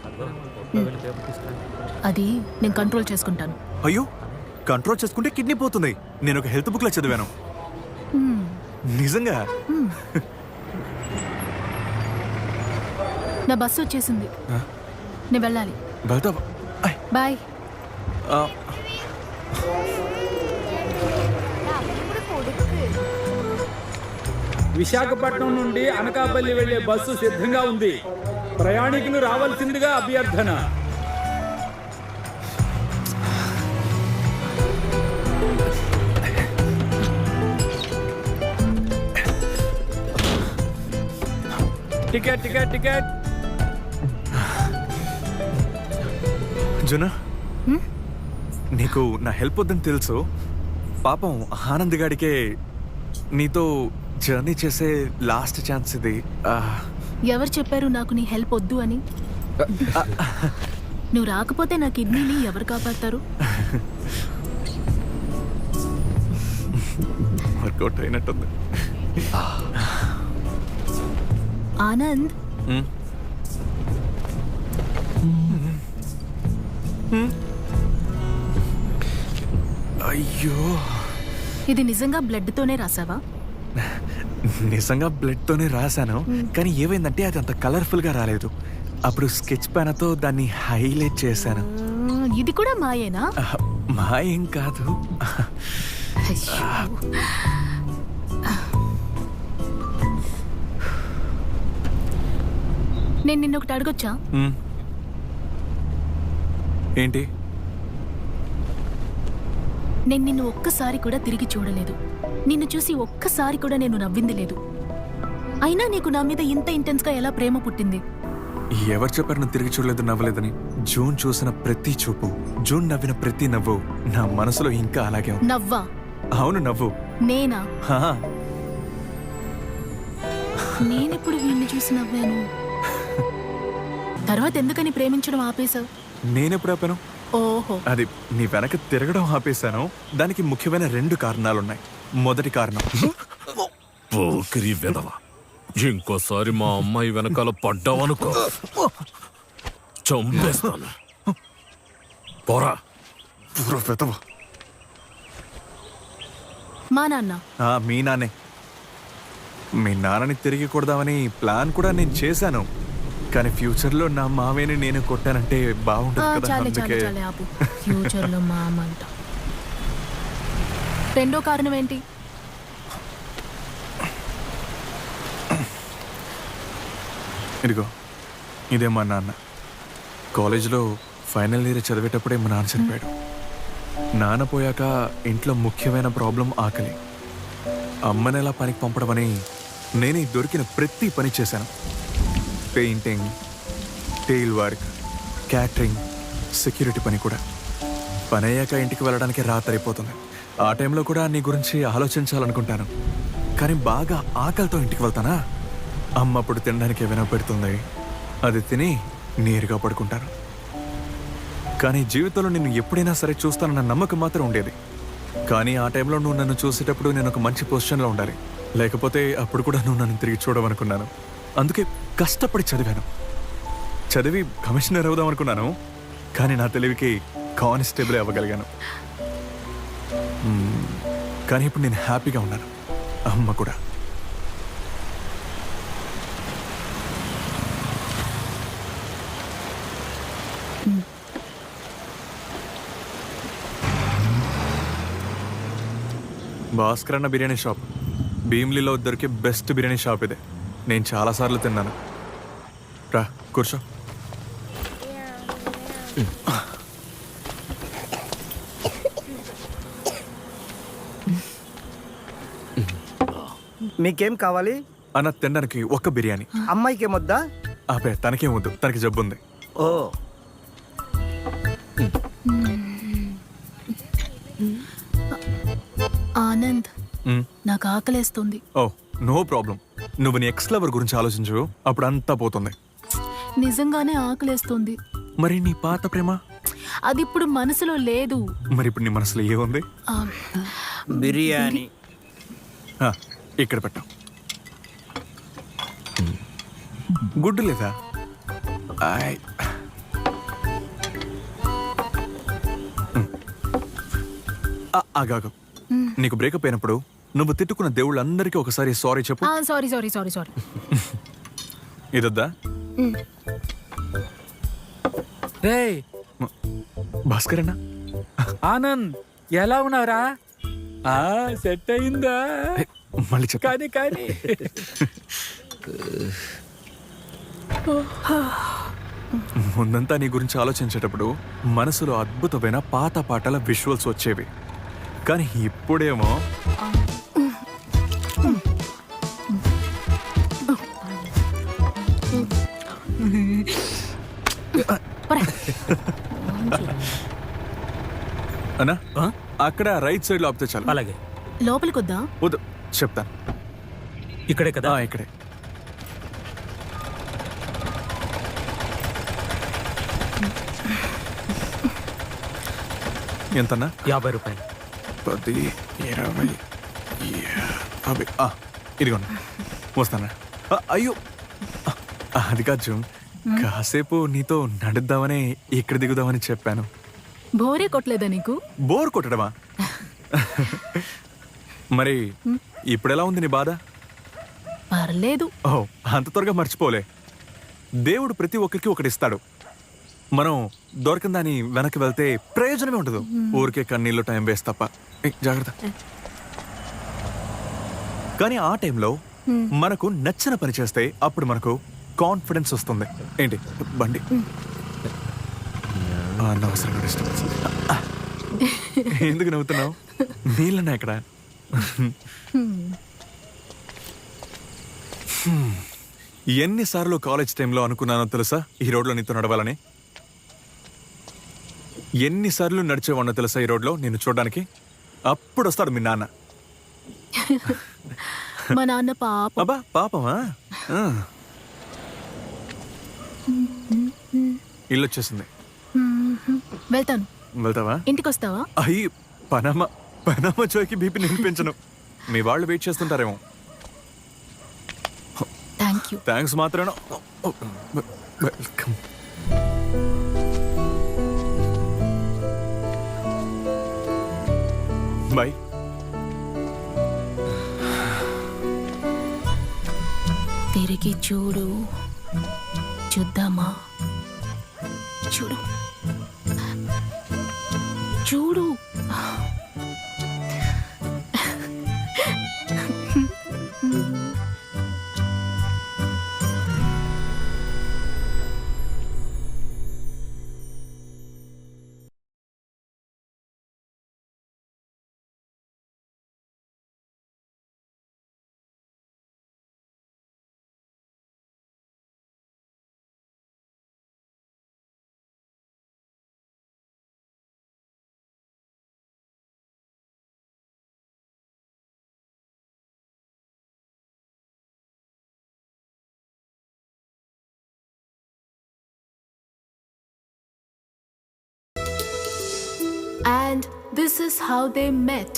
అది నేను కంట్రోల్ చేసుకుంటాను. అయ్యో, కంట్రోల్ చేసుకుంటే కిడ్నీ పోతుంది. నేను ఒక హెల్త్ బుక్లో చదివాను. నిజంగా? నా బస్సు వచ్చేసింది, నేను వెళ్ళాలి. వెళ్తావా? బాయ్. విశాఖపట్నం నుండి అనకాపల్లి వెళ్లే బస్సు సిద్ధంగా ఉంది. ప్రయాణికులు రావాల్సిందిగా అభ్యర్థన. Ticket ticket ticket. జునా, నీకు నా హెల్ప్ వద్దని తెలుసు. పాపం ఆనంద్ గాడికే నీతో జర్నీ చేసే లాస్ట్ ఛాన్స్ ఇది. ఎవరు చెప్పారు నాకు నీ హెల్ప్ వద్దు అని? నువ్వు రాకపోతే నా కిడ్నీని ఎవరు కాపాడతారు? వర్కౌట్ అయినట్టుంది. ఆనంద్, అయ్యో, ఇది నిజంగా బ్లడ్ తోనే రాసావా? నిజంగా బ్లడ్ తోనే రాశాను, కానీ ఏమైందంటే అది అంత కలర్ఫుల్ గా రాలేదు. అప్పుడు స్కెచ్ పెన్తో దాన్ని హైలైట్ చేశాను. ఇది కూడా మాయేనా? మాయేం కాదు. నేను నిన్నొకటి అడగొచ్చా? ఏంటి? నేను నిన్ను ఒక్కసారి కూడా తిరిగి చూడలేదు. నిన్ను చూసి ఒక్కసారి కూడా నేను నవ్వింది లేదు. అయినా నీకు నా మీద ఇంత ఇంటెన్స్ గా ఎలా ప్రేమ పుట్టింది? ఎవరు చెప్పారు నువ్వు తిరిగి చూడలేదు, నవ్వలేదని? జూన్ చూసిన ప్రతి చూపు, జూన్ నవ్విన ప్రతి నవ్వు నా మనసులో ఇంకా అలాగే ఉంది. నవ్వా? అవును, నవ్వు. నేనా? నేనెప్పుడు వీణ్ణి చూసి నవ్వాను? తర్వాత ఎందుకని ప్రేమించడం ఆపేశావు? నేనెప్పుడు ఆపాను? ఓహో, అది నీ వెనక తిరగడం ఆపేశాను. దానికి ముఖ్యమైన 2 కారణాలున్నాయి. మొదటి కారణం, పోకిరి వెధవ, ఇంకోసారి మా అమ్మాయి వెనకాల పడ్డావనుకో చంపేస్తాను. పోరా. మా నాన్న మీ నాన్నే. మీ నాన్నని తిరిగి కొడదామని ప్లాన్ కూడా నేను చేశాను, కానీ ఫ్యూచర్లో నా మావేని నేను కొట్టానంటే బాగుంటుంది కదా, చాలే అందుకే. చాలే చాలే ఆపు. ఫ్యూచర్లో మా అమ్మ అంట. రెండో కారణం ఏంటి? ఇదిగో ఇదే మా నాన్న. కాలేజీలో ఫైనల్ ఇయర్ చదివేటప్పుడే మా నాన్న చనిపోయాడు. నాన్న పోయాక ఇంట్లో ముఖ్యమైన ప్రాబ్లం ఆకలి. అమ్మని ఎలా పనికి పంపడమని నేనే దొరికిన ప్రతి పని చేశాను. Painting, tail work, catering, security పని కూడా. పని అయ్యాక ఇంటికి వెళ్ళడానికి రాత్రి అయిపోతుంది. ఆ టైంలో కూడా నీ గురించి ఆలోచించాలనుకుంటాను, కానీ బాగా ఆకలితో ఇంటికి వెళ్తానా, అమ్మ అప్పుడు తినడానికి ఏమైనా పెడుతుంది, అది తిని నేరుగా పడుకుంటాను. కానీ జీవితంలో నిన్ను ఎప్పుడైనా సరే చూస్తానన్న నమ్మకం మాత్రం ఉండేది. కానీ ఆ టైంలో నువ్వు నన్ను చూసేటప్పుడు నేను ఒక మంచి పొజిషన్లో ఉండాలి, లేకపోతే అప్పుడు కూడా నువ్వు నన్ను తిరిగి చూడవనుకున్నాను. అందుకే కష్టపడి చదివాను. చదివి కమిషనర్ అవుదాం అనుకున్నాను, కానీ నా తెలివికి కానిస్టేబుల్ అవ్వగలిగాను. కానీ ఇప్పుడు నేను హ్యాపీగా ఉన్నాను, అమ్మ కూడా. భాస్కర్ అన్న బిర్యానీ షాప్ భీమ్లీలో దొరికే బెస్ట్ బిర్యానీ షాప్ ఇదే. నేను చాలాసార్లు తిన్నాను. రా కూర్చో. మీకేం కావాలి అన్న? తినడానికి ఒక్క బిర్యానీ. అమ్మాయికి ఏమొద్దా? ఆపే, తనకేం వద్దు, తనకి జబ్బు ఉంది. ఓ ఆనంద్, నాకు ఆకలేస్తుంది. Oh no problem. నువ్వు నీ ఎక్స్ లవర్ గురించి ఆలోచించు, అప్పుడు అంతా పోతుంది. నిజంగానే ఆకలేస్తుంది. మరి నీ పాత ప్రేమ? అది ఇప్పుడు మనసులో లేదు. మరి ఇప్పుడు నీ మనసులో ఏముంది? బిర్యానీ. ఇక్కడ పెట్టాం. గుడ్డు లేదా? ఆగాగు. నీకు బ్రేకప్ అయినప్పుడు నువ్వు తిట్టుకున్న దేవుళ్ళందరికీ ఒకసారి సారీ చెప్పు. Sorry sorry sorry sorry. ఇదొద్దా? రే భాస్కర్ అన్న. ఆనంద్, ఎలా ఉన్నావురా? సెట్ అయిందా? మళ్ళీ చెప్పు. కానీ కానీ ముందంతా నీ గురించి ఆలోచించేటప్పుడు మనసులో అద్భుతమైన పాత పాటల విజువల్స్ వచ్చేవి, కానీ ఇప్పుడేమో అన్నా అక్కడ రైట్ సైడ్ లో ఆపితే చాలు. అలాగే. లోపలికి వద్దా? వద్దు, చెప్తాను. ఇక్కడే కదా? ఇక్కడే. ఎంతన్నా? 50 రూపాయలు. 10, 20, 50. ఇదిగోండి, వస్తానా? అయ్యో అది కాదు, కాసేపు నీతో నడుద్దామని ఇక్కడ దిగుదామని చెప్పాను. బోరే కొట్టలేదా నీకు? బోర్ కొట్టడమా? మరి ఇప్పుడెలా ఉంది నీ బాధ? పర్లేదు. అంత త్వరగా మర్చిపోలే. దేవుడు ప్రతి ఒక్కరికి ఒకటి ఇస్తాడు. మనం దొరకని దాని వెనక్కి వెళ్తే ప్రయోజనమే ఉండదు. ఊరికే కన్నీళ్ళు టైం వేస్ట్ తప్ప. జాగ్రత్త. కానీ ఆ టైంలో మనకు నచ్చిన పని చేస్తే అప్పుడు మనకు కాన్ఫిడెన్స్ వస్తుంది. ఏంటి బండి అనవసరంగా డిస్టర్బెన్స్. ఎందుకు నవ్వుతున్నావు? నీళ్ళన్నా ఇక్కడ. ఎన్నిసార్లు కాలేజ్ టైంలో అనుకున్నానో తెలుసా ఈ రోడ్లో నీతో నడవాలని? ఎన్నిసార్లు నడిచేవాడినో తెలుసా ఈ రోడ్లో నిన్ను చూడడానికి? అప్పుడు వస్తాడు మీ నాన్న. మా నాన్న పాపం. అబ్బా పాపమా? ఇల్లు వచ్చేసింది. వెళ్తాను. వెళ్తావా? ఇంటికి వస్తావా? అయ్యి పనామా చోకి బీపీ నేను పెంచను. మీ వాళ్ళు వెయిట్ చేస్తుంటారేమో. Thank you. థ్యాంక్స్ మాత్రమే. వెల్కమ్. బాయ్. తిరిగి చూడు. చూద్దామా? చూడు చూడు. And this is how they met.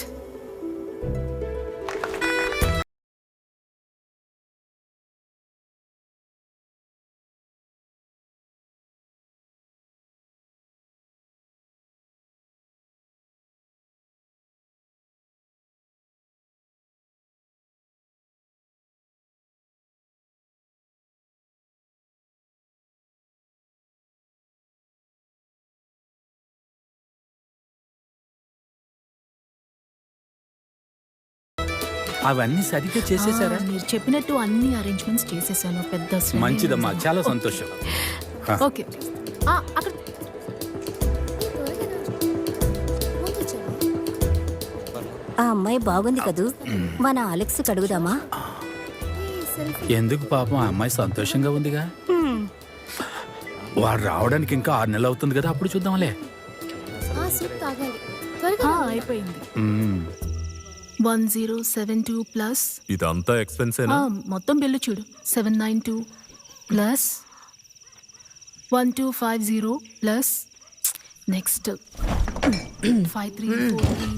అవన్నీ సరిగ్గా చేసేసారా? మీరు చెప్పినట్టు అన్ని అరేంజ్మెంట్స్ చేసేసాను. పెద్ద శ్రమ. మంచిదమ్మా, చాలా సంతోషం. ఓకే. అక్కడ ఆ అమ్మాయి బాగుంది కదూ, మన అలెక్స్ అడుగుదామా? ఎందుకు పాపం, ఆ అమ్మాయి సంతోషంగా ఉందిగా. వాడు రావడానికి ఇంకా 6 నెలలు అవుతుంది కదా, అప్పుడు చూద్దాంలే. అయిపోయింది. 1072 ప్లస్ ఇదంతా ఎక్స్పెన్సేనా? మొత్తం బిల్లు చూడు. 792 plus 1250 plus next 5343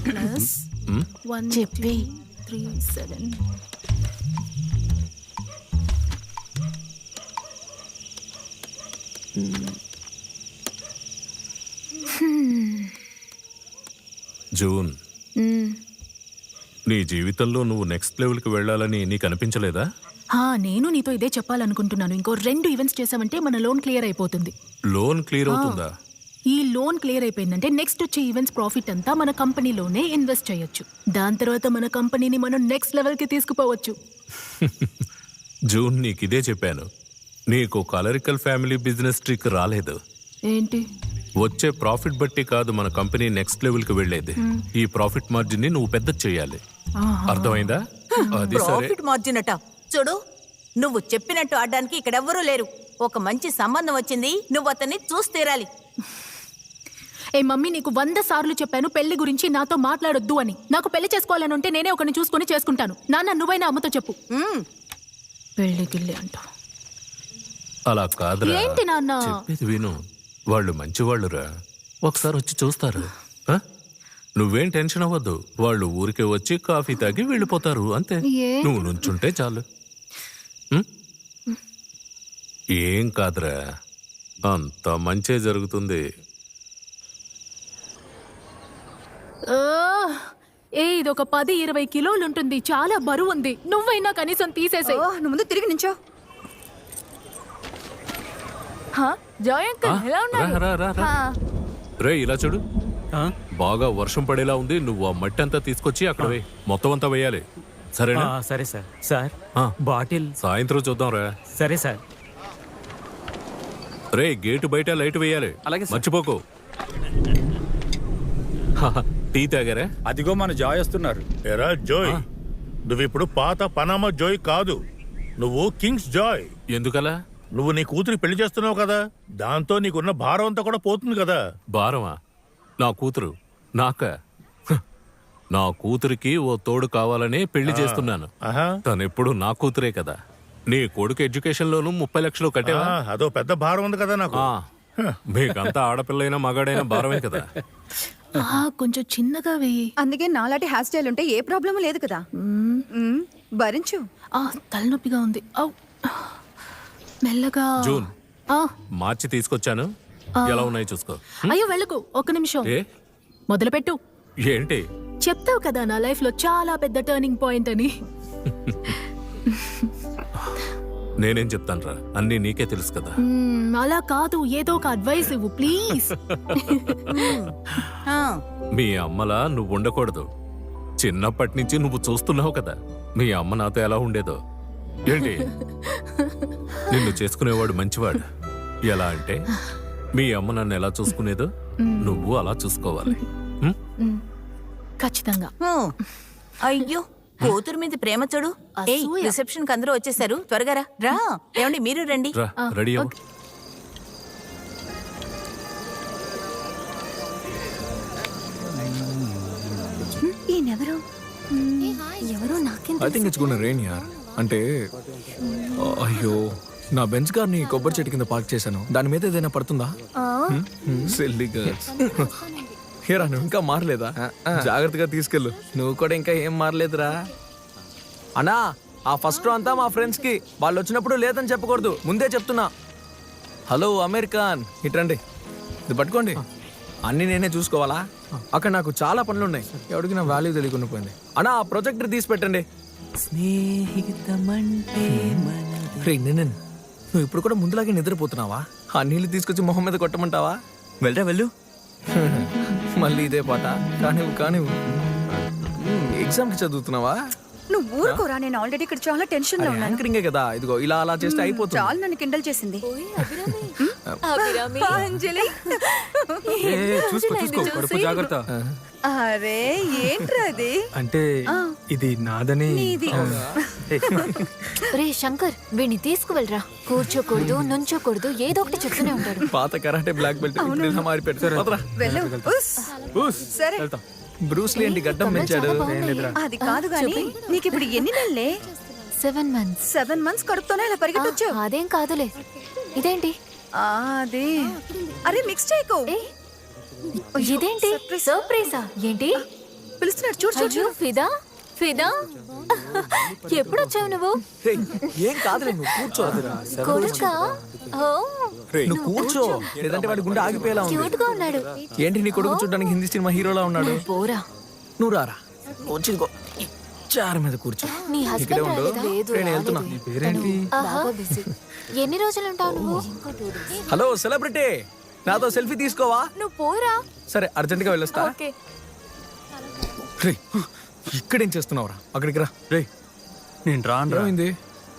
plus 1237. June, నీ జీవితంలో నువ్వు నెక్స్ట్ లెవెల్కి వెళ్ళాలని నీకు అనిపించలేదా? నేను నీతో ఇదే చెప్పాలనుకుంటున్నాను. ఇంకో 2 ఈవెంట్స్ చేసామంటే మన లోన్ క్లియర్ అయిపోతుంది. లోన్ క్లియర్ అవుతుందా? ఈ లోన్ క్లియర్ అయిపోయిందంటే నెక్స్ట్ వచ్చే ఈవెంట్స్ ప్రాఫిట్ అంతా మన కంపెనీలోనే ఇన్వెస్ట్ చేయొచ్చు. దాని తర్వాత మన కంపెనీని మనం నెక్స్ట్ లెవెల్కి తీసుకుపోవచ్చు. జూన్, నీకు ఇదే చెప్పాను. నీకు కలరికల్ ఫ్యామిలీ బిజినెస్ ట్రిక్ రాలేదు. ఏంటి? వచ్చే ప్రాఫిట్ బట్టి కాదు మన కంపెనీ నెక్స్ట్ లెవెల్కి వెళ్ళేది. ఈ ప్రాఫిట్ మార్జిన్ ని నువ్వు పెద్ద చేయాలి. అర్థమైందా? అది సరే. ప్రాఫిట్ మార్జిన్ అట. చూడు, నువ్వు చెప్పినట్టు ఆడడానికి ఇక్కడ ఎవ్వరూ లేరు. ఒక మంచి సంబంధం వచ్చింది, నువ్వు అతన్ని చూసి తీరాలి. ఏ మమ్మీ, నీకు 100 సార్లు చెప్పాను పెళ్లి గురించి నాతో మాట్లాడొద్దు అని. నాకు పెళ్లి చేసుకోవాలని ఉంటే నేనే ఒకరిని చూసుకుని చేసుకుంటాను. నాన్న, నువ్వైనా అమ్మతో చెప్పు. పెళ్లి గిల్లి అంట. అలా కాదురా. ఏంటి నాన్న? చెప్పేది విను. వాళ్ళు మంచివాళ్ళురా, ఒకసారి వచ్చి చూస్తారు. నువ్వేం టెన్షన్ అవ్వద్దు. వాళ్ళు ఊరికే వచ్చి కాఫీ తాగి వెళ్ళిపోతారు, అంతే. నువ్వు నుంచుంటే చాలు. ఏం కాదురా, అంత మంచే జరుగుతుంది. ఇది ఒక 10-20 కిలోలు ఉంటుంది. చాలా బరువు ఉంది. నువ్వైనా కనీసం తీసేసే. నువ్వు ముందు తిరిగి నించో. జాయ్ అంకుల్, ఎలా ఉన్నారు? రే, ఇలా చూడు. బాగా వర్షం పడేలా ఉంది. నువ్వు ఆ మట్టి అంతా తీసుకొచ్చి అక్కడ వేయి. మొత్తం అంతా వేయాలి, సరేనా? సరే సార్. సార్, బాటిల్ సాయంత్రం చూద్దాం రా. సరే సార్. రే, గేటు బయట లైట్ వేయాలి, మర్చిపోకు. టీ తాగారా? అదిగో మన జాయ్ వస్తున్నారు. ఎరా జోయ్, నువ్వు ఇప్పుడు పాత పనామా జోయ్ కాదు, నువ్వు కింగ్స్ జాయ్. ఎందుకలా? నువ్వు నీ కూతురి పెళ్లి చేస్తున్నావు కదా, దాంతో నీకున్న భారం అంతా కూడా పోతుంది కదా. భారమా? నా కూతురు నాక? నా కూతురికి ఓ తోడు కావాలని పెళ్లి చేస్తున్నాను. తనెప్పుడు నా కూతురే కదా. నీ కొడుకు ఎడ్యుకేషన్ లోను 30 లక్షలు కట్టేవా? అదో పెద్ద భారం ఉంది కదా నాకు. మీకంతా ఆడపిల్లైనా మగాడైనా భారమే కదా. కొంచెం చిన్నగా వెయ్యి. అందుకే నాలాంటి హెయిర్ స్టైల్ ఉంటే ఏ ప్రాబ్లం లేదు కదా. భరించు. తలనొప్పిగా ఉంది. మెల్లగా. జూన్, మార్చి తీసుకొచ్చాను, ఎలా ఉన్నాయి చూసుకో. అయ్యో వెళ్ళకు, ఒక్క నిమిషం. మొదలుపెట్టు. ఏంటి? చెప్తావు కదా నా లైఫ్ లో చాలా పెద్ద టర్నింగ్ పాయింట్ అని. నేనేం చెప్తానురా, అన్నీ నీకే తెలుసు కదా. అలా కాదు, ఏదో ఒక అడ్వైస్ ఇవ్వు ప్లీజ్. మీ అమ్మలా నువ్వు ఉండకూడదు. చిన్నప్పటి నుంచి నువ్వు చూస్తున్నావు కదా మీ అమ్మ నాతో ఎలా ఉండేదో. ఏంటి, నిన్ను చేసుకునేవాడు మంచివాడు. ఎలా అంటే మీ అమ్మ నన్ను ఎలా చూసుకునేదో నువ్వు అలా చూసుకోవాలి. ఖచ్చితంగా. అయ్యో, కూతురు మీద ప్రేమ చూడు. రిసెప్షన్ కి అందరూ వచ్చేసారు, త్వరగా రా. రా ఏమండి, మీరు రండి. రా, రెడీ అవ్వు. ఈయనెవరు? ఎవరో నాకేం I think it's gonna rain యార్. అంటే అయ్యో, నా బెంచ్ కార్ని కొబ్బరి చెట్టు కింద పార్క్ చేశాను. దాని మీద ఏదైనా పడుతుందా? Silly girls. హేరా, నువ్వు ఇంకా మారలేదా? జాగ్రత్తగా తీసుకెళ్ళు. నువ్వు కూడా ఇంకా ఏం మారలేదురా. అన్నా, ఆ ఫస్ట్ రో అంతా మా ఫ్రెండ్స్ కి. వాళ్ళు వచ్చినప్పుడు లేదని చెప్పకూడదు, ముందే చెప్తున్నా. హలో అమెరికన్, ఇట్రండి, ఇది పట్టుకోండి. అన్ని నేనే చూసుకోవాలా? అక్కడ నాకు చాలా పనులు ఉన్నాయి. ఎవరికి నా వాల్యూ తెలియకుండా పోయింది. అన్నా, ఆ ప్రొజెక్టర్ తీసి పెట్టండి. రే నిన్న, నువ్వు ఇప్పుడు కూడా ముందులాగే నిద్రపోతున్నావా? ఆ నీళ్ళు తీసుకొచ్చి మొహం మీద కొట్టమంటావా? వెళ్ళరా వెళ్ళు. మళ్ళీ ఇదే పాట. కానివ్వు. ఎగ్జామ్కి చదువుతున్నావా? నువ్వు ఊరుకోరా, నేను ఆల్రెడీ ఇక్కడ చాలా టెన్షన్ లో ఉన్నాను. యాంకరింగే కదా, ఇదిగో ఇలా అలా చేస్తే అయిపోతుంది. చాలా నన్ను కిండల్ చేసింది. అంజలి, చూసుకో కడుపు జాగ్రత్త. అరే ఏంట్రా అది? అంటే ఇది నాదని. రే శంకర్, వీడిని తీసుకువెళ్ళరా. కూర్చోకూడదు, నుంచోకూడదు, ఏదో ఒకటి చెప్తూనే ఉంటాడు. పాత కరాటే బ్లాక్ బెల్ట్ ఇలా మారిపెట్టారు. సరే, బ్రూస్లీ ఏంటి గడ్డం పెంచాడు? అది కాదు గానీ నీకు ఇప్పుడు ఎన్ని నెలలే? 7 months. 7 months కడుపుతోనే ఇలా పరిగెట్టొచ్చావు? అదేం కాదులే. ఇదేంటి? అదే, అరే మిక్స్ చేయకు. ఇదేంటి సర్ప్రైజా? ఏంటి పిలుస్తున్నాడు? చూడు. ఫిదా ఎప్పుడు వచ్చావు నువ్వు? ఏం కాదులే, నువ్వు కూర్చో. కొడుకా? నువ్వు కూర్చో, లేదంటే వాడి గుండె ఆగిపోయేలా ఉంది. క్యూట్ గా ఉన్నాడు. ఏంటి, నీ కొడుకు చూడడానికి హిందీ సినిమా హీరోలా ఉన్నాడు? పోరా, నువ్వు రారా, వచ్చిందిగో చారు మీద కూర్చో. నీ ఇక్కడే హస్బెండ్ ఉండు. నేను వెళ్తున్నా. బాగా బిజీ. ఎన్ని రోజులు ఉంటావు నువ్వు? హలో సెలబ్రిటీ, నాతో సెల్ఫీ తీసుకోవా? నువ్వు పోరా. సరే, అర్జెంట్ గా వెళ్ళొస్తా. రే, ఇక్కడేం చేస్తున్నావురా? అక్కడికి రా. రే, నేను రాను. ఏమైంది?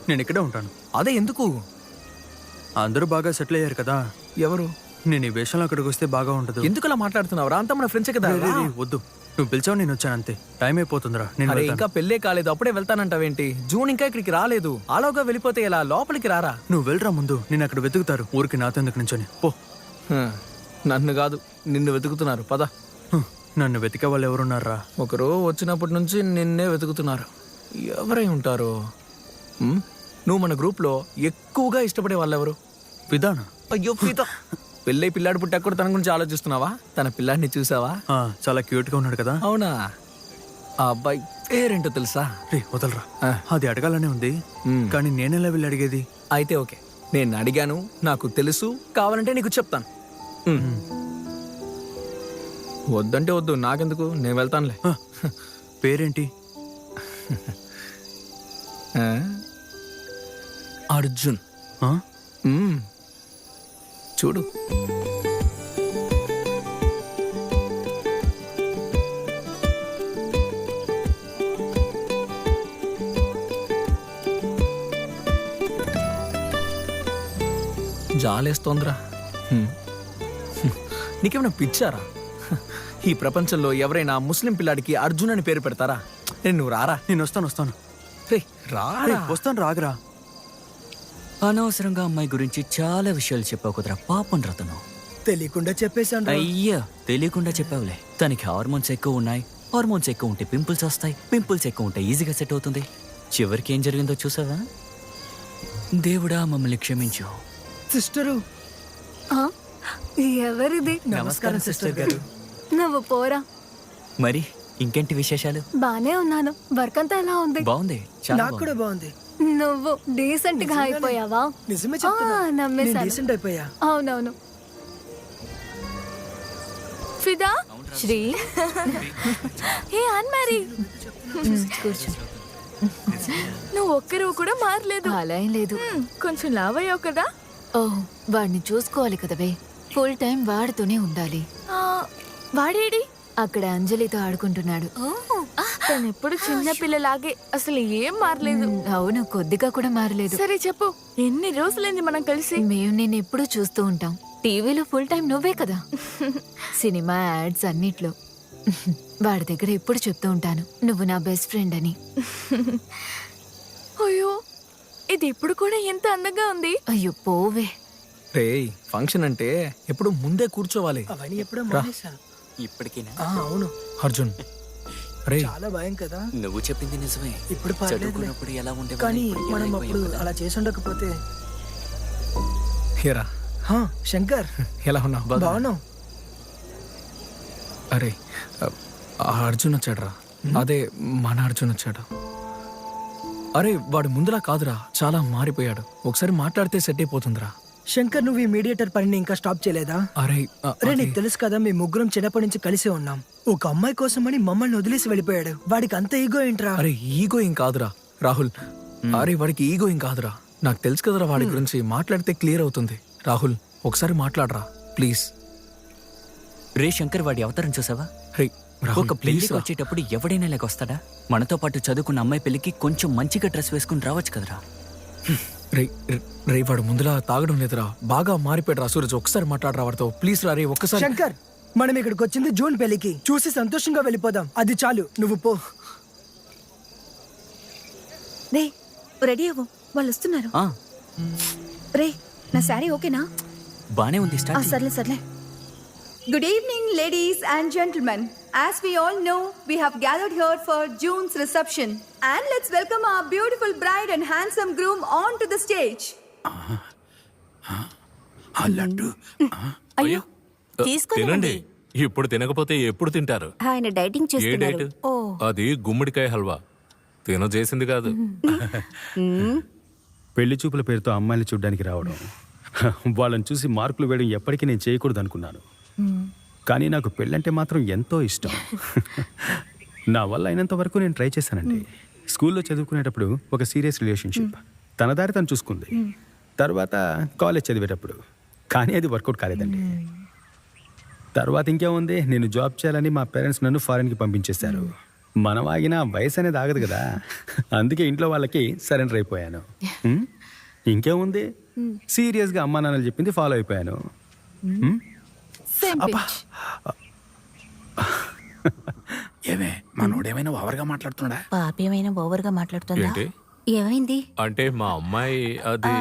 నేను ఇక్కడే ఉంటాను. అదే ఎందుకు? అందరూ బాగా సెటిల్ అయ్యారు కదా. ఎవరు? నేను ఈ వేషంలో అక్కడికి వస్తే బాగా ఉండదు. ఎందుకు అలా మాట్లాడుతున్నావురా? అంతా మన ఫ్రెండ్సే కదా. వద్దు, నువ్వు పిలిచావు, నేను వచ్చాను అంతే. టైం అయిపోతుందిరా. అరే, ఇంకా పెళ్ళే కాలేదు, అప్పుడే వెళ్తానంటావేంటి? జూన్ ఇంకా ఇక్కడికి రాలేదు. ఆలోగా వెళ్ళిపోతే ఎలా? లోపలికి రారా. నువ్వు వెళ్ళరా ముందు, నేను అక్కడ వెతుకుతారు. ఊరికి నాతో ఎందుకు నుంచొని పో. నన్ను కాదు, నిన్ను వెతుకుతున్నారు. పద. నన్ను వెతికే వాళ్ళు ఎవరున్నారా? ఒకరు వచ్చినప్పటి నుంచి నిన్నే వెతుకుతున్నారు. ఎవరై ఉంటారు? నువ్వు మన గ్రూప్ లో ఎక్కువగా ఇష్టపడే వాళ్ళు ఎవరు? పిదానా? అయ్యో పిదా. పెళ్ళై పిల్లాడు పుట్టాక కూడా తన గురించి ఆలోచిస్తున్నావా? తన పిల్లాడిని చూసావా? చాలా క్యూట్ గా ఉన్నాడు కదా. అవునా? ఆ అబ్బాయి పేరేంటో తెలుసా? రే వదలరా, అది అడగాలనే ఉంది, కానీ నేనెలా వెళ్ళి అడిగేది? అయితే ఓకే, నేను అడిగాను, నాకు తెలుసు, కావాలంటే నీకు చెప్తాను. వద్దంటే వద్దు, నాకెందుకు, నేను వెళ్తానులే. పేరేంటి? అర్జున్. చూడు. జాలేస్తోందిరా. నీకేమైనా పిచ్చారా? ఈ ప్రపంచంలో ఎవరైనా ముస్లిం పిల్లాడికి అర్జున్ అని పేరు పెడతారా? నువ్వు రారా. నేను వస్తాను. వస్తాను, రాగరా. అనవసరంగా అమ్మాయి గురించి చాలా విషయాలు చెప్పావు కుదరా. పాపం రతను తెలియకుండా చెప్పేశాను. అయ్యా, తెలియకుండా చెప్పావులే. తనకి హార్మోన్స్ ఎక్కువ ఉన్నాయి. హార్మోన్స్ ఎక్కువ ఉంటే పింపుల్స్ వస్తాయి. పింపుల్స్ ఎక్కువ ఉంటే ఈజీగా సెట్ అవుతుంది. చివరికి ఏం జరిగిందో చూసావా? దేవుడా మమ్మల్ని క్షమించు. సిస్టరు. ఎవరిది? నమస్కారం సిస్టర్ గారు. నువ్వు పోరా. మరి ఇంకేంటి విశేషాలు? బానే ఉన్నాను. వర్క్ అంతా ఎలా ఉంది? బాగుంది, నాకు కూడా బాగుంది. నువ్వు డీసెంట్ గా అయిపోయావా? నిజమే చెప్తున్నా, నమ్మేశాను. డీసెంట్ అయిపోయా. అవునవును. ఫిదా శ్రీ హే అన్మ్యారీ కూర్చో. నువ్వు ఒక్కరు కూడా మారలేదు. అలా ఏం లేదు, కొంచెం లావ్ అయ్యావు కదా. ఓ వాడిని చూసుకోవాలి కదవే, ఫుల్ టైం వాడితోనే ఉండాలి. వాడేడి? అక్కడ అంజలితో ఆడుకుంటున్నాడు. తను ఎప్పుడు చిన్న పిల్లలాగే, అసలు ఏం మారలేదు. అవును, కొద్దిగా కూడా మారలేదు. సరే చెప్పు, ఎన్ని రోజులైంది మనం కలిసి? మేము నేను ఎప్పుడూ చూస్తూ ఉంటాం. టీవీలో ఫుల్ టైం నువ్వే కదా, సినిమా యాడ్స్ అన్నిట్లో. వాడి దగ్గర ఎప్పుడు చెప్తూ ఉంటాను, నువ్వు నా బెస్ట్ ఫ్రెండ్ అని. అయ్యో, ఇది ఇప్పుడు కూడా ఎంత అందంగా ఉంది. అయ్యో పోవే. రే ఫంక్షన్ అంటే ఎప్పుడు ముందే కూర్చోవాలి. అవన్నీ ఎప్పుడో మానేశాను. ఇప్పటికైనా అవును అర్జున్, రే చాలా భయం కదా. నువ్వు చెప్పింది నిజమే. ఇప్పుడు పర్లేదులే. చదువుకున్నప్పుడు ఎలా ఉండే కానీ మనం అప్పుడు అలా చేసి ఉండకపోతే. హేరా శంకర్ ఎలా ఉన్నావు? బాగున్నావు? అరే ఆ అర్జున్ వచ్చాడురా. అదే మన అర్జున్ వచ్చాడు. అరే వాడు ముందులా కాదురా, చాలా మారిపోయాడు. ఒకసారి మాట్లాడితే సెట్ అయిపోతుందిరా. శంకర్, నువ్వు ఈ మీడియేటర్ పనిని ఇంకా స్టాప్ చేయలేదా? అరే అరే నీకు తెలుసు కదా, మేము ముగ్గురం చిన్నప్పటి నుంచి కలిసే ఉన్నాం. ఒక అమ్మాయి కోసమని మమ్మల్ని వదిలేసి వెళ్ళిపోయాడు. వాడికి అంత ఈగో ఏంట్రా? అరే ఈగో ఏం కాదురా రాహుల్. అరే వాడికి ఈగో ఏం కాదురా. నాకు తెలుసు కదరా వాడి గురించి. మాట్లాడితే క్లియర్ అవుతుంది. రాహుల్ ఒకసారి మాట్లాడరా ప్లీజ్. రే శంకర్, వాడి అవతారం చూసావా? రే ఒక పెళ్లికి వచ్చేటప్పుడు ఎవడైనా లేక వస్తాడా? మనతో పాటు చదువుకున్న అమ్మాయి పెళ్లికి కొంచెం మంచిగా డ్రెస్ వేసుకుని రావచ్చు కదరా. రే రే వాడు ముందులా తాగడం లేదురా, బాగా మారిపోయాడు రా. సూరజ్ ఒకసారి మాట్లాడరా వాడితో ప్లీజ్ రా. రే ఒక్కసారి. శంకర్, మనం ఇక్కడికి వచ్చింది జూన్ పెళ్లికి. చూసి సంతోషంగా వెళ్ళిపోదాం, అది చాలు. నువ్వు పో. రే రెడీ అవ్వు, వాళ్ళు వస్తున్నారు. రే నా శారీ ఓకేనా? బానే ఉంది. సర్లే సర్లే. Good evening, ladies and gentlemen. As we all know, we have gathered here for June's reception. And let's welcome our beautiful bride and handsome groom onto the stage. అయ్యో తినండి. ఇప్పుడు తినకపోతే ఎప్పుడు తింటారు? ఆయన డైటింగ్ ఏ డైట్? అది గుమ్మడికాయ హల్వా. తిన చేసింది కాదు. పెళ్లి చూపుల పేరుతో అమ్మాయిలు చూడ్డానికి రావడం, వాళ్ళని చూసి మార్కులు వేయడం ఎప్పటికీ నేను చేయకూడదు అనుకున్నాను. కానీ నాకు పెళ్ళంటే మాత్రం ఎంతో ఇష్టం. నా వల్ల అయినంత వరకు నేను ట్రై చేశానండి. స్కూల్లో చదువుకునేటప్పుడు ఒక సీరియస్ రిలేషన్షిప్, తన దారి తను చూసుకుంది. తర్వాత కాలేజ్ చదివేటప్పుడు, కానీ అది వర్కౌట్ కాలేదండి. తర్వాత ఇంకేముంది, నేను జాబ్ చేయాలని మా పేరెంట్స్ నన్ను ఫారెన్కి పంపించేశారు. మనం ఆగినా వయసు అనేది ఆగదు కదా, అందుకే ఇంట్లో వాళ్ళకి సరెండర్ అయిపోయాను. ఇంకేముంది, సీరియస్గా అమ్మా నాన్నలు చెప్పింది ఫాలో అయిపోయాను. ఏమే మనోడేమైనా ఓవర్గా మాట్లాడుతున్నాడా? పాప ఏమైనా ఓవర్గా మాట్లాడుతుందా? ఏంటి? ఏమైంది? అంటే మా అమ్మాయి అది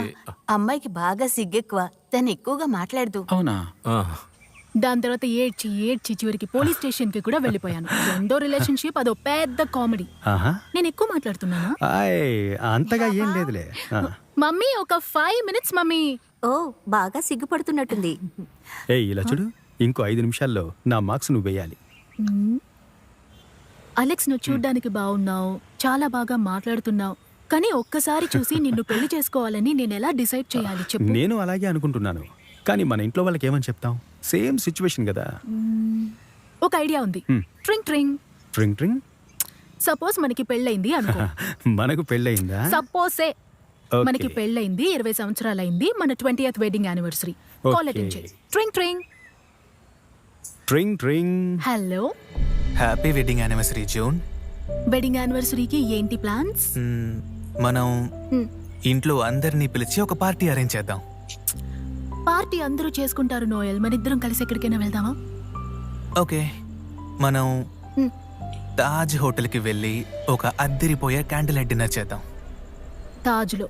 అమ్మాయికి బాగా సిగ్గెక్కువ, తను ఎక్కువగా మాట్లాడదు. అవునా? దాని తర్వాత ఏడ్చి ఏడ్చి చివరికి పోలీస్ స్టేషన్ కి కూడా వెళ్ళిపోయాను. రెండో రిలేషన్షిప్ అదో పెద్ద కామెడీ. నేను ఎక్కువ మాట్లాడుతున్నాను. అంతగా ఏం లేదులే. మమ్మీ ఒక 5 minutes మమ్మీ. ఓ బాగా సిగ్గుపడుతున్నట్టుంది. ఇలా చూడు, ఇంకో 5 నిమిషాల్లో నా మార్క్స్ నువ్వు వేయాలి. అలెక్స్, నువ్వు చూడ్డానికి బాగున్నావు, చాలా బాగా మాట్లాడుతున్నావు, కానీ ఒక్కసారి చూసి నిన్ను పెళ్లి చేసుకోవాలని నేను ఎలా డిసైడ్ చేయాలి చెప్పు? నేను అలాగే అనుకుంటున్నాను, కానీ మన ఇంట్లో వాళ్ళకి ఏమని చెప్తాం? సేమ్ సిచ్యువేషన్ కదా. ఒక ఐడియా ఉంది. ట్రింగ్ ట్రింగ్ ట్రింగ్ ట్రింగ్. సపోజ్ మనకి పెళ్ళైంది అనుకో. మనకు పెళ్ళయిందా? సపోజే మనకి పెళ్ళైంది, 20 సంవత్సరాలైంది, మన 20th wedding anniversary. Call attend చేయి. ట్రింగ్ ట్రింగ్ ట్రింగ్ ట్రింగ్. Hello, happy wedding anniversary June. Wedding యానివర్సరీకి ఏంటి ప్లాన్స్? మనం ఇంట్లో అందరినీ పిలిచి ఒక పార్టీ అరేంజ్ చేద్దాం. పార్టీ అందరూ చేసుకుంటారు నోయల్, మన ఇద్దరం కలిసి ఎక్కడికైనా వెళ్దామా? ఓకే, మనం తాజ్ హోటల్కి వెళ్ళి ఒక అద్దరిపోయే క్యాండిల్ లైట్ డిన్నర్ చేద్దాం. తాజ్లో?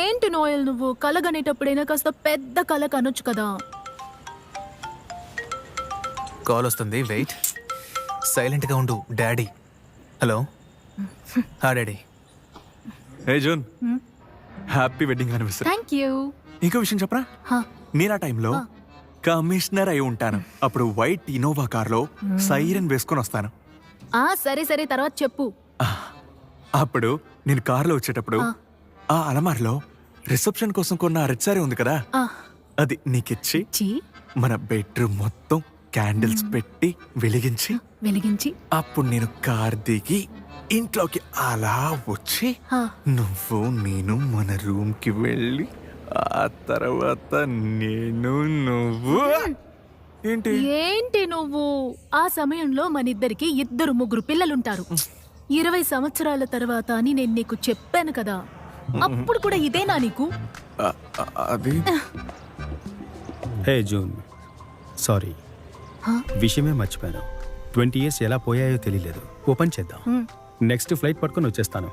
ఏంటి నోయల్, నువ్వు కలగనేటప్పుడైనా కాస్త పెద్ద కల కనొచ్చు కదా. కాల్ వస్తుంది, వెయిట్. సైలెంట్గా ఉండు daddy. Hello. Daddy. Hey June, happy wedding anniversary. Thank you. ఇంకో విషయం చెప్పరా, నేను ఆ టైంలో కమిషనర్ అయి ఉంటాను. అప్పుడు వైట్ ఇన్నోవా కార్లో సైరన్ వేసుకొని వస్తాను. సరే సరే, తర్వాత చెప్పు. అప్పుడు నేను కార్లో వచ్చేటప్పుడు ఆ అలమార్లో రిసెప్షన్ కోసం కొన్న రెడ్ సారీ ఉంది కదా, అది నీకిచ్చి మన బెడ్రూమ్ మొత్తం క్యాండిల్స్ పెట్టి వెలిగించి అప్పుడు నేను కార్ దిగి ఇంట్లోకి అలా వచ్చి నువ్వు నేను మన రూమ్ కి వెళ్ళి ఆ తర్వాత నేను నువ్వు ఏంటి నువ్వు ఆ సమయంలో మనిద్దరికి 2-3 పిల్లలుంటారు. 20 సంవత్సరాల తర్వాత అని నేను నీకు చెప్పాను కదా, అప్పుడు కూడా ఇదేనా నీకు? అది హే జూన్, సారీ, విషయమే మర్చిపోయాను. 20 years ఎలా పోయాయో తెలియలేదు. ఓపెన్ చేద్దాం. నెక్స్ట్ ఫ్లైట్ పట్టుకొని వచ్చేస్తాను.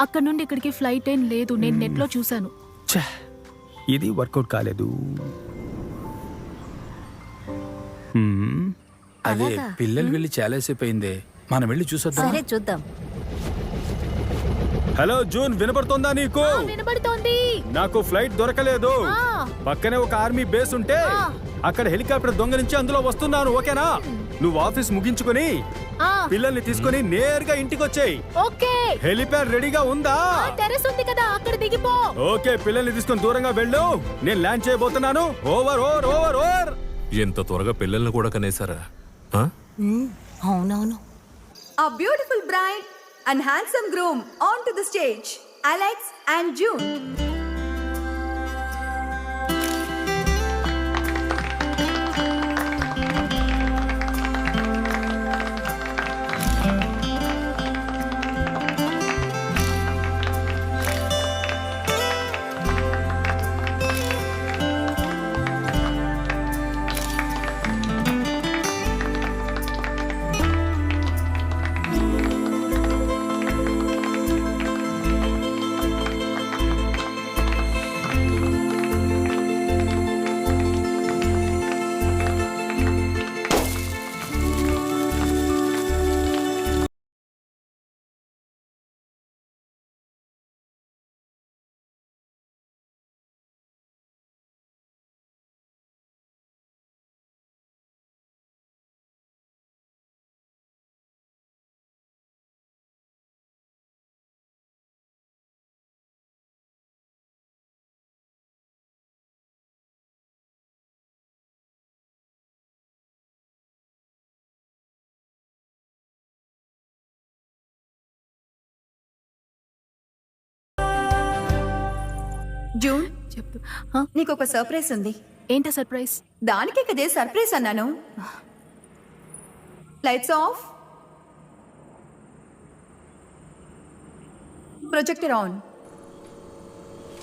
అక్కడ నుండి ఇక్కడికి ఫ్లైట్ ఏం లేదు, నేను నెట్ లో చూశాను. ఇది వర్కౌట్ కాలేదు. అదే పిల్లలు వెళ్ళి చాలాసేపు అయిందే, మనం వెళ్ళి చూసొద్దాం. సరే చూద్దాం. హలో జూన్, వినపడుతోందా నీకు? వినబడుతోంది. నాకు ఫ్లైట్ దొరకలేదు. పక్కనే ఒక ఆర్మీ బేస్ ఉంటే అక్కడ హెలికాప్టర్ దొంగలించి అందులో వస్తున్నాను. ఓకేనా? నువ్వు ఆఫీస్ ముగించుకొని పిల్లల్ని తీసుకొని నేరుగా ఇంటికి వచ్చేయ్. ఓకే. హెలిప్యాడ్ రెడీగా ఉందా? టెర్రస్ ఉంది కదా, అక్కడ దిగిపో. ఓకే, పిల్లల్ని తీసుకొని దూరంగా వెళ్ళు. నేను ల్యాండ్ చేయబోతున్నాను. Over over over over. ఎంత త్వరగా పిల్లల్ని కూడా కనేసారా? అవునవును. A beautiful bride and handsome groom onto the stage, Alex and June. June, చెప్పు. నీకు ఒక సర్ప్రైజ్ ఉంది. ఏంటా సర్ప్రైజ్? దానికే కదే సర్ప్రైజ్ అన్నాను. Lights off, projector on.